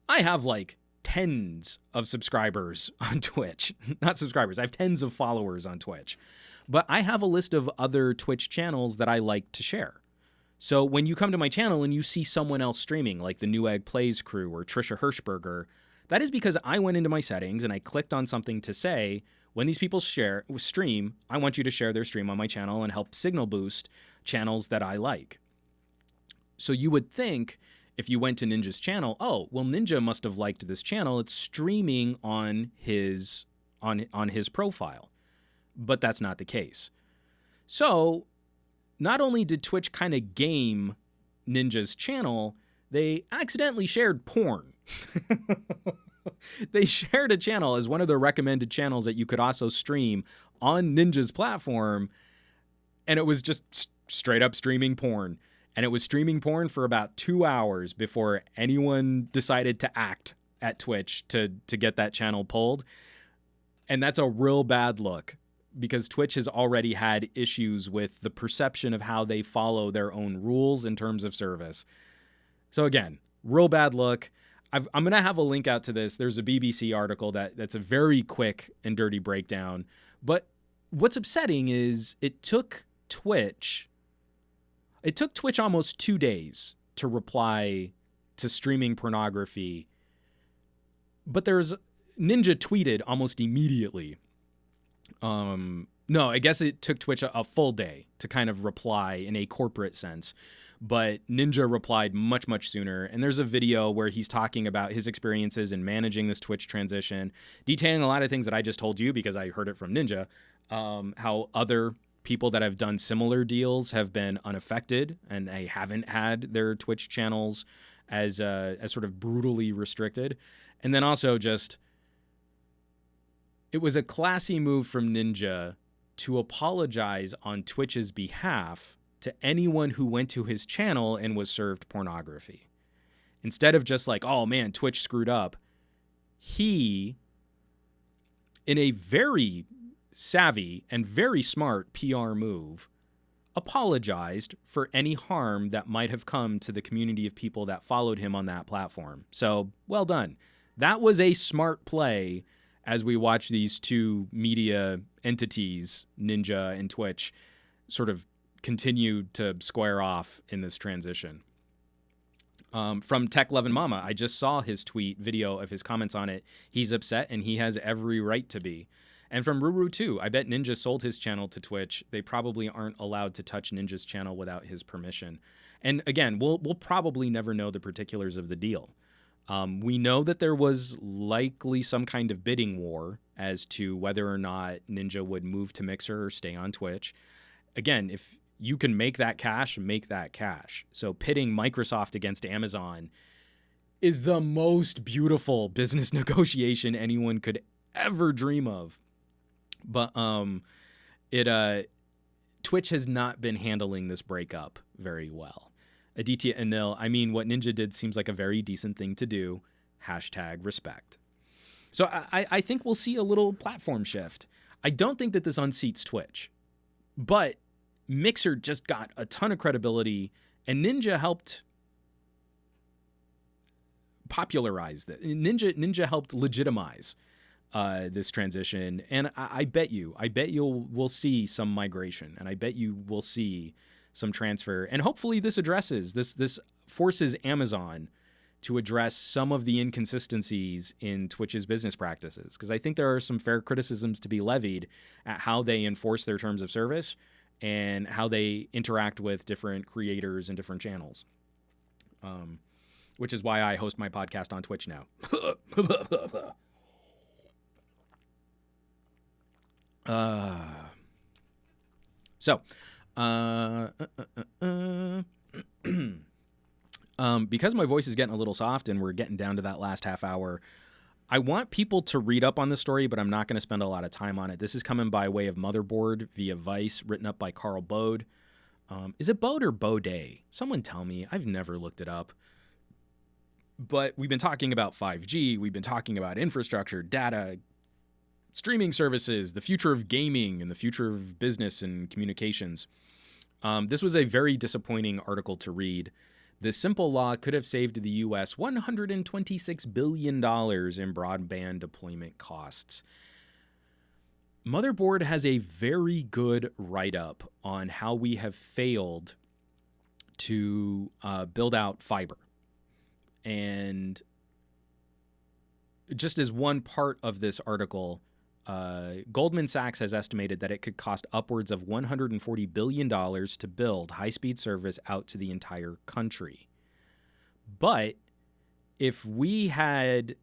Speaker 1: I have like tens of subscribers on Twitch. Not subscribers, I have tens of followers on Twitch. But I have a list of other Twitch channels that I like to share. So when you come to my channel and you see someone else streaming, like the Newegg Plays crew or Trisha Hirschberger, that is because I went into my settings and I clicked on something to say, when these people stream, I want you to share their stream on my channel and help signal boost channels that I like. So you would think if you went to Ninja's channel, oh, well, Ninja must have liked this channel. It's streaming on his profile. But that's not the case. So not only did Twitch kind of game Ninja's channel, they accidentally shared porn. They shared a channel as one of the recommended channels that you could also stream on Ninja's platform, and it was just straight up streaming porn. And it was streaming porn for about 2 hours before anyone decided to act at Twitch to get that channel pulled. And that's a real bad look, because Twitch has already had issues with the perception of how they follow their own rules in terms of service. So again, real bad look. I'm going to have a link out to this. There's a BBC article that's a very quick and dirty breakdown. But what's upsetting is it took Twitch almost 2 days to reply to streaming pornography. But Ninja tweeted almost immediately. No, I guess it took Twitch a full day to kind of reply in a corporate sense. But Ninja replied much, much sooner. And there's a video where he's talking about his experiences in managing this Twitch transition, detailing a lot of things that I just told you because I heard it from Ninja, how other people that have done similar deals have been unaffected and they haven't had their Twitch channels as sort of brutally restricted. And then also just, it was a classy move from Ninja to apologize on Twitch's behalf to anyone who went to his channel and was served pornography. Instead of just like, oh man, Twitch screwed up, he, in a very savvy and very smart PR move, apologized for any harm that might have come to the community of people that followed him on that platform. So, well done. That was a smart play as we watch these two media entities, Ninja and Twitch, sort of continue to square off in this transition. From Tech Lovin' Mama, I just saw his tweet video of his comments on it. He's upset and he has every right to be. And from Ruru too, I bet Ninja sold his channel to Twitch. They probably aren't allowed to touch Ninja's channel without his permission. And again, we'll probably never know the particulars of the deal. We know that there was likely some kind of bidding war as to whether or not Ninja would move to Mixer or stay on Twitch. Again, if you can make that cash, make that cash. So pitting Microsoft against Amazon is the most beautiful business negotiation anyone could ever dream of. But Twitch has not been handling this breakup very well. Aditya Anil, I mean, what Ninja did seems like a very decent thing to do. #respect. So I think we'll see a little platform shift. I don't think that this unseats Twitch, but Mixer just got a ton of credibility, and Ninja helped popularize that. Ninja helped legitimize this transition, and I bet we'll see some migration, and I bet you will see some transfer, and hopefully this forces Amazon to address some of the inconsistencies in Twitch's business practices, because I think there are some fair criticisms to be levied at how they enforce their terms of service and how they interact with different creators and different channels, which is why I host my podcast on Twitch now. Because my voice is getting a little soft and we're getting down to that last half hour, I want people to read up on the story, but I'm not going to spend a lot of time on it. This is coming by way of Motherboard via Vice, written up by Carl Bode. Is it Bode or Bode? Someone tell me. I've never looked it up. But we've been talking about 5G. We've been talking about infrastructure, data, streaming services, the future of gaming, and the future of business and communications. This was a very disappointing article to read. This simple law could have saved the U.S. $126 billion in broadband deployment costs. Motherboard has a very good write-up on how we have failed to build out fiber. And just as one part of this article, Goldman Sachs has estimated that it could cost upwards of $140 billion to build high-speed service out to the entire country. But if we had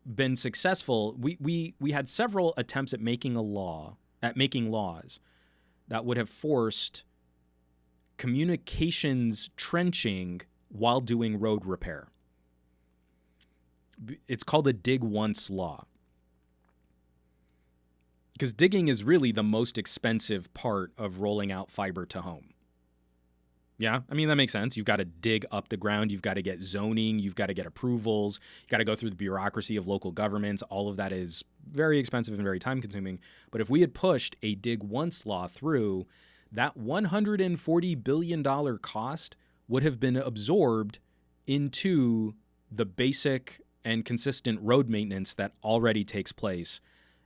Speaker 1: been successful, we had several attempts at making laws that would have forced communications trenching while doing road repair. It's called a dig once law. Because digging is really the most expensive part of rolling out fiber to home. Yeah, I mean, that makes sense. You've got to dig up the ground. You've got to get zoning. You've got to get approvals. You've got to go through the bureaucracy of local governments. All of that is very expensive and very time consuming. But if we had pushed a dig once law through, that $140 billion cost would have been absorbed into the basic and consistent road maintenance that already takes place,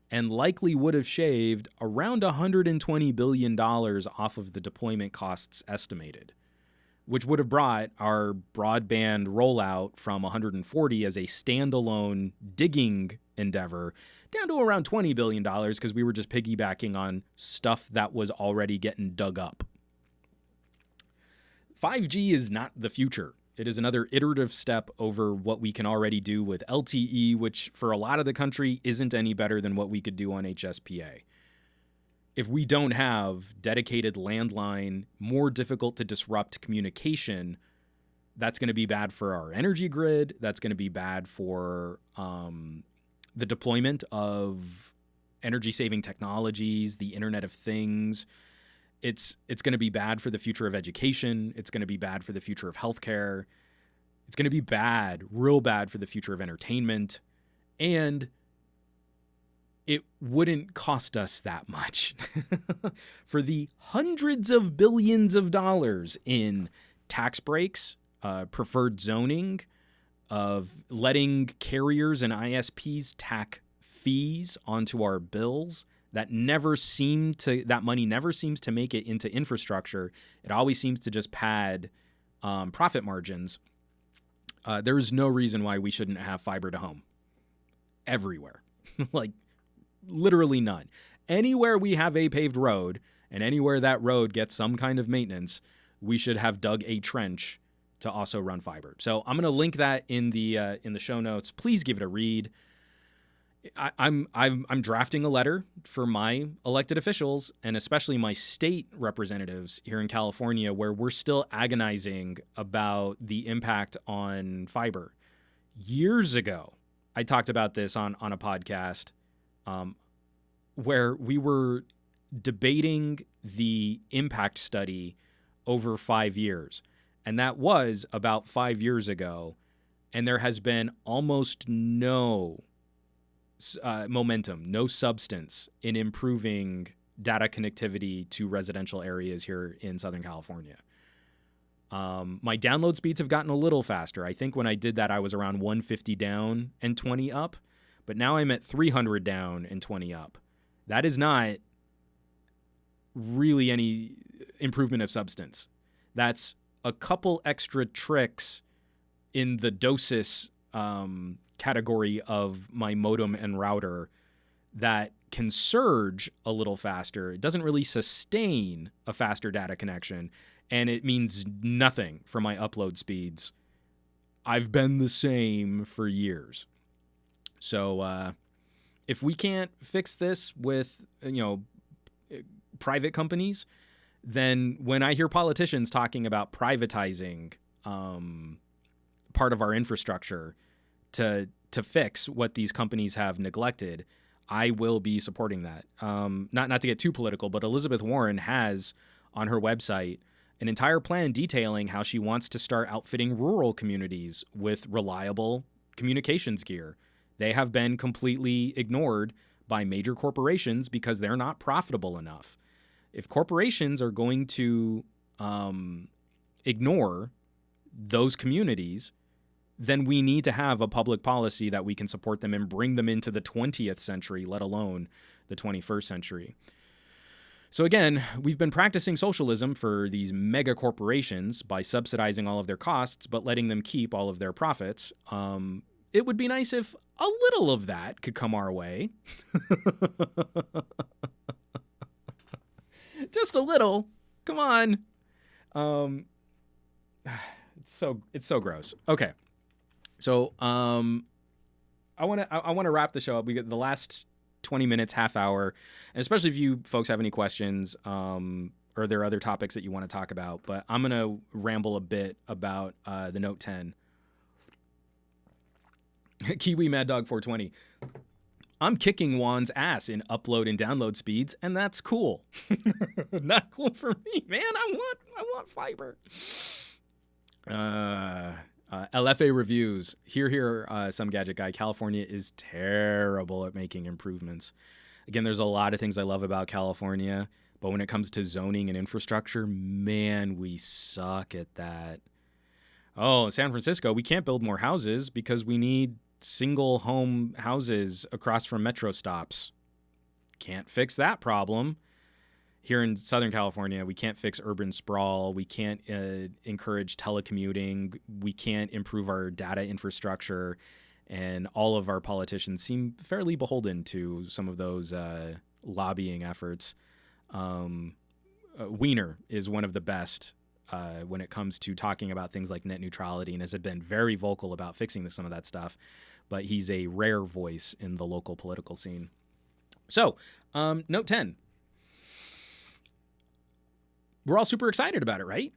Speaker 1: and likely would have shaved around $120 billion off of the deployment costs estimated, which would have brought our broadband rollout from 140 as a standalone digging endeavor down to around $20 billion because we were just piggybacking on stuff that was already getting dug up. 5G is not the future. It is another iterative step over what we can already do with LTE, which for a lot of the country isn't any better than what we could do on HSPA. If we don't have dedicated landline, more difficult to disrupt communication, that's going to be bad for our energy grid. That's going to be bad for the deployment of energy-saving technologies, the Internet of Things. It's going to be bad for the future of education. It's going to be bad for the future of healthcare. It's going to be bad, real bad for the future of entertainment. And it wouldn't cost us that much for the hundreds of billions of dollars in tax breaks, preferred zoning, of letting carriers and ISPs tack fees onto our bills. That money never seems to make it into infrastructure. It always seems to just pad profit margins. There is no reason why we shouldn't have fiber to home everywhere. Like, literally none. Anywhere we have a paved road and anywhere that road gets some kind of maintenance, we should have dug a trench to also run fiber. So I'm going to link that in the show notes. Please give it a read. I'm drafting a letter for my elected officials and especially my state representatives here in California, where we're still agonizing about the impact on fiber. Years ago, I talked about this on a podcast where we were debating the impact study over 5 years. And that was about 5 years ago. And there has been almost no momentum, no substance in improving data connectivity to residential areas here in Southern California. My download speeds have gotten a little faster. I think when I did that, I was around 150 down and 20 up, but now I'm at 300 down and 20 up. That is not really any improvement of substance. That's a couple extra tricks in the dosis category of my modem and router that can surge a little faster. It doesn't really sustain a faster data connection, and it means nothing for my upload speeds. I've been the same for years. So if we can't fix this with, private companies, then when I hear politicians talking about privatizing part of our infrastructure to fix what these companies have neglected, I will be supporting that. Not to get too political, but Elizabeth Warren has on her website an entire plan detailing how she wants to start outfitting rural communities with reliable communications gear. They have been completely ignored by major corporations because they're not profitable enough. If corporations are going to ignore those communities, then we need to have a public policy that we can support them and bring them into the 20th century, let alone the 21st century. So again, we've been practicing socialism for these mega corporations by subsidizing all of their costs, but letting them keep all of their profits. It would be nice if a little of that could come our way. Just a little. Come on. It's so gross. Okay. So I want to wrap the show up. We get the last 20 minutes, half hour, and especially if you folks have any questions or there are other topics that you want to talk about. But I'm going to ramble a bit about the Note 10. Kiwi Mad Dog 420. I'm kicking Juan's ass in upload and download speeds, and that's cool. Not cool for me, man. I want fiber. LFA reviews. Here, some gadget guy. California is terrible at making improvements. Again, there's a lot of things I love about California, but when it comes to zoning and infrastructure, man, we suck at that. Oh, San Francisco, we can't build more houses because we need single home houses across from metro stops. Can't fix that problem. Here in Southern California, we can't fix urban sprawl. We can't encourage telecommuting. We can't improve our data infrastructure. And all of our politicians seem fairly beholden to some of those lobbying efforts. Wiener is one of the best when it comes to talking about things like net neutrality and has been very vocal about fixing some of that stuff. But he's a rare voice in the local political scene. So, Note 10. We're all super excited about it, right?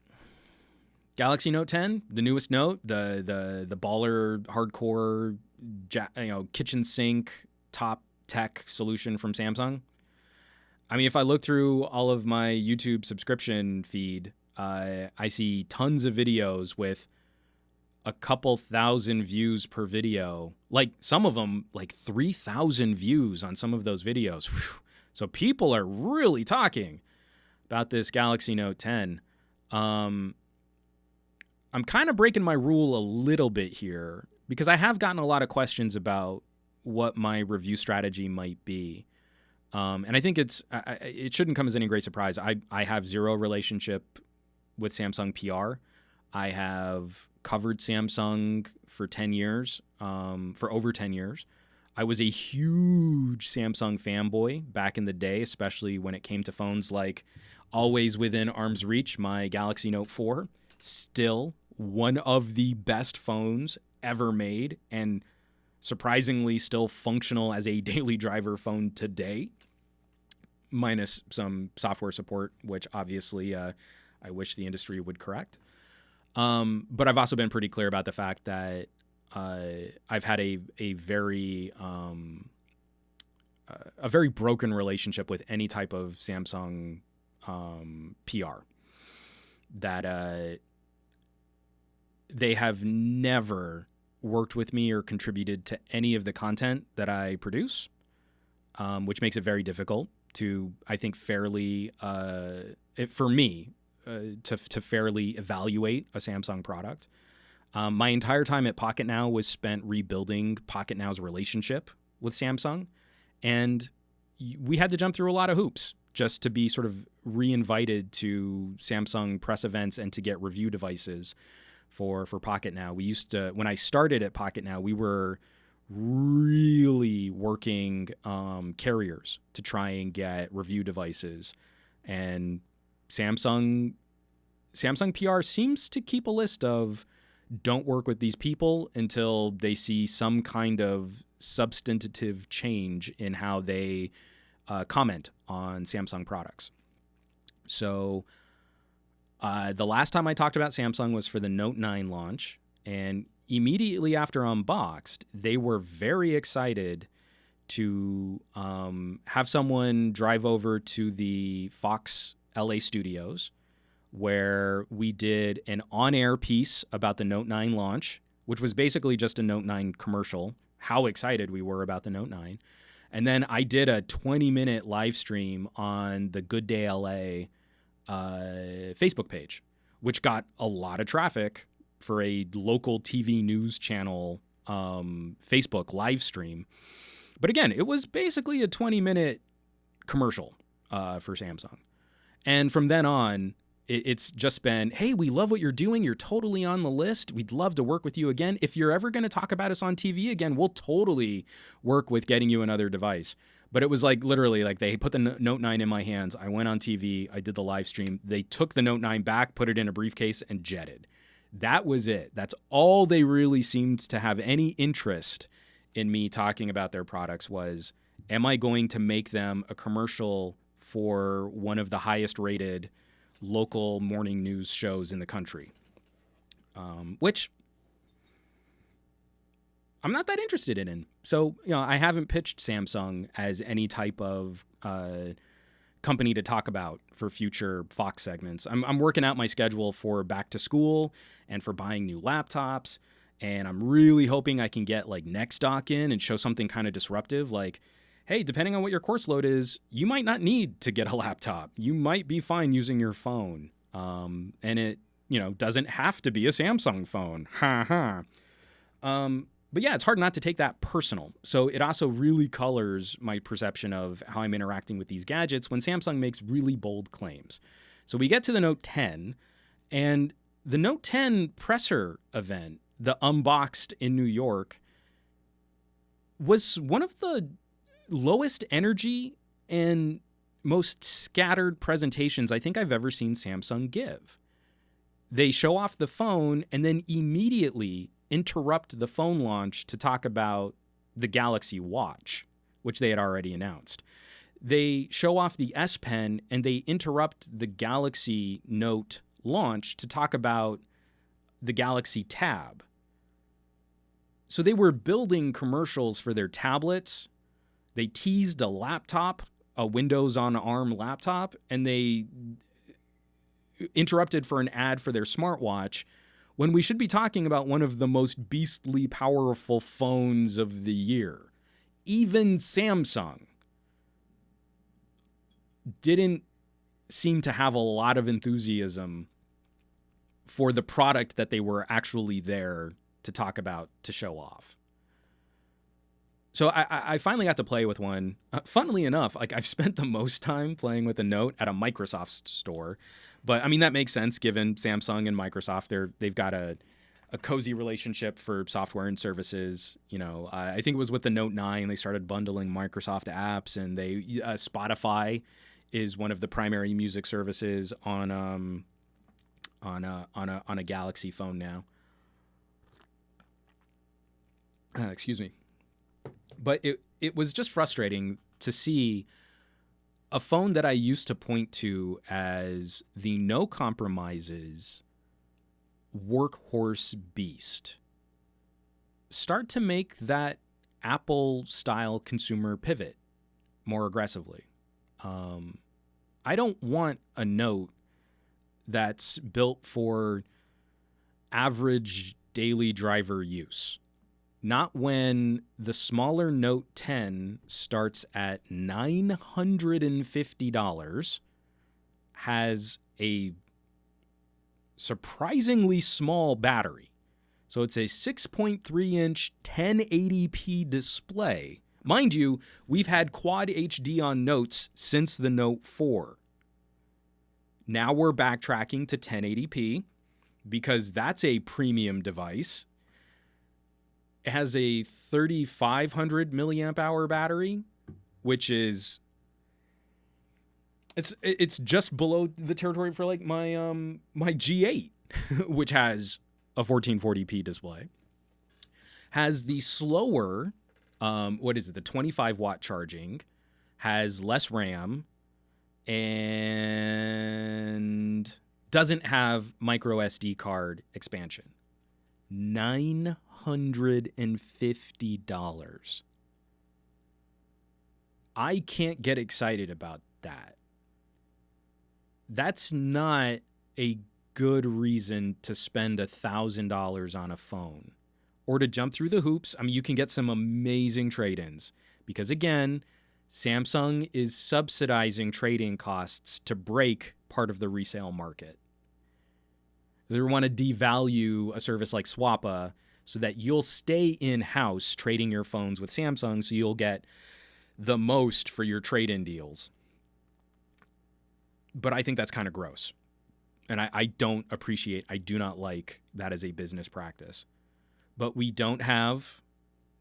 Speaker 1: Galaxy Note 10, the newest Note, the baller, hardcore, kitchen sink, top tech solution from Samsung. I mean, if I look through all of my YouTube subscription feed, I see tons of videos with a couple thousand views per video. Like some of them, like 3,000 views on some of those videos. Whew. So people are really talking about this Galaxy Note 10. I'm kind of breaking my rule a little bit here because I have gotten a lot of questions about what my review strategy might be. And I think it shouldn't come as any great surprise. I have zero relationship with Samsung PR. I have covered Samsung for 10 years, for over 10 years. I was a huge Samsung fanboy back in the day, especially when it came to phones like always within arm's reach, my Galaxy Note 4. Still one of the best phones ever made and surprisingly still functional as a daily driver phone today, minus some software support, which obviously I wish the industry would correct. But I've also been pretty clear about the fact that I've had a very broken relationship with any type of Samsung PR. That they have never worked with me or contributed to any of the content that I produce, which makes it very difficult to, I think, fairly, for me, to fairly evaluate a Samsung product. My entire time at PocketNow was spent rebuilding PocketNow's relationship with Samsung, and we had to jump through a lot of hoops just to be sort of re-invited to Samsung press events and to get review devices for PocketNow. We used to, when I started at PocketNow, we were really working carriers to try and get review devices, and Samsung PR seems to keep a list of don't work with these people until they see some kind of substantive change in how they comment on Samsung products. So the last time I talked about Samsung was for the Note 9 launch, and immediately after Unboxed, they were very excited to have someone drive over to the Fox LA studios, where we did an on-air piece about the Note 9 launch, which was basically just a Note 9 commercial, how excited we were about the Note 9. And then I did a 20-minute live stream on the Good Day LA Facebook page, which got a lot of traffic for a local TV news channel Facebook live stream. But again, it was basically a 20-minute commercial for Samsung. And from then on, it's just been, hey, we love what you're doing. You're totally on the list. We'd love to work with you again. If you're ever going to talk about us on TV again, we'll totally work with getting you another device. But it was like literally like they put the Note 9 in my hands. I went on TV. I did the live stream. They took the Note 9 back, put it in a briefcase, and jetted. That was it. That's all they really seemed to have any interest in me talking about their products was am I going to make them a commercial for one of the highest rated local morning news shows in the country? Which I'm not that interested in. So, I haven't pitched Samsung as any type of company to talk about for future Fox segments. I'm working out my schedule for back to school and for buying new laptops. And I'm really hoping I can get like Nextdoc in and show something kind of disruptive. Like, hey, depending on what your course load is, you might not need to get a laptop. You might be fine using your phone. And it, doesn't have to be a Samsung phone. Ha ha. But yeah, it's hard not to take that personal. So it also really colors my perception of how I'm interacting with these gadgets when Samsung makes really bold claims. So we get to the Note 10, and the Note 10 presser event, the Unboxed in New York, was one of the lowest energy and most scattered presentations I think I've ever seen Samsung give. They show off the phone and then immediately interrupt the phone launch to talk about the Galaxy Watch, which they had already announced. They show off the S Pen and they interrupt the Galaxy Note launch to talk about the Galaxy Tab. So they were building commercials for their tablets. They teased a laptop, a Windows on ARM laptop, and they interrupted for an ad for their smartwatch when we should be talking about one of the most beastly powerful phones of the year. Even Samsung didn't seem to have a lot of enthusiasm for the product that they were actually there to talk about, to show off. So I finally got to play with one. Funnily enough, like I've spent the most time playing with a Note at a Microsoft store. But I mean, that makes sense given Samsung and Microsoft. They've got a cozy relationship for software and services. I think it was with the Note 9, they started bundling Microsoft apps, and Spotify is one of the primary music services on a Galaxy phone now. Excuse me. But it was just frustrating to see a phone that I used to point to as the no compromises workhorse beast start to make that Apple-style consumer pivot more aggressively. I don't want a Note that's built for average daily driver use. Not when the smaller Note 10 starts at $950, has a surprisingly small battery. So it's a 6.3-inch 1080p display. Mind you, we've had Quad HD on Notes since the Note 4. Now we're backtracking to 1080p because that's a premium device. It has a 3,500 milliamp hour battery, which is it's just below the territory for like my G8, which has a 1440p display. Has the slower the 25 watt charging, has less RAM, and doesn't have micro SD card expansion. $950. I can't get excited about that. That's not a good reason to spend $1,000 on a phone or to jump through the hoops. I mean, you can get some amazing trade-ins because, again, Samsung is subsidizing trade-in costs to break part of the resale market. They want to devalue a service like Swappa so that you'll stay in-house trading your phones with Samsung so you'll get the most for your trade-in deals. But I think that's kind of gross. And I do not like that as a business practice. But we don't have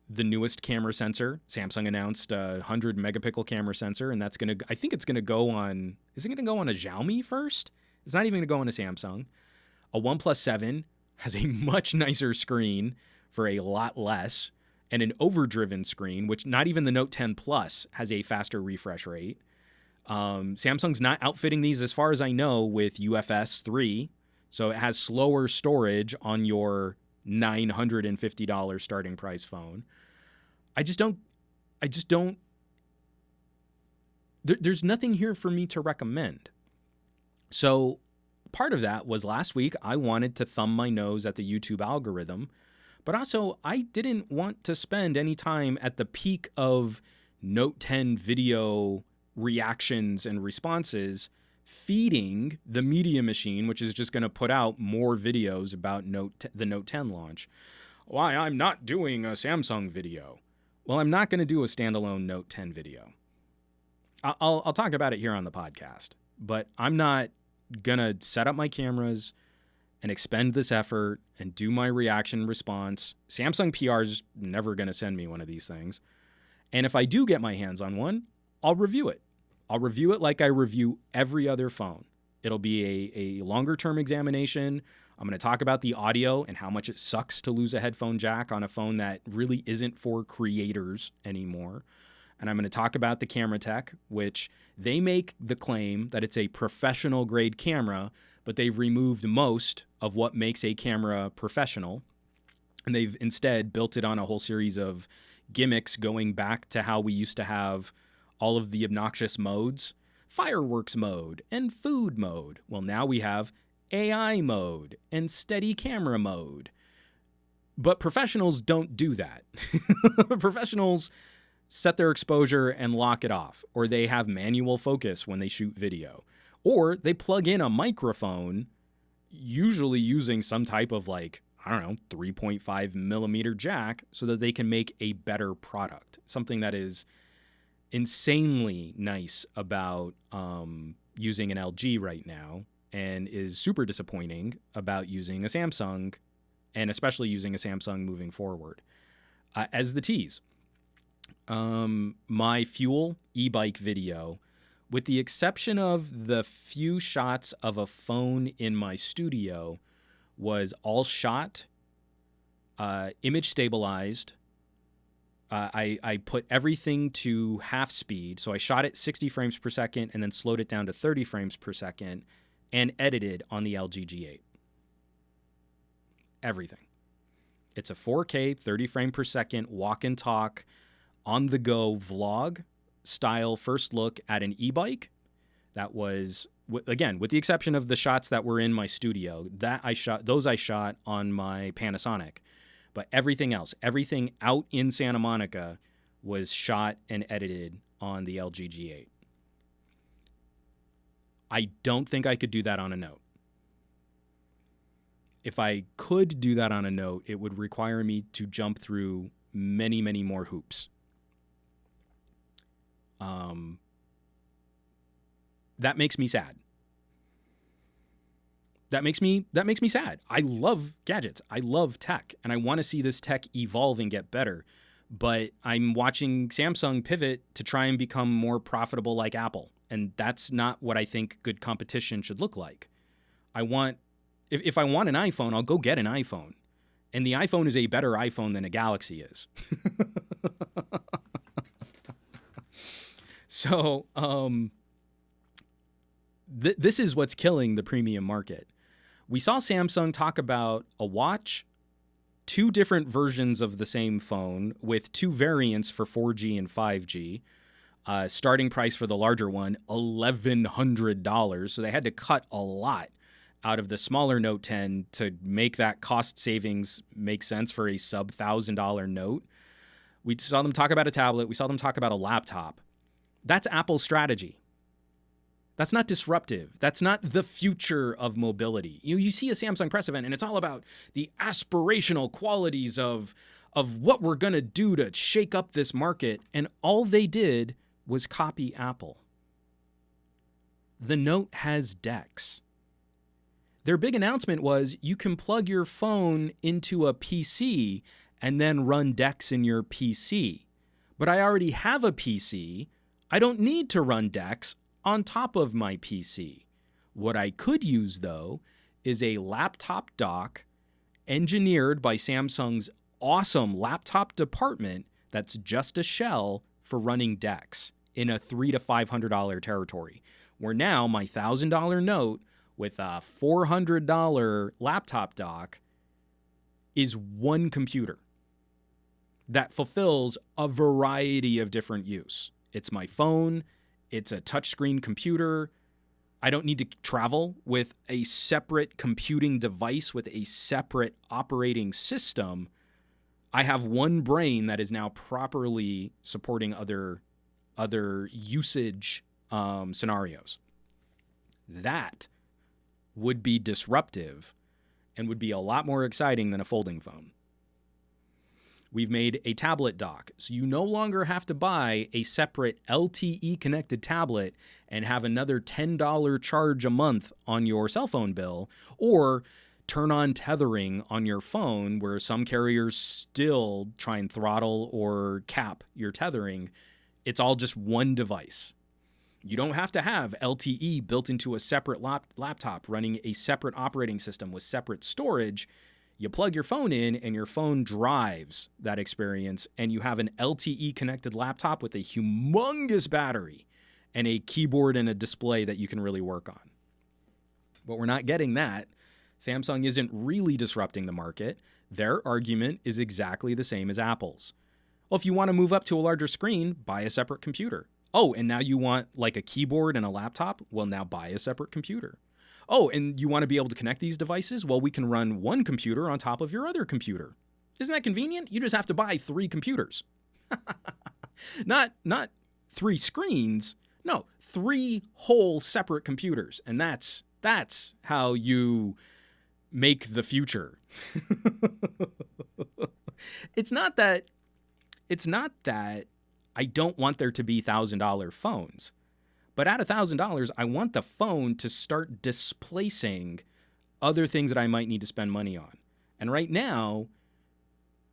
Speaker 1: the newest camera sensor. Samsung announced a 100 megapixel camera sensor, and that's going to, I think it's going to go on, is it going to go on a Xiaomi first? It's not even going to go on a Samsung. A OnePlus 7 has a much nicer screen for a lot less. and an overdriven screen, which not even the Note 10 Plus has a faster refresh rate. Samsung's not outfitting these, as far as I know, with UFS 3. So it has slower storage on your $950 starting price phone. There's nothing here for me to recommend. So part of that was last week I wanted to thumb my nose at the YouTube algorithm, but also I didn't want to spend any time at the peak of Note 10 video reactions and responses feeding the media machine, which is just going to put out more videos about the Note 10 launch. Why I'm not doing a Samsung video. Well, I'm not going to do a standalone Note 10 video. I'll talk about it here on the podcast, but I'm not going to set up my cameras and expend this effort and do my reaction response. Samsung PR is never going to send me one of these things. And if I do get my hands on one, I'll review it. I'll review it like I review every other phone. It'll be a longer term examination. I'm going to talk about the audio and how much it sucks to lose a headphone jack on a phone that really isn't for creators anymore. And I'm going to talk about the camera tech, which they make the claim that it's a professional grade camera, but they've removed most of what makes a camera professional. And they've instead built it on a whole series of gimmicks going back to how we used to have all of the obnoxious modes, fireworks mode and food mode. Well, now we have AI mode and steady camera mode. But professionals don't do that. Professionals set their exposure and lock it off, or they have manual focus when they shoot video, or they plug in a microphone, usually using some type of 3.5 millimeter jack so that they can make a better product. Something that is insanely nice about using an LG right now and is super disappointing about using a Samsung, and especially using a Samsung moving forward. As the tease, my Fuel e-bike video, with the exception of the few shots of a phone in my studio, was all shot, image stabilized. I put everything to half speed. So I shot it 60 frames per second and then slowed it down to 30 frames per second and edited on the LG G8. Everything. It's a 4K, 30 frame per second walk and talk on the go vlog style first look at an e-bike. That was, again, with the exception of the shots that were in my studio, I shot on my Panasonic. But everything else, everything out in Santa Monica, was shot and edited on the LG G8. I don't think I could do that on a Note. If I could do that on a Note, it would require me to jump through many, many more hoops. That makes me sad. That makes me sad. I love gadgets. I love tech, and I want to see this tech evolve and get better. But I'm watching Samsung pivot to try and become more profitable like Apple, and that's not what I think good competition should look like. If I want an iPhone, I'll go get an iPhone, and the iPhone is a better iPhone than a Galaxy is. So, this is what's killing the premium market. We saw Samsung talk about a watch, 2 different versions of the same phone with 2 variants for 4G and 5G. Starting price for the larger one, $1,100. So they had to cut a lot out of the smaller Note 10 to make that cost savings make sense for a sub-$1,000 Note. We saw them talk about a tablet. We saw them talk about a laptop. That's Apple's strategy. That's not disruptive. That's not the future of mobility. You see a Samsung press event, and it's all about the aspirational qualities of what we're going to do to shake up this market, and all they did was copy Apple. The Note has DeX. Their big announcement was you can plug your phone into a PC and then run DeX in your PC. But I already have a PC. I don't need to run DeX on top of my PC. What I could use, though, is a laptop dock engineered by Samsung's awesome laptop department that's just a shell for running DeX in a $300 to $500 territory. Where now my $1,000 note with a $400 laptop dock is one computer that fulfills a variety of different use. It's my phone, it's a touchscreen computer. I don't need to travel with a separate computing device with a separate operating system. I have one brain that is now properly supporting other usage scenarios. That would be disruptive and would be a lot more exciting than a folding phone. We've made a tablet dock, so you no longer have to buy a separate LTE connected tablet and have another $10 charge a month on your cell phone bill, or turn on tethering on your phone, where some carriers still try and throttle or cap your tethering. It's all just one device. You don't have to have LTE built into a separate laptop running a separate operating system with separate storage. You plug your phone in and your phone drives that experience, and you have an LTE connected laptop with a humongous battery and a keyboard and a display that you can really work on. But we're not getting that. Samsung isn't really disrupting the market. Their argument is exactly the same as Apple's. Well, if you want to move up to a larger screen, buy a separate computer. Oh, and now you want like a keyboard and a laptop? Well, now buy a separate computer. Oh, and you want to be able to connect these devices? Well, we can run one computer on top of your other computer. Isn't that convenient? You just have to buy 3 computers. Not 3 screens. No, 3 whole separate computers. And that's how you make the future. It's not that I don't want there to be $1,000 phones. But at $1,000, I want the phone to start displacing other things that I might need to spend money on. And right now,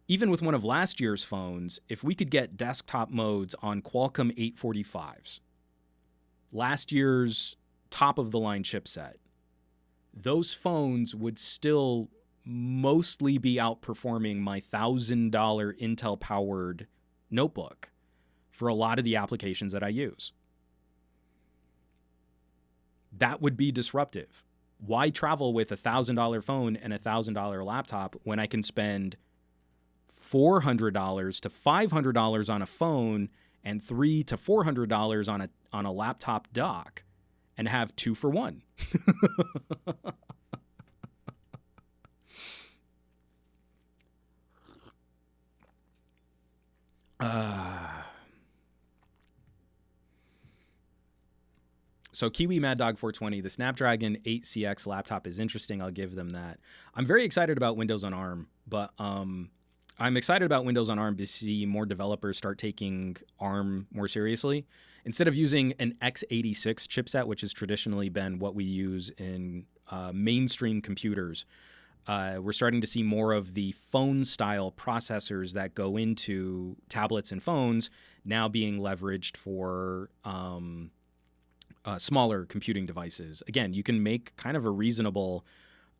Speaker 1: even with one of last year's phones, if we could get desktop modes on Qualcomm 845s, last year's top-of-the-line chipset, those phones would still mostly be outperforming my $1,000 Intel-powered notebook for a lot of the applications that I use. That would be disruptive. Why travel with a $1,000 phone and a $1,000 laptop when I can spend $400 to $500 on a phone and $300 to $400 on a laptop dock and have 2 for 1? So Kiwi Mad Dog 420, the Snapdragon 8CX laptop is interesting. I'll give them that. I'm very excited about Windows on ARM, but I'm excited about Windows on ARM to see more developers start taking ARM more seriously. Instead of using an x86 chipset, which has traditionally been what we use in mainstream computers, we're starting to see more of the phone-style processors that go into tablets and phones now being leveraged for smaller computing devices. Again, you can make kind of a reasonable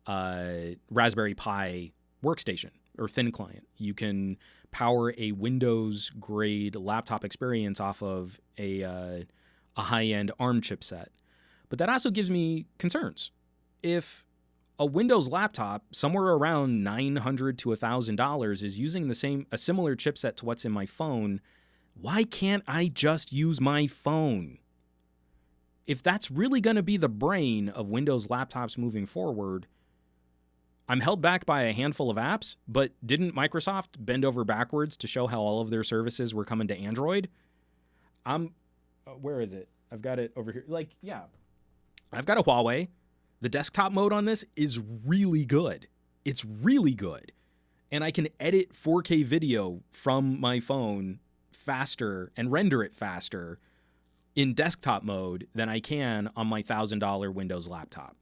Speaker 1: Raspberry Pi workstation or thin client. You can power a Windows-grade laptop experience off of a high-end ARM chipset. But that also gives me concerns. If a Windows laptop somewhere around $900 to $1,000 is using a similar chipset to what's in my phone, why can't I just use my phone? If that's really going to be the brain of Windows laptops moving forward, I'm held back by a handful of apps, but didn't Microsoft bend over backwards to show how all of their services were coming to Android? Where is it? I've got it over here. I've got a Huawei. The desktop mode on this is really good. It's really good. And I can edit 4K video from my phone faster and render it faster in desktop mode than I can on my $1,000 Windows laptop.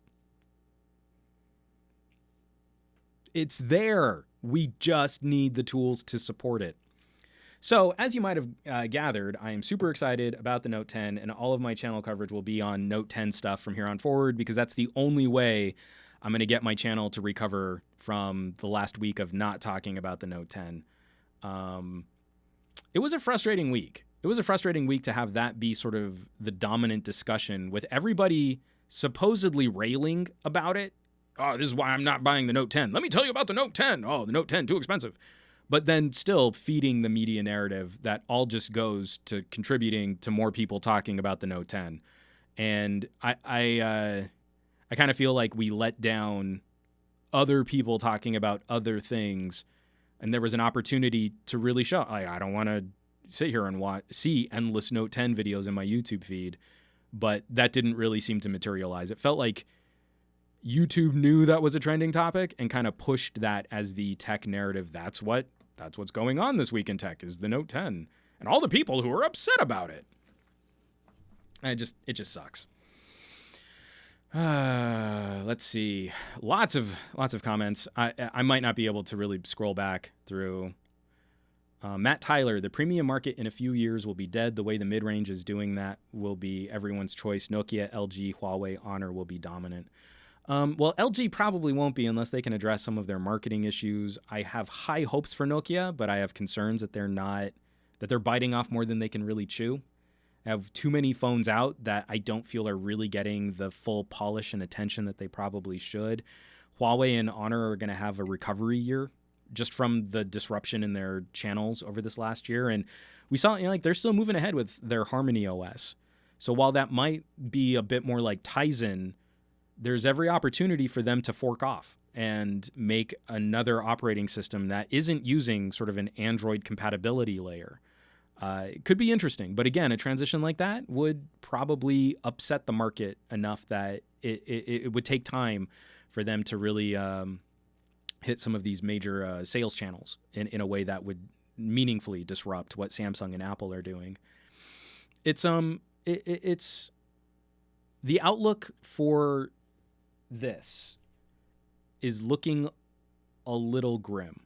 Speaker 1: It's there. We just need the tools to support it. So, as you might have gathered, I am super excited about the Note 10, and all of my channel coverage will be on Note 10 stuff from here on forward, because that's the only way I'm going to get my channel to recover from the last week of not talking about the Note 10. It was a frustrating week. It was a frustrating week to have that be sort of the dominant discussion, with everybody supposedly railing about it. Oh, this is why I'm not buying the Note 10. Let me tell you about the Note 10. Oh, the Note 10, too expensive. But then still feeding the media narrative that all just goes to contributing to more people talking about the Note 10. And I kind of feel like we let down other people talking about other things, and there was an opportunity to really show. I don't want to sit here and see endless Note 10 videos in my YouTube feed, but that didn't really seem to materialize. It felt like YouTube knew that was a trending topic and kind of pushed that as the tech narrative. That's what's going on this week in tech, is the Note 10 and all the people who are upset about it. It just sucks. Let's see. Lots of comments. I might not be able to really scroll back through. Matt Tyler, the premium market in a few years will be dead. The way the mid-range is doing that will be everyone's choice. Nokia, LG, Huawei, Honor will be dominant. Well, LG probably won't be unless they can address some of their marketing issues. I have high hopes for Nokia, but I have concerns that they're biting off more than they can really chew. I have too many phones out that I don't feel are really getting the full polish and attention that they probably should. Huawei and Honor are going to have a recovery year just from the disruption in their channels over this last year. And we saw, they're still moving ahead with their Harmony OS. So while that might be a bit more like Tizen, there's every opportunity for them to fork off and make another operating system that isn't using sort of an Android compatibility layer. It could be interesting, but again, a transition like that would probably upset the market enough that it would take time for them to really hit some of these major sales channels in a way that would meaningfully disrupt what Samsung and Apple are doing. It's the outlook for this is looking a little grim.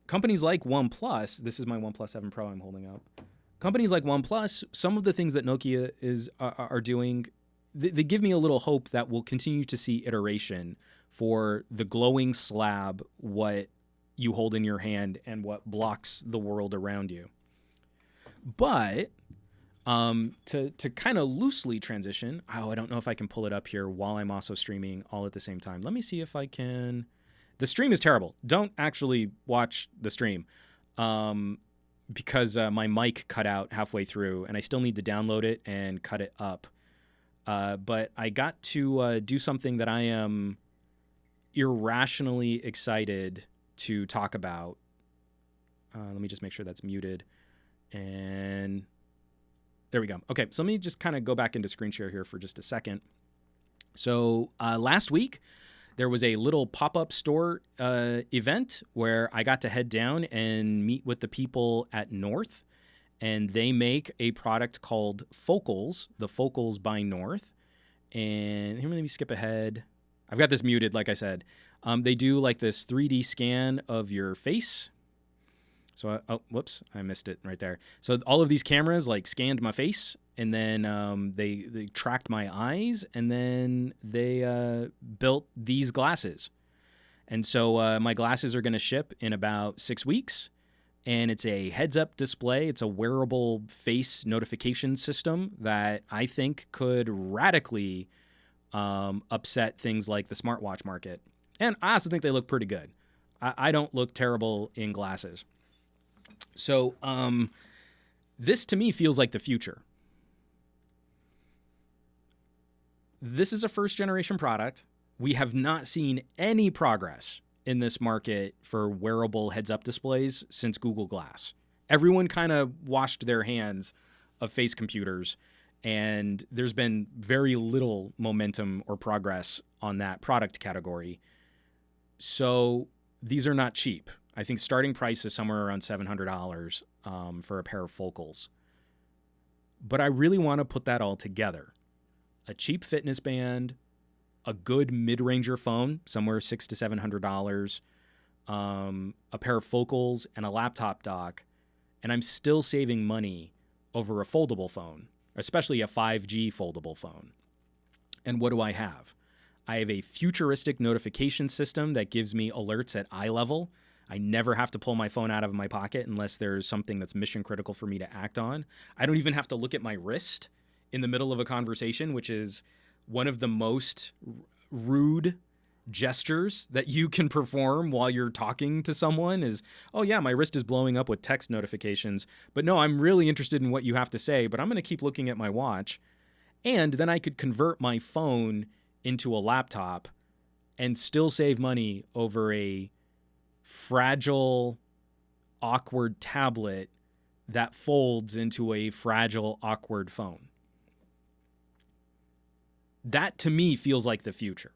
Speaker 1: Companies like OnePlus, this is my OnePlus 7 Pro I'm holding up. Companies like OnePlus, some of the things that Nokia are doing, they give me a little hope that we'll continue to see iteration for the glowing slab, what you hold in your hand and what blocks the world around you. But to kind of loosely transition, I don't know if I can pull it up here while I'm also streaming all at the same time. Let me see if I can. The stream is terrible. Don't actually watch the stream because my mic cut out halfway through, and I still need to download it and cut it up. But I got to do something that I am irrationally excited to talk about. Let me just make sure that's muted. And there we go. Okay, so let me just kind of go back into screen share here for just a second. So last week, there was a little pop-up store event where I got to head down and meet with the people at North, and they make a product called Focals, the Focals by North. And here, let me skip ahead. I've got this muted, like I said. They do like this 3D scan of your face. So, whoops, I missed it right there. So all of these cameras like scanned my face, and then they tracked my eyes, and then they built these glasses. And so my glasses are going to ship in about 6 weeks, and it's a heads-up display. It's a wearable face notification system that I think could radically upset things like the smartwatch market. And I also think they look pretty good. I don't look terrible in glasses. So this to me feels like the future. This is a first generation product. We have not seen any progress in this market for wearable heads-up displays since Google Glass. Everyone kind of washed their hands of face computers, and there's been very little momentum or progress on that product category. So these are not cheap. I think starting price is somewhere around $700 for a pair of Focals. But I really want to put that all together. A cheap fitness band, a good mid-ranger phone, somewhere $600 to $700, a pair of Focals, and a laptop dock, and I'm still saving money over a foldable phone, especially a 5G foldable phone. And what do I have? I have a futuristic notification system that gives me alerts at eye level. I never have to pull my phone out of my pocket unless there's something that's mission critical for me to act on. I don't even have to look at my wrist in the middle of a conversation, which is one of the most rude gestures that you can perform while you're talking to someone is, oh yeah, my wrist is blowing up with text notifications, but no, I'm really interested in what you have to say, but I'm going to keep looking at my watch. And then I could convert my phone into a laptop and still save money over a fragile, awkward tablet that folds into a fragile, awkward phone. That to me feels like the future.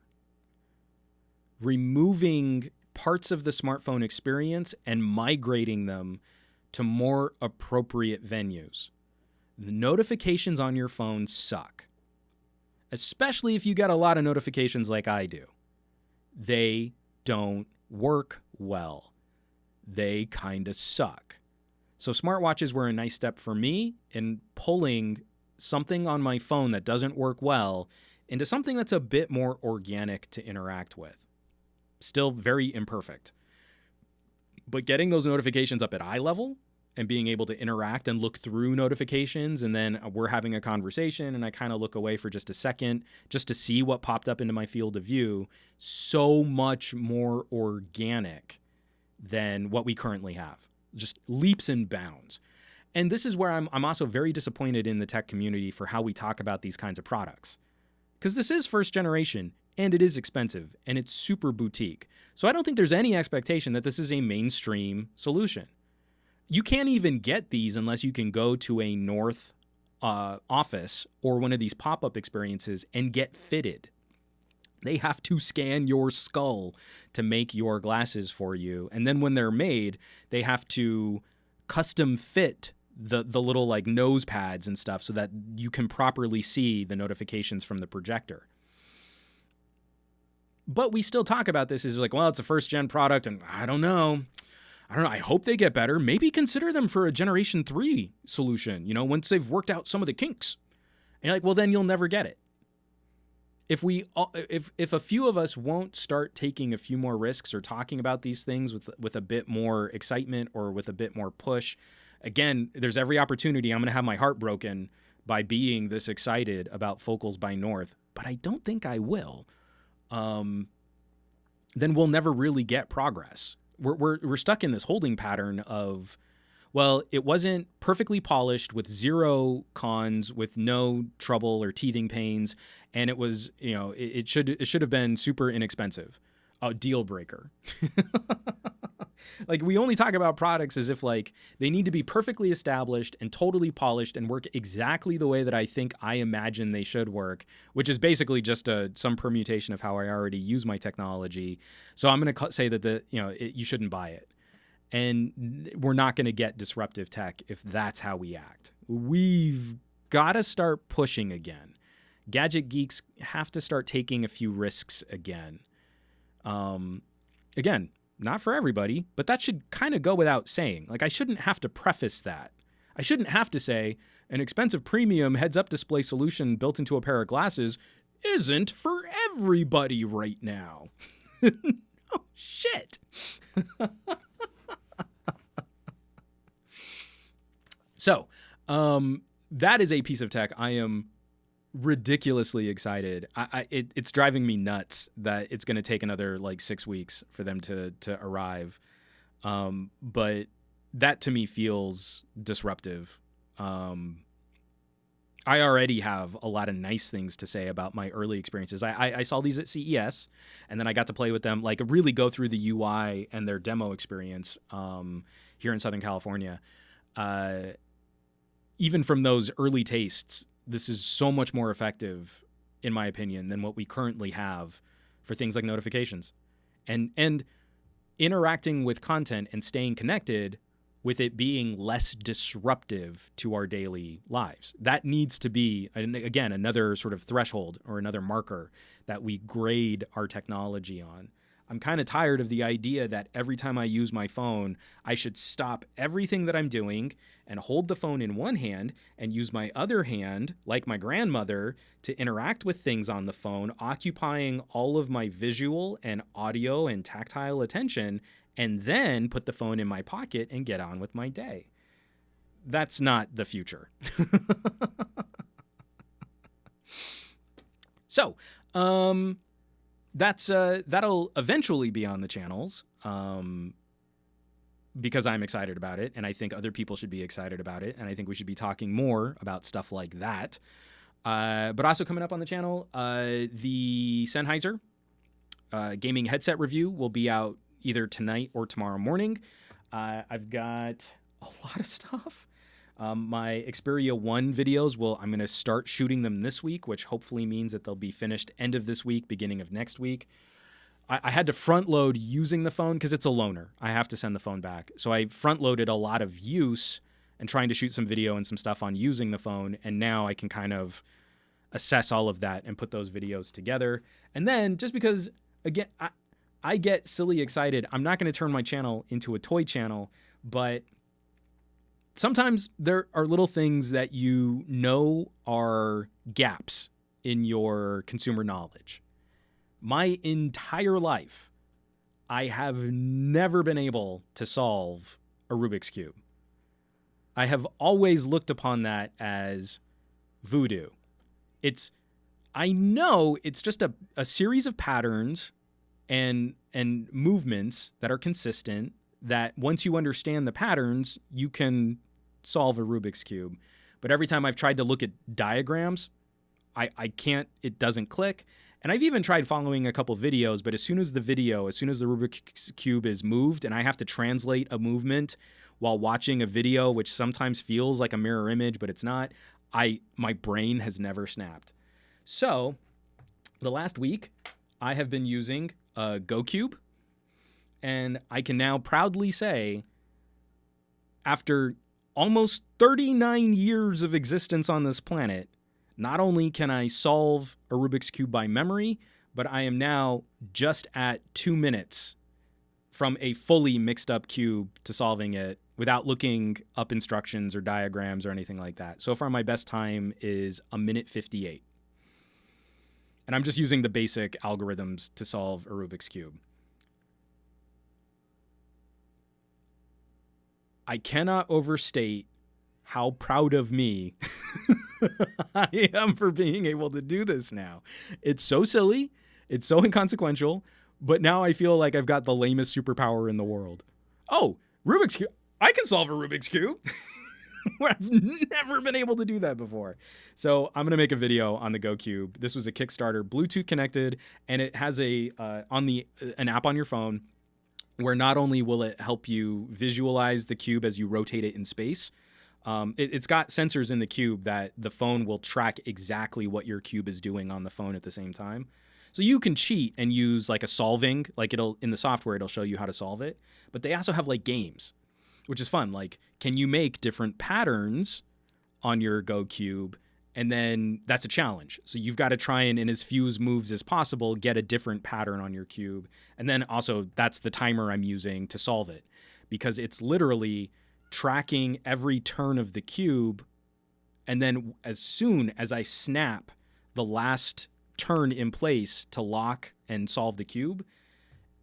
Speaker 1: Removing parts of the smartphone experience and migrating them to more appropriate venues. The notifications on your phone suck, especially if you get a lot of notifications like I do. They don't work well. They kind of suck. So smartwatches were a nice step for me in pulling something on my phone that doesn't work well into something that's a bit more organic to interact with. Still very imperfect. But getting those notifications up at eye level and being able to interact and look through notifications, and then we're having a conversation and I kind of look away for just a second just to see what popped up into my field of view, so much more organic than what we currently have. Just leaps and bounds. And this is where I'm also very disappointed in the tech community for how we talk about these kinds of products. Because this is first generation, and it is expensive, and it's super boutique. So I don't think there's any expectation that this is a mainstream solution. You can't even get these unless you can go to a North office or one of these pop-up experiences and get fitted. They have to scan your skull to make your glasses for you. And then when they're made, they have to custom fit the little like nose pads and stuff so that you can properly see the notifications from the projector. But we still talk about this as like, well, it's a first gen product and I don't know. I hope they get better. Maybe consider them for a Generation 3 solution, once they've worked out some of the kinks. And you're like, well, then you'll never get it. If a few of us won't start taking a few more risks or talking about these things with a bit more excitement or with a bit more push, again, there's every opportunity I'm going to have my heart broken by being this excited about Focals by North, but I don't think I will. Then we'll never really get progress. We're stuck in this holding pattern of, well, it wasn't perfectly polished with zero cons, with no trouble or teething pains, and it was, it should have been super inexpensive. A deal breaker. Like, we only talk about products as if like they need to be perfectly established and totally polished and work exactly the way that I imagine they should work, which is basically just some permutation of how I already use my technology. So I'm going to say that you shouldn't buy it. And we're not going to get disruptive tech if that's how we act. We've got to start pushing again. Gadget geeks have to start taking a few risks again. Again, not for everybody, but that should kind of go without saying. Like, I shouldn't have to preface that. I shouldn't have to say an expensive premium heads-up display solution built into a pair of glasses isn't for everybody right now. Oh, shit. So, that is a piece of tech I am ridiculously excited. It's driving me nuts that it's going to take another like 6 weeks for them to arrive. But that to me feels disruptive. I already have a lot of nice things to say about my early experiences. I saw these at CES, and then I got to play with them, like really go through the UI and their demo experience here in Southern California. Even from those early tastes, this is so much more effective, in my opinion, than what we currently have for things like notifications. And interacting with content and staying connected with it being less disruptive to our daily lives. That needs to be, again, another sort of threshold or another marker that we grade our technology on. I'm kind of tired of the idea that every time I use my phone, I should stop everything that I'm doing and hold the phone in one hand and use my other hand, like my grandmother, to interact with things on the phone, occupying all of my visual and audio and tactile attention, and then put the phone in my pocket and get on with my day. That's not the future. So, that'll eventually be on the channels, because I'm excited about it, and I think other people should be excited about it, and I think we should be talking more about stuff like that. But also coming up on the channel, the Sennheiser gaming headset review will be out either tonight or tomorrow morning. I've got a lot of stuff. My Xperia 1 videos I'm going to start shooting them this week, which hopefully means that they'll be finished end of this week, beginning of next week. I had to front load using the phone because it's a loaner. I have to send the phone back. So I front loaded a lot of use and trying to shoot some video and some stuff on using the phone. And now I can kind of assess all of that and put those videos together. And then just because, again, I get silly excited, I'm not going to turn my channel into a toy channel, but sometimes there are little things that you know are gaps in your consumer knowledge. My entire life, I have never been able to solve a Rubik's Cube. I have always looked upon that as voodoo. I know it's just a series of patterns and movements that are consistent, that once you understand the patterns, you can solve a Rubik's Cube. But every time I've tried to look at diagrams, I can't, it doesn't click. And I've even tried following a couple videos, but as soon as the Rubik's Cube is moved and I have to translate a movement while watching a video, which sometimes feels like a mirror image, but it's not, my brain has never snapped. So the last week I have been using a GoCube, and I can now proudly say, after almost 39 years of existence on this planet, not only can I solve a Rubik's Cube by memory, but I am now just at 2 minutes from a fully mixed up cube to solving it without looking up instructions or diagrams or anything like that. So far, my best time is 1:58. And I'm just using the basic algorithms to solve a Rubik's Cube. I cannot overstate how proud of me I am for being able to do this now. It's so silly. It's so inconsequential. But now I feel like I've got the lamest superpower in the world. Oh, Rubik's Cube. I can solve a Rubik's Cube. I've never been able to do that before. So I'm going to make a video on the GoCube. This was a Kickstarter, Bluetooth connected, and it has an app on your phone where not only will it help you visualize the cube as you rotate it in space, it's got sensors in the cube that the phone will track exactly what your cube is doing on the phone at the same time. So you can cheat and use like a solving, like in the software, it'll show you how to solve it. But they also have like games, which is fun. Like, can you make different patterns on your GoCube? And then that's a challenge. So you've got to try and, in as few moves as possible, get a different pattern on your cube. And then also that's the timer I'm using to solve it, because it's literally tracking every turn of the cube. And then as soon as I snap the last turn in place to lock and solve the cube,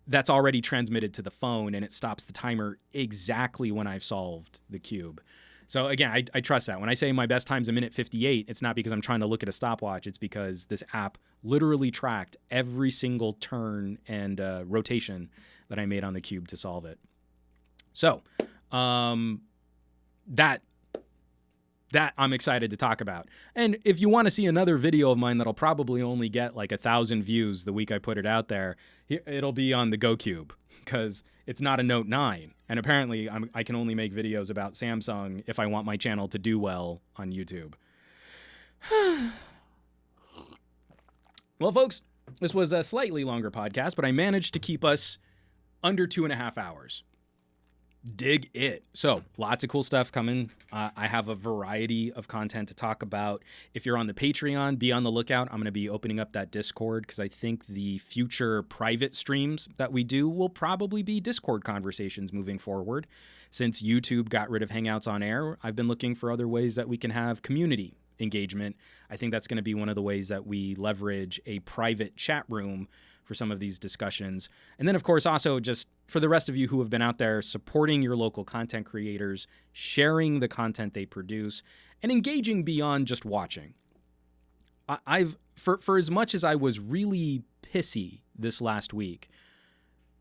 Speaker 1: that's already transmitted to the phone, and it stops the timer exactly when I've solved the cube. So again, I trust that. When I say my best time's 1:58, it's not because I'm trying to look at a stopwatch. It's because this app literally tracked every single turn and rotation that I made on the cube to solve it. So that I'm excited to talk about. And if you want to see another video of mine that'll probably only get like 1,000 views the week I put it out there, it'll be on the GoCube, because it's not a Note 9. And apparently I can only make videos about Samsung if I want my channel to do well on YouTube. Well, folks, this was a slightly longer podcast, but I managed to keep us under 2.5 hours. Dig it. So lots of cool stuff coming. I have a variety of content to talk about. If you're on the Patreon, be on the lookout. I'm going to be opening up that Discord because I think the future private streams that we do will probably be Discord conversations moving forward. Since YouTube got rid of Hangouts on air, I've been looking for other ways that we can have community engagement. I think that's going to be one of the ways that we leverage a private chat room for some of these discussions. And then, of course, also just for the rest of you who have been out there supporting your local content creators, sharing the content they produce, and engaging beyond just watching. For as much as I was really pissy this last week,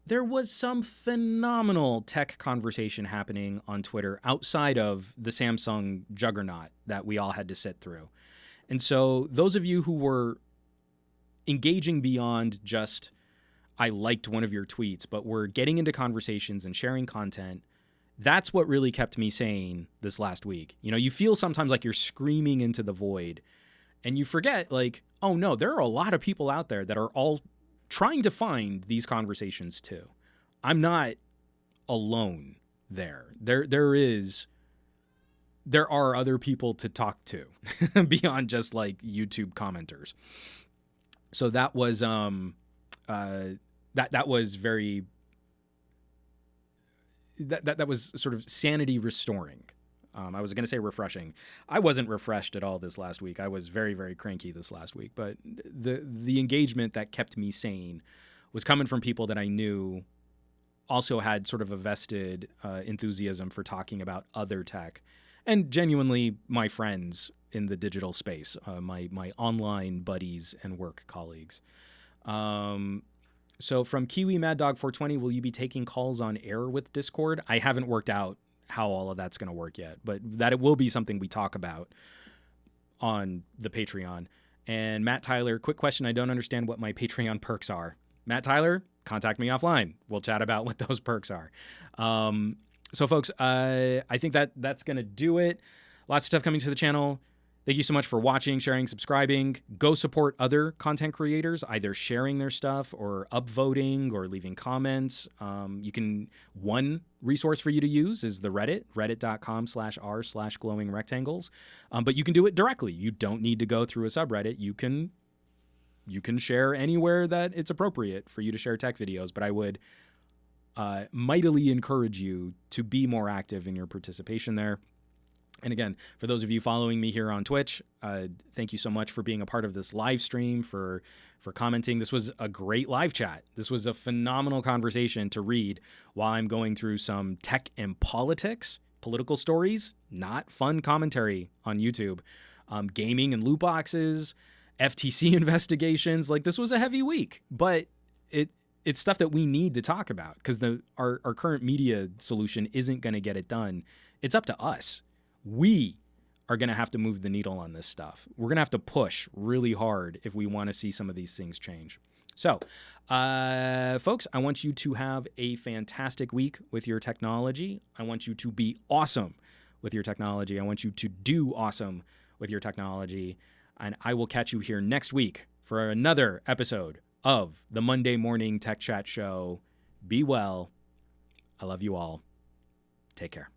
Speaker 1: there was some phenomenal tech conversation happening on Twitter outside of the Samsung juggernaut that we all had to sit through. And so those of you who were engaging beyond just, I liked one of your tweets, but we're getting into conversations and sharing content. That's what really kept me sane this last week. You know, you feel sometimes like you're screaming into the void and you forget like, oh no, there are a lot of people out there that are all trying to find these conversations too. I'm not alone there. There are other people to talk to beyond just like YouTube commenters. So that was that was very that was sort of sanity restoring. I was going to say refreshing. I wasn't refreshed at all this last week. I was very, very cranky this last week. But the engagement that kept me sane was coming from people that I knew also had sort of a vested enthusiasm for talking about other tech, and genuinely my friends in the digital space, my online buddies and work colleagues. So from Kiwi Mad Dog 420, will you be taking calls on air with Discord? I haven't worked out how all of that's going to work yet, but that it will be something we talk about on the Patreon. And Matt Tyler, quick question. I don't understand what my Patreon perks are. Matt Tyler, contact me offline. We'll chat about what those perks are. So folks, I think that's going to do it. Lots of stuff coming to the channel. Thank you so much for watching, sharing, subscribing. Go support other content creators, either sharing their stuff or upvoting or leaving comments. One resource for you to use is the Reddit, reddit.com/r/glowing rectangles. But you can do it directly. You don't need to go through a subreddit. You can share anywhere that it's appropriate for you to share tech videos. But I would mightily encourage you to be more active in your participation there. And again, for those of you following me here on Twitch, thank you so much for being a part of this live stream, for commenting. This was a great live chat. This was a phenomenal conversation to read while I'm going through some tech and politics, political stories, not fun commentary on YouTube, gaming and loot boxes, FTC investigations. Like, this was a heavy week, but it's stuff that we need to talk about because our current media solution isn't going to get it done. It's up to us. We are going to have to move the needle on this stuff. We're going to have to push really hard if we want to see some of these things change. So, folks, I want you to have a fantastic week with your technology. I want you to be awesome with your technology. I want you to do awesome with your technology. And I will catch you here next week for another episode of the Monday Morning Tech Chat Show. Be well. I love you all. Take care.